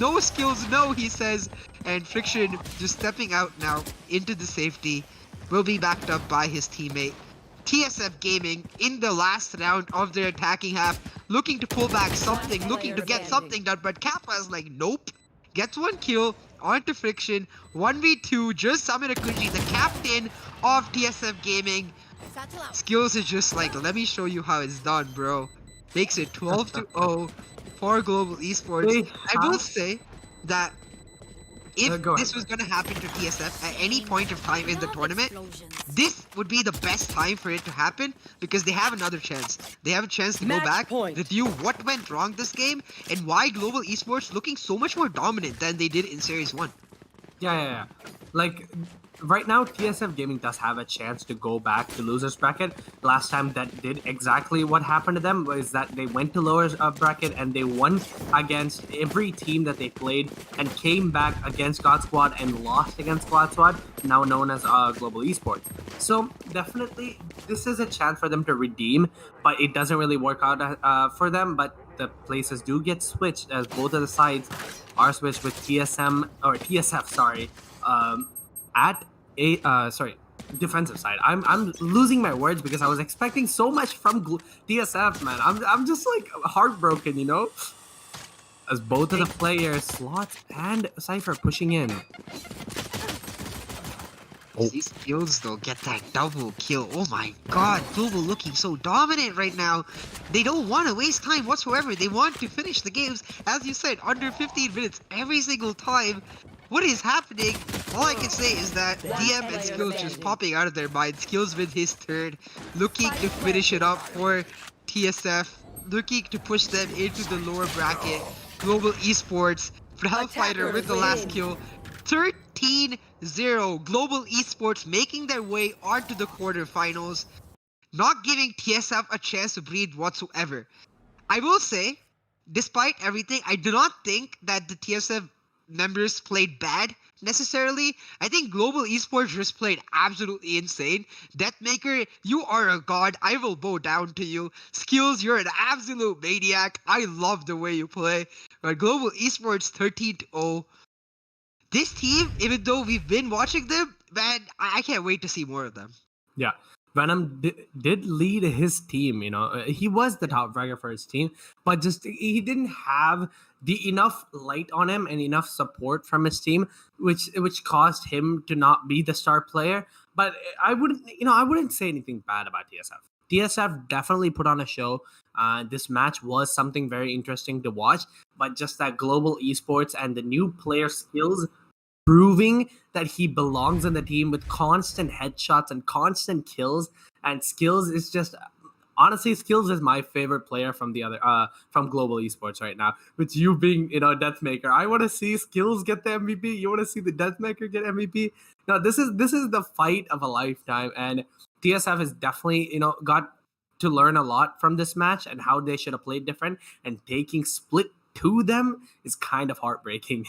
No skills, no, he says, and Friction just stepping out now into the safety, will be backed up by his teammate. TSF Gaming in the last round of their attacking half, looking to pull back something, looking to get something done, but Kappa is like, nope. Gets one kill onto Friction, 1v2, just Samira Kunji, the captain of TSF Gaming. Skills is just like, let me show you how it's done, bro. Makes it 12-0 for Global Esports. I will say that if this was going to happen to TSF at any point of time in the tournament, this would be the best time for it to happen because they have another chance. They have a chance to go back, review what went wrong this game, and why Global Esports looking so much more dominant than they did in Series 1. Yeah. Like, right now, TSF Gaming does have a chance to go back to losers bracket. Last time that did exactly what happened to them was that they went to lowers bracket and they won against every team that they played and came back against God Squad and lost against God Squad, now known as Global Esports. So definitely, this is a chance for them to redeem, but it doesn't really work out for them. But the places do get switched as both of the sides are switched with TSF, sorry. Defensive side. I'm losing my words because I was expecting so much from TSF, man. I'm just like heartbroken, you know? As both of the players, Slots and Cypher, pushing in. These skills though get that double kill. Oh my god, Global looking so dominant right now. They don't want to waste time whatsoever. They want to finish the games, as you said, under 15 minutes every single time. What is happening? All I can say is that DM and Skills just popping out of their mind. Skills with his third, looking to finish it up for TSF, looking to push them into the lower bracket. Global Esports, Hellfighter with the last kill. 13-0. Global Esports making their way onto the quarterfinals, not giving TSF a chance to breathe whatsoever. I will say, despite everything, I do not think that the TSF members played bad necessarily. I think Global Esports just played absolutely insane. Deathmaker, you are a god. I will bow down to you. Skills, you're an absolute maniac. I love the way you play. But Global Esports 13-0. This team, even though we've been watching them, man, I can't wait to see more of them. Yeah. Venom did lead his team, you know. He was the top fragger for his team, but just he didn't have the enough light on him and enough support from his team, which caused him to not be the star player. But I wouldn't say anything bad about TSF. TSF definitely put on a show. This match was something very interesting to watch, but just that Global Esports and the new player skills proving that he belongs in the team with constant headshots and constant kills, and Skills is just honestly, Skills is my favorite player from the other from Global Esports right now. With you being, you know, Deathmaker, I want to see Skills get the MVP. You want to see the Deathmaker get MVP. Now this is the fight of a lifetime, and TSF has definitely, you know, got to learn a lot from this match and how they should have played different. And taking split to them is kind of heartbreaking.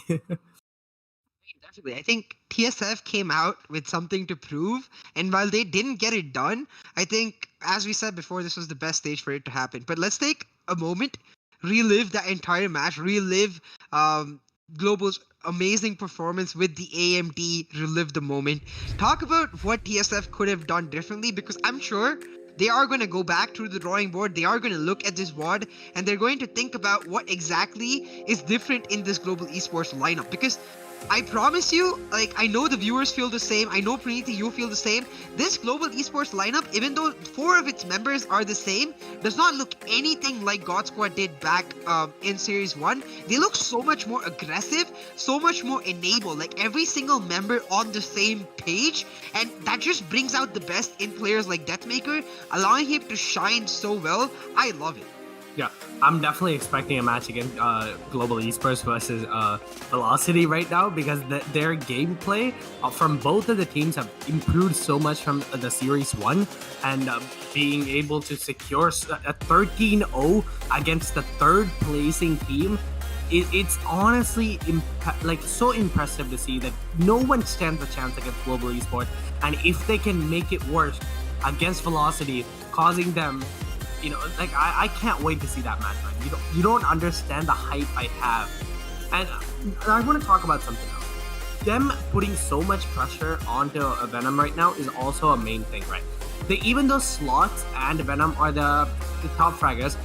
Definitely. I think TSF came out with something to prove, and while they didn't get it done, I think, as we said before, this was the best stage for it to happen. But let's take a moment, relive that entire match, relive Global's amazing performance with the AMD, relive the moment. Talk about what TSF could have done differently, because I'm sure they are going to go back to the drawing board. They are going to look at this WOD and they're going to think about what exactly is different in this global esports lineup. Because I promise you, like, I know the viewers feel the same. I know, Praniti, you feel the same. This global esports lineup, even though 4 of its members are the same, does not look anything like God Squad did back in Series 1. They look so much more aggressive, so much more enabled, like every single member on the same page. And that just brings out the best in players like Deathmaker, allowing him to shine so well. I love it. Yeah, I'm definitely expecting a match against Global Esports versus Velocity right now, because their gameplay from both of the teams have improved so much from the Series 1, and being able to secure a 13-0 against the third placing team, it's honestly so impressive to see that no one stands a chance against Global Esports, and if they can make it worse against Velocity, causing them, like I can't wait to see that match, man. You don't understand the hype I have. And I want to talk about something else. Them putting so much pressure onto Venom right now is also a main thing, right? Even though Slots and Venom are the top fraggers,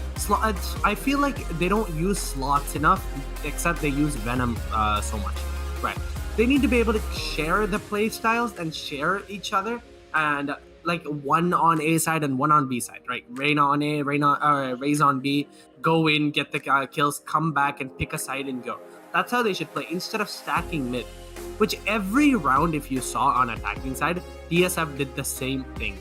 I feel like they don't use Slots enough, except they use Venom so much, right? They need to be able to share the play styles and share each other, and like one on A side and one on B side, right? Reyna on A, Raze on B, go in, get the kills, come back and pick a side and go. That's how they should play, instead of stacking mid, which every round, if you saw on attacking side, DSF did the same thing,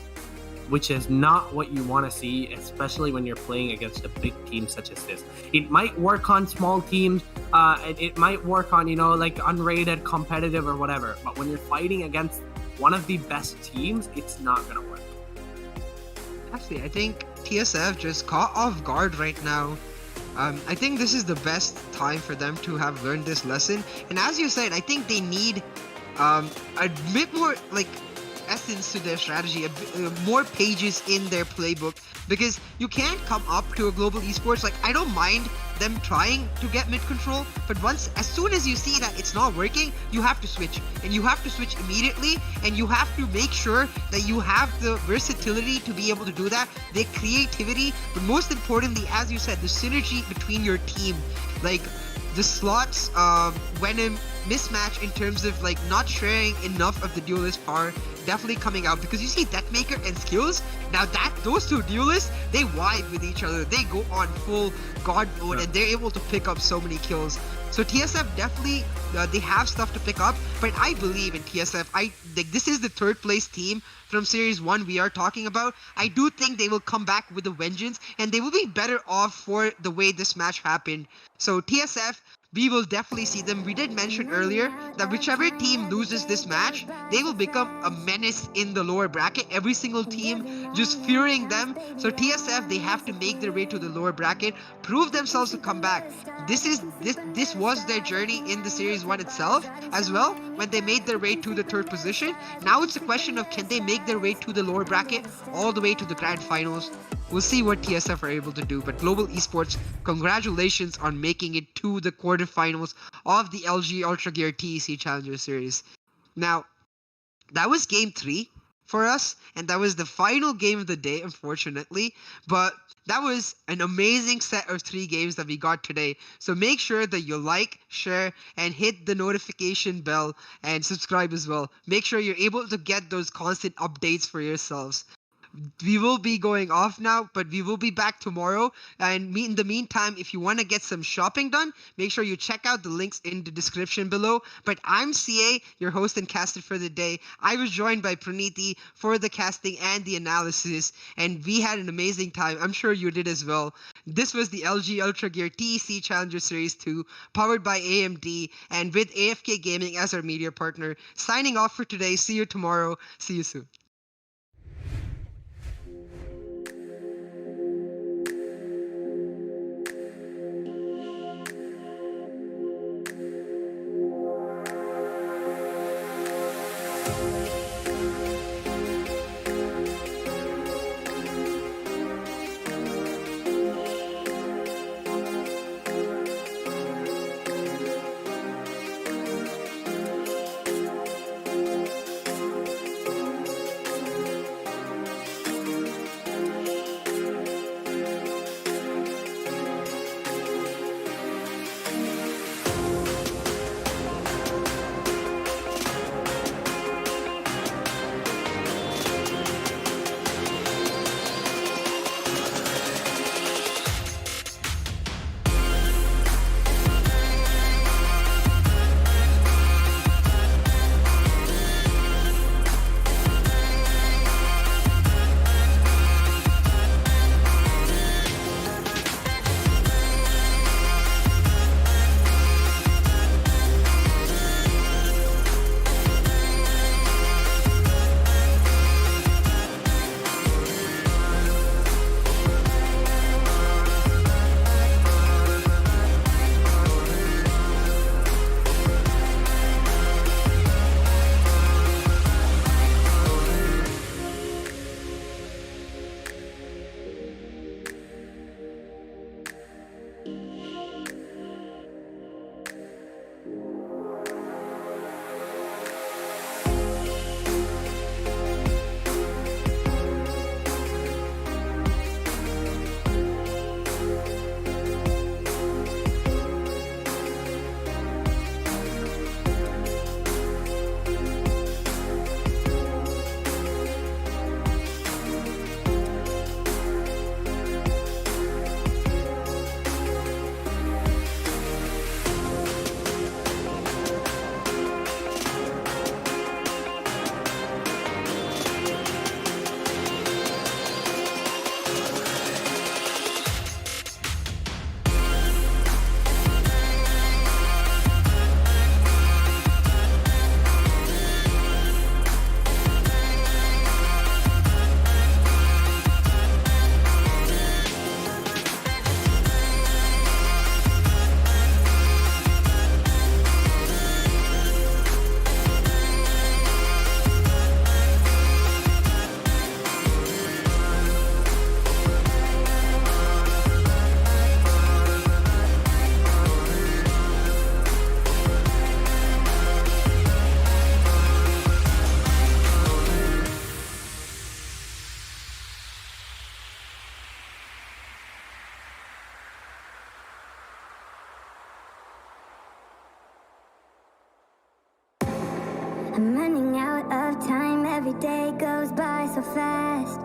which is not what you want to see, especially when you're playing against a big team such as this. It might work on small teams, it might work on, like unrated, competitive or whatever, but when you're fighting against one of the best teams, it's not gonna work. Actually, I think TSF just caught off guard right now. I think this is the best time for them to have learned this lesson. And as you said, I think they need a bit more like essence to their strategy, more pages in their playbook, because you can't come up to a global esports. Like, I don't mind them trying to get mid control, but as soon as you see that it's not working, you have to switch, and you have to switch immediately, and you have to make sure that you have the versatility to be able to do that, the creativity, but most importantly, as you said, the synergy between your team. Like the Slots Venom mismatch in terms of like not sharing enough of the duelist power definitely coming out, because you see Deathmaker and Skills, now that those two duelists, they vibe with each other, they go on full god mode, and they're able to pick up so many kills. So TSF definitely they have stuff to pick up, but I believe in TSF. This is the 3rd place team from Series 1 we are talking about. I do think they will come back with a vengeance, and they will be better off for the way this match happened. So TSF, we will definitely see them. We did mention earlier that whichever team loses this match, they will become a menace in the lower bracket. Every single team just fearing them. So TSF, they have to make their way to the lower bracket, prove themselves to come back. This was their journey in the Series 1 itself as well, when they made their way to the 3rd position. Now it's a question of, can they make their way to the lower bracket all the way to the grand finals? We'll see what TSF are able to do, but Global Esports, congratulations on making it to the quarterfinals of the LG Ultragear TEC Challenger Series. Now, that was game 3 for us, and that was the final game of the day, unfortunately, but that was an amazing set of 3 games that we got today. So make sure that you like, share, and hit the notification bell, and subscribe as well. Make sure you're able to get those constant updates for yourselves. We will be going off now, but we will be back tomorrow. And in the meantime, if you want to get some shopping done, make sure you check out the links in the description below. But I'm CA, your host and caster for the day. I was joined by Praniti for the casting and the analysis, and we had an amazing time. I'm sure you did as well. This was the LG Ultragear TEC Challenger Series 2, powered by AMD, and with AFK Gaming as our media partner. Signing off for today. See you tomorrow. See you soon. I'm running out of time, every day goes by so fast.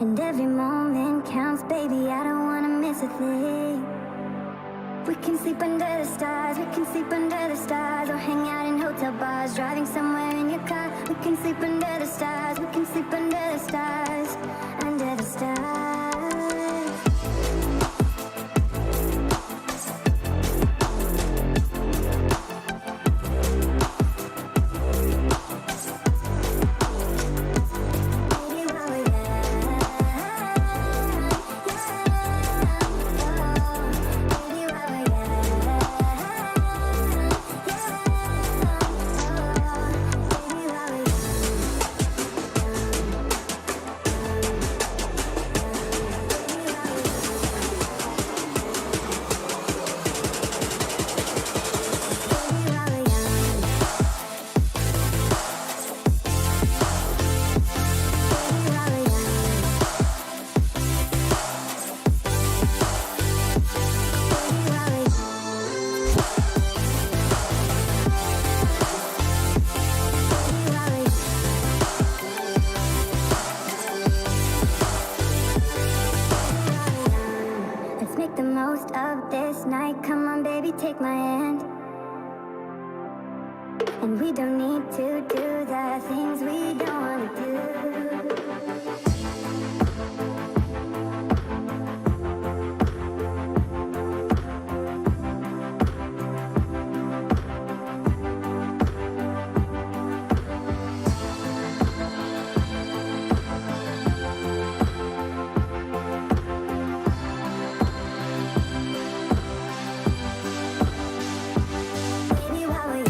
And every moment counts, baby, I don't wanna miss a thing. We can sleep under the stars, we can sleep under the stars, or hang out in hotel bars, driving somewhere in your car. We can sleep under the stars, we can sleep under the stars, under the stars. The most of this night, come on baby, take my hand. And we don't need to do the things we don't want to do. Baby, while we're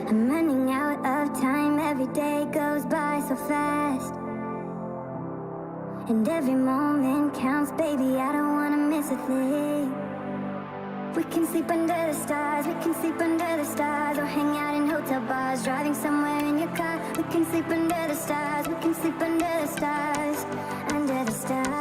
I'm running out of time, every day goes by so fast. And every moment counts, baby, I don't wanna miss a thing. We can sleep under the stars, we can sleep under the stars, or hang out in hotel bars, driving somewhere in your car. We can sleep under the stars, we can sleep under the stars, under the stars.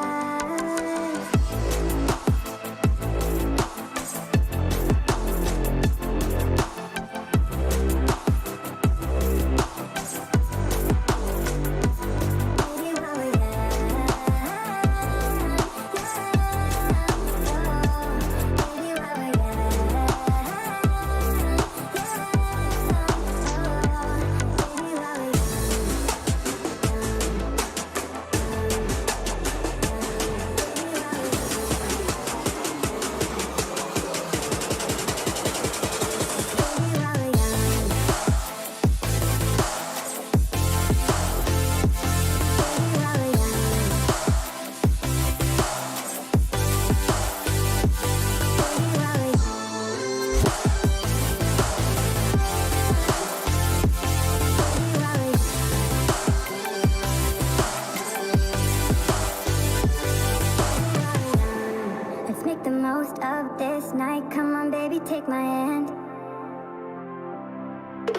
Let's make the most of this night. Come on, baby, take my hand.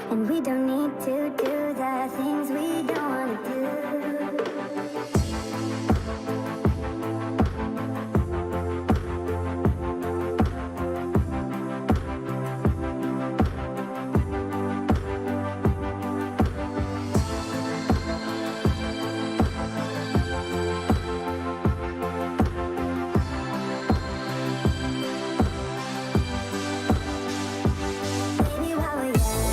And we don't need to do the things we don't want to do. Baby, while we're young,